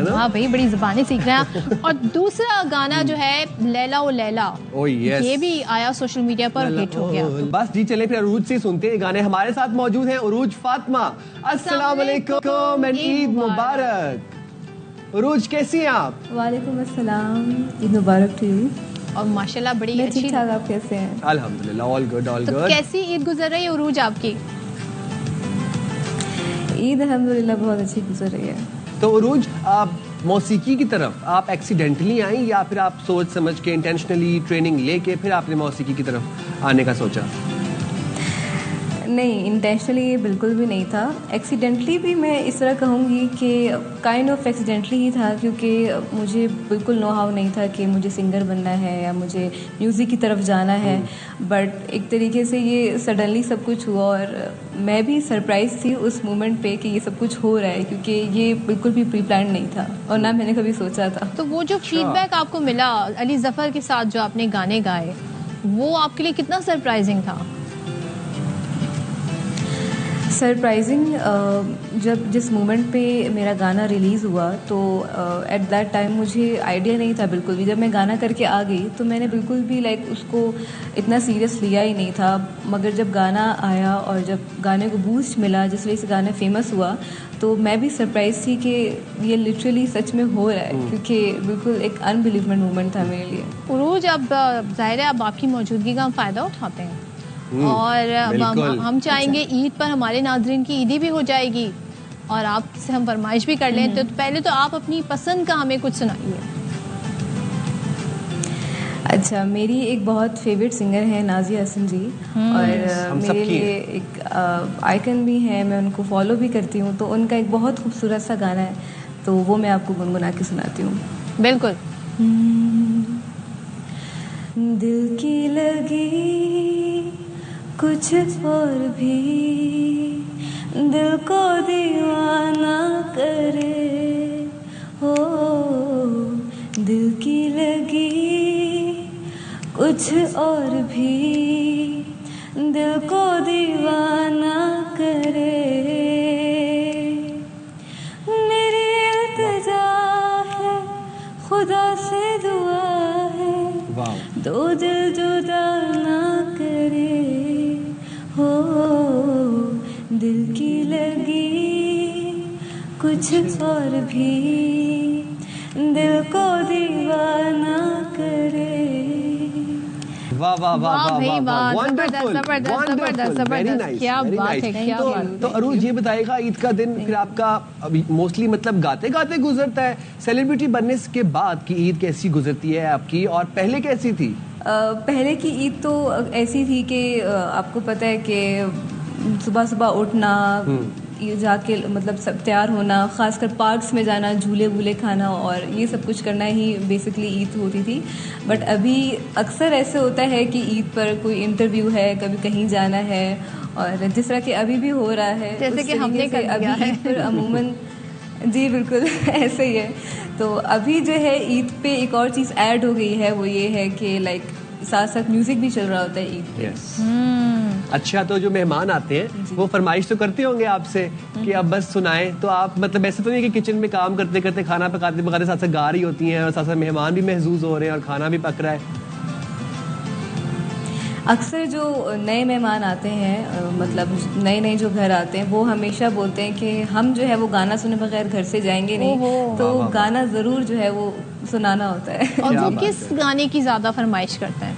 Speaker 1: हाँ भाई, बड़ी ज़बानें सीख रहे हैं। और दूसरा गाना जो है लैला ओ लैला, ये भी आया सोशल मीडिया पर, हिट हो गया।
Speaker 2: बस जी, चले फिर अरूज से सुनते हैं गाने। हमारे साथ मौजूद हैं उरूज फातिमा। अस्सलाम वालेकुम एंड ईद मुबारक। उरूज कैसी हैं आप?
Speaker 15: वालेकुम अस्सलाम, ईद मुबारक टू यू।
Speaker 1: और माशाल्लाह बड़ी अच्छी।
Speaker 15: ठीक-ठाक, आप कैसे हैं?
Speaker 2: अल्हम्दुलिल्लाह, ऑल गुड ऑल गुड।
Speaker 1: तो कैसी ईद गुजर रही है उरूज आपकी?
Speaker 15: ईद अल्हम्दुलिल्लाह बहुत अच्छी गुजर रही है।
Speaker 2: तो उरूज, आप मौसीकी की तरफ आप एक्सीडेंटली आई या फिर आप सोच समझ के इंटेंशनली ट्रेनिंग लेके फिर आपने मौसीकी की तरफ आने का सोचा?
Speaker 15: नहीं, इंटेंशनली ये बिल्कुल भी नहीं था। एक्सीडेंटली भी मैं इस तरह कहूँगी कि काइंड ऑफ एक्सीडेंटली ही था, क्योंकि मुझे बिल्कुल नो हाउ नहीं था कि मुझे सिंगर बनना है या मुझे म्यूज़िक की तरफ जाना है। बट एक तरीके से ये सडनली सब कुछ हुआ और मैं भी सरप्राइज थी उस मोमेंट पे कि ये सब कुछ हो रहा है, क्योंकि ये बिल्कुल भी प्री प्लान नहीं था और ना मैंने कभी सोचा था।
Speaker 1: तो वो जो फीडबैक आपको मिला अली जफर के साथ जो आपने गाने गाए, वो आपके लिए कितना सरप्राइजिंग था?
Speaker 15: सरप्राइजिंग जब जिस मोमेंट पे मेरा गाना रिलीज़ हुआ तो एट दैट टाइम मुझे आइडिया नहीं था बिल्कुल भी। जब मैं गाना करके आ गई तो मैंने बिल्कुल भी लाइक उसको इतना सीरियस लिया ही नहीं था। मगर जब गाना आया और जब गाने को बूस्ट मिला, जिस वजह से गाना फेमस हुआ, तो मैं भी सरप्राइज थी कि ये लिटरली सच में हो रहा है, क्योंकि बिल्कुल एक अनबिलीवेबल मोमेंट था मेरे लिए।
Speaker 1: उरूज, अब जाहिर है अब आपकी मौजूदगी का हम फ़ायदा उठाते हैं और हम चाहेंगे ईद पर हमारे नाज़रीन की ईदी भी हो जाएगी और आपसे हम फरमाइश भी कर लें। तो पहले तो आप अपनी पसंद का हमें कुछ सुनाइए।
Speaker 15: अच्छा, मेरी एक बहुत फेवरेट सिंगर है नाज़िया हसन जी, और मेरे लिए एक आइकन भी है, मैं उनको फॉलो भी करती हूँ। तो उनका एक बहुत खूबसूरत सा गाना है, तो वो मैं आपको गुनगुना के सुनाती हूँ।
Speaker 1: बिल्कुल।
Speaker 15: दिल की लगी कुछ और भी, दिल को दीवाना करे हो, दिल की लगी कुछ और भी, दिल को दीवाना करे। मेरी इल्तिजा है, खुदा से दुआ है, दो दिल जुदा ना करे हो, दिल की लगी कुछ और भी, दिल को दीवाना करे।
Speaker 2: वाह वाह वाह वाह वाह, वंडरफुल
Speaker 1: जबरदस्त, क्या बात है, क्या बात है।
Speaker 2: तो अरूज, ये बताइएगा, ईद का दिन फिर आपका मोस्टली मतलब गाते गाते गुजरता है? सेलिब्रिटी बनने के बाद की ईद कैसी गुजरती है आपकी, और पहले कैसी थी?
Speaker 15: पहले की ईद तो ऐसी थी कि आपको पता है कि सुबह सुबह उठना, जाके मतलब सब तैयार होना, खासकर पार्क्स में जाना, झूले वूले खाना और ये सब कुछ करना ही बेसिकली ईद होती थी। बट अभी अक्सर ऐसे होता है कि ईद पर कोई इंटरव्यू है, कभी कहीं जाना है, और जिस तरह के अभी भी हो रहा है,
Speaker 1: जैसे कि हमने कर
Speaker 15: अभी ईद पर अमूमन जी बिल्कुल ऐसे ही है। तो अभी जो है ईद पे एक और चीज़ ऐड हो गई है, वो ये है कि लाइक साथ साथ म्यूजिक भी चल रहा होता है ईद पे।
Speaker 2: अच्छा, तो जो मेहमान आते हैं वो फरमाइश तो करते होंगे आपसे कि अब बस सुनाएं, तो आप मतलब ऐसे तो नहीं कि किचन में काम करते करते, खाना पकाते पकाते साथ साथ गा रही होती हैं और साथ साथ मेहमान भी महसूस हो रहे हैं और खाना भी पक रहा है?
Speaker 15: अक्सर जो नए मेहमान आते हैं, मतलब नए नए जो घर आते हैं, वो हमेशा बोलते हैं कि हम जो है वो गाना सुने बगैर घर से जाएंगे नहीं, तो गाना ज़रूर जो है वो सुनाना होता है।
Speaker 1: और वो किस गाने की ज़्यादा फरमाइश करते हैं?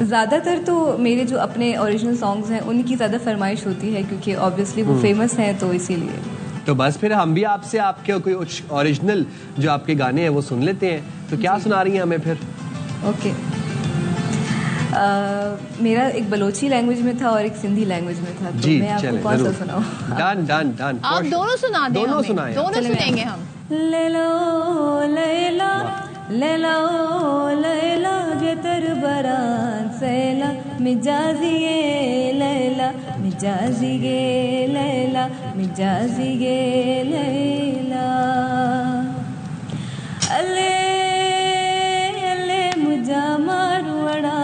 Speaker 15: ज़्यादातर तो मेरे जो अपने ओरिजिनल सॉन्ग्स हैं उनकी ज़्यादा फरमाइश होती है, क्योंकि ऑब्वियसली वो फेमस हैं, तो इसीलिए।
Speaker 2: तो बस फिर हम भी आपसे आपके कोई ओरिजिनल जो आपके गाने हैं वो सुन लेते हैं। तो क्या सुना रही हैं हमें फिर?
Speaker 15: ओके, मेरा एक बलोची लैंग्वेज में था और एक सिंधी लैंग्वेज में था, तो मैं आपको कौन सा सुनाऊं?
Speaker 2: डन डन डन,
Speaker 1: आप दोनों सुना दें।
Speaker 2: दोनों सुनाएं,
Speaker 1: दोनों सुनेंगे हम।
Speaker 15: लैला लैला लैला लैला जे तरबरान सैला मिजाजिए लैला मिजाजिए लैला मिजाजिए लैला अले अले मुझा मारुअड़ा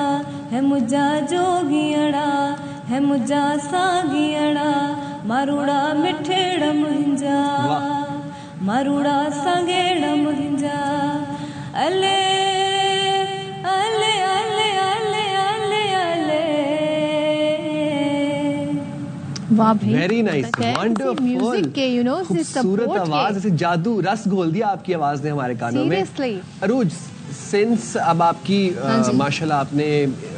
Speaker 15: है, मुझा जोगियड़ा है, मुझा सागियड़ा मारुड़ा मिठेड़ा मुंजा, मारुड़ा सागेड़ा मुंजा, अले अले अले अले अले अले।
Speaker 1: वाह भाई,
Speaker 2: वेरी नाइस, वंडरफुल
Speaker 1: म्यूजिक के, यू नो,
Speaker 2: खूबसूरत आवाज, जैसे जादू रस घोल दिया आपकी आवाज ने हमारे कानों में। अरूज, सिंस अब आपकी माशाल्लाह आपने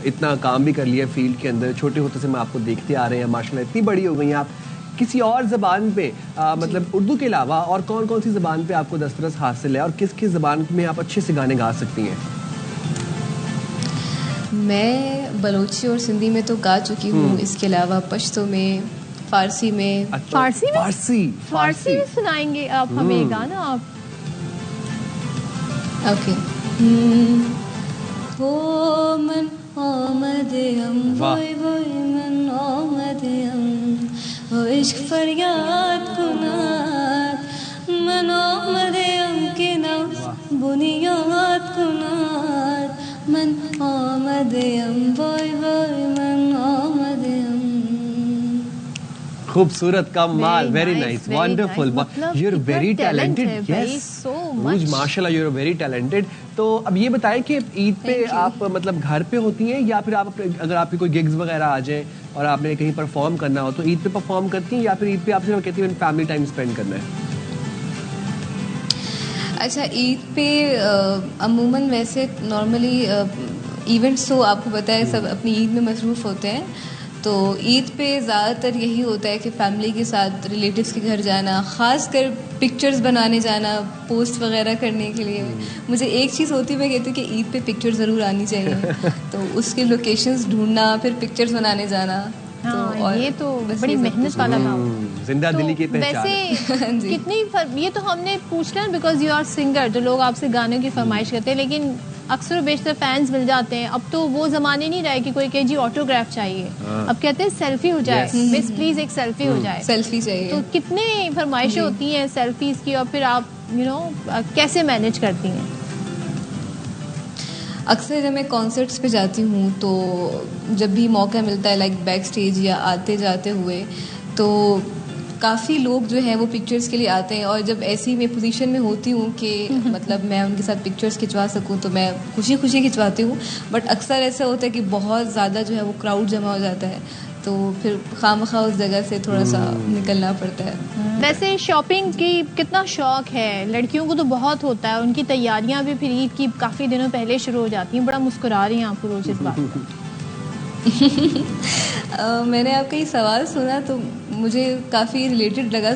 Speaker 2: इतना काम भी कर लिया फील्ड के अंदर, छोटे होते से मैं आपको देखते आ रहे हैं, माशाल्लाह इतनी बड़ी हो गई हैं आप, किसी और ज़बान पे मतलब उर्दू के अलावा और कौन कौन सी ज़बान पे आपको दस्तरस हासिल है और किस किस ज़बान में आप अच्छे से गाने गा सकती हैं?
Speaker 15: मैं बलोची और सिंधी में तो गा चुकी हूँ, इसके अलावा पश्तो में, फारसी में।
Speaker 1: फारसी में?
Speaker 2: फारसी
Speaker 1: में सुनाएंगे आप हमें गाना आप?
Speaker 15: ओके। हो मन आमदेम वोय वोय मन आमदेम वो इश्क फरियाद कुनात मन आमदेम के नाम बुनियाद कुनात मन आमदेम वोय वोय मन आमदेम।
Speaker 2: खूबसूरत, कमाल, very nice, wonderful, you are very talented. Yes,
Speaker 1: so much
Speaker 2: माशाल्लाह, यू आर वेरी टैलेंटेड। तो अब ये बताएं कि ईद पे आप मतलब घर पे होती हैं या फिर आप अगर आपकी कोई गिग्स वगैरह आ जाए और आपने कहीं परफॉर्म करना हो तो ईद पे परफॉर्म करती हैं या फिर ईद पे आप सिर्फ कहती हैं फैमिली टाइम स्पेंड करना है?
Speaker 15: अच्छा, ईद पे अमूमन वैसे नॉर्मली इवेंट्स तो आपको पता है सब अपनी ईद में मसरूफ़ होते हैं, तो ईद पे ज़्यादातर यही होता है कि फैमिली के साथ रिलेटिव्स के घर जाना, ख़ासकर पिक्चर्स बनाने जाना, पोस्ट वगैरह करने के लिए। मुझे एक चीज़ होती है, मैं कहती हूँ कि ईद पे पिक्चर ज़रूर आनी चाहिए तो उसके लोकेशंस ढूंढना, फिर पिक्चर्स बनाने जाना।
Speaker 1: हाँ,
Speaker 15: तो और
Speaker 1: ये तो बड़ी मेहनत वाला काम।
Speaker 2: जिंदा दिली की पहचान।
Speaker 1: वैसे कितनी ये तो हमने पूछना है बिकॉज यू आर सिंगर, तो लोग आपसे गानों की फरमाइश करते हैं, लेकिन अक्सर बेशतर फैंस मिल जाते हैं। अब तो वो जमाने नहीं रहे कि कोई कहे जी ऑटोग्राफ चाहिए, अब कहते हैं सेल्फी हो जाए, मिस प्लीज एक सेल्फी हो जाए,
Speaker 15: सेल्फी चाहिए।
Speaker 1: तो कितने फरमाइशें होती हैं सेल्फीज की, और फिर आप कैसे मैनेज करती हैं?
Speaker 15: अक्सर जब मैं कॉन्सर्ट्स पे जाती हूँ तो जब भी मौका मिलता है लाइक बैक स्टेज या आते जाते हुए, तो काफ़ी लोग जो हैं वो पिक्चर्स के लिए आते हैं, और जब ऐसी मैं पोजीशन में होती हूँ कि मतलब मैं उनके साथ पिक्चर्स खिंचवा सकूँ तो मैं खुशी खुशी खिंचवाती हूँ। बट अक्सर ऐसा होता है कि बहुत ज़्यादा जो है वो क्राउड जमा हो जाता है, तो फिर खामखा उस जगह से थोड़ा सा निकलना पड़ता है।
Speaker 1: वैसे शॉपिंग की कितना शौक है? लड़कियों को तो बहुत होता है, उनकी तैयारियां भी फिर ईद की काफ़ी दिनों पहले शुरू हो जाती हैं। बड़ा मुस्कुरा रही हैं आप रोज इस बात पर।
Speaker 15: मैंने आपका ये सवाल सुना तो मुझे काफ़ी रिलेटेड लगा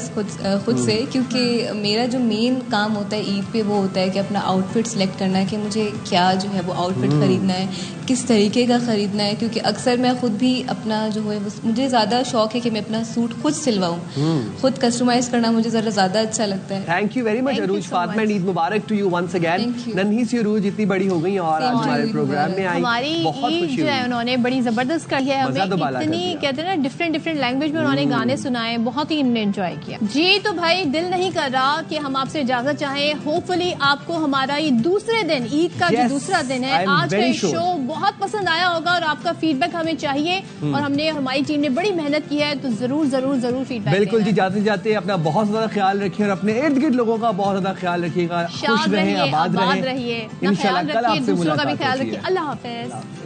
Speaker 15: खुद से, क्योंकि मेरा जो मेन काम होता है ईद पे वो होता है कि अपना आउटफिट सेलेक्ट करना है कि मुझे क्या जो है वो आउटफिट ख़रीदना है, किस तरीके का ख़रीदना है। क्योंकि अक्सर मैं खुद भी अपना जो है मुझे ज़्यादा शौक है कि मैं अपना सूट खुद सिलवाऊँ, खुद कस्टमाइज़ करना मुझे ज़रा ज़्यादा अच्छा लगता है।
Speaker 2: Thank you very much Arooj Fatima, Eid Mubarak to you once again. नन्ही सी अरूज इतनी बड़ी हो गई और आज हमारे प्रोग्राम में आई,
Speaker 1: हमारी ईद जो है उन्होंने बड़ी ज़बरदस्त करी है, हमें इतनी कहते हैं ना डिफरेंट लैंग्वेज में उन्होंने गाने सुनाए, बहुत ही हमने एंजॉय किया जी। तो भाई दिल नहीं कर रहा कि हम आपसे इजाजत चाहें। होपफुली आपको हमारा ये दूसरे दिन, ईद का जो दूसरा दिन है, आज का शो बहुत पसंद आया होगा और आपका फीडबैक हमें चाहिए, और हमने हमारी टीम ने बड़ी मेहनत की है, तो जरूर जरूर जरूर फीडबैक।
Speaker 2: बिल्कुल जी, जाते जाते अपना बहुत ज्यादा ख्याल रखिए और अपने इर्द गिर्द लोगों का बहुत ज्यादा ख्याल रखिएगा। खुश रहें, आबाद रहिए,
Speaker 1: इंशाल्लाह कल आपसे मुलाकात होगी। अल्लाह हाफिज।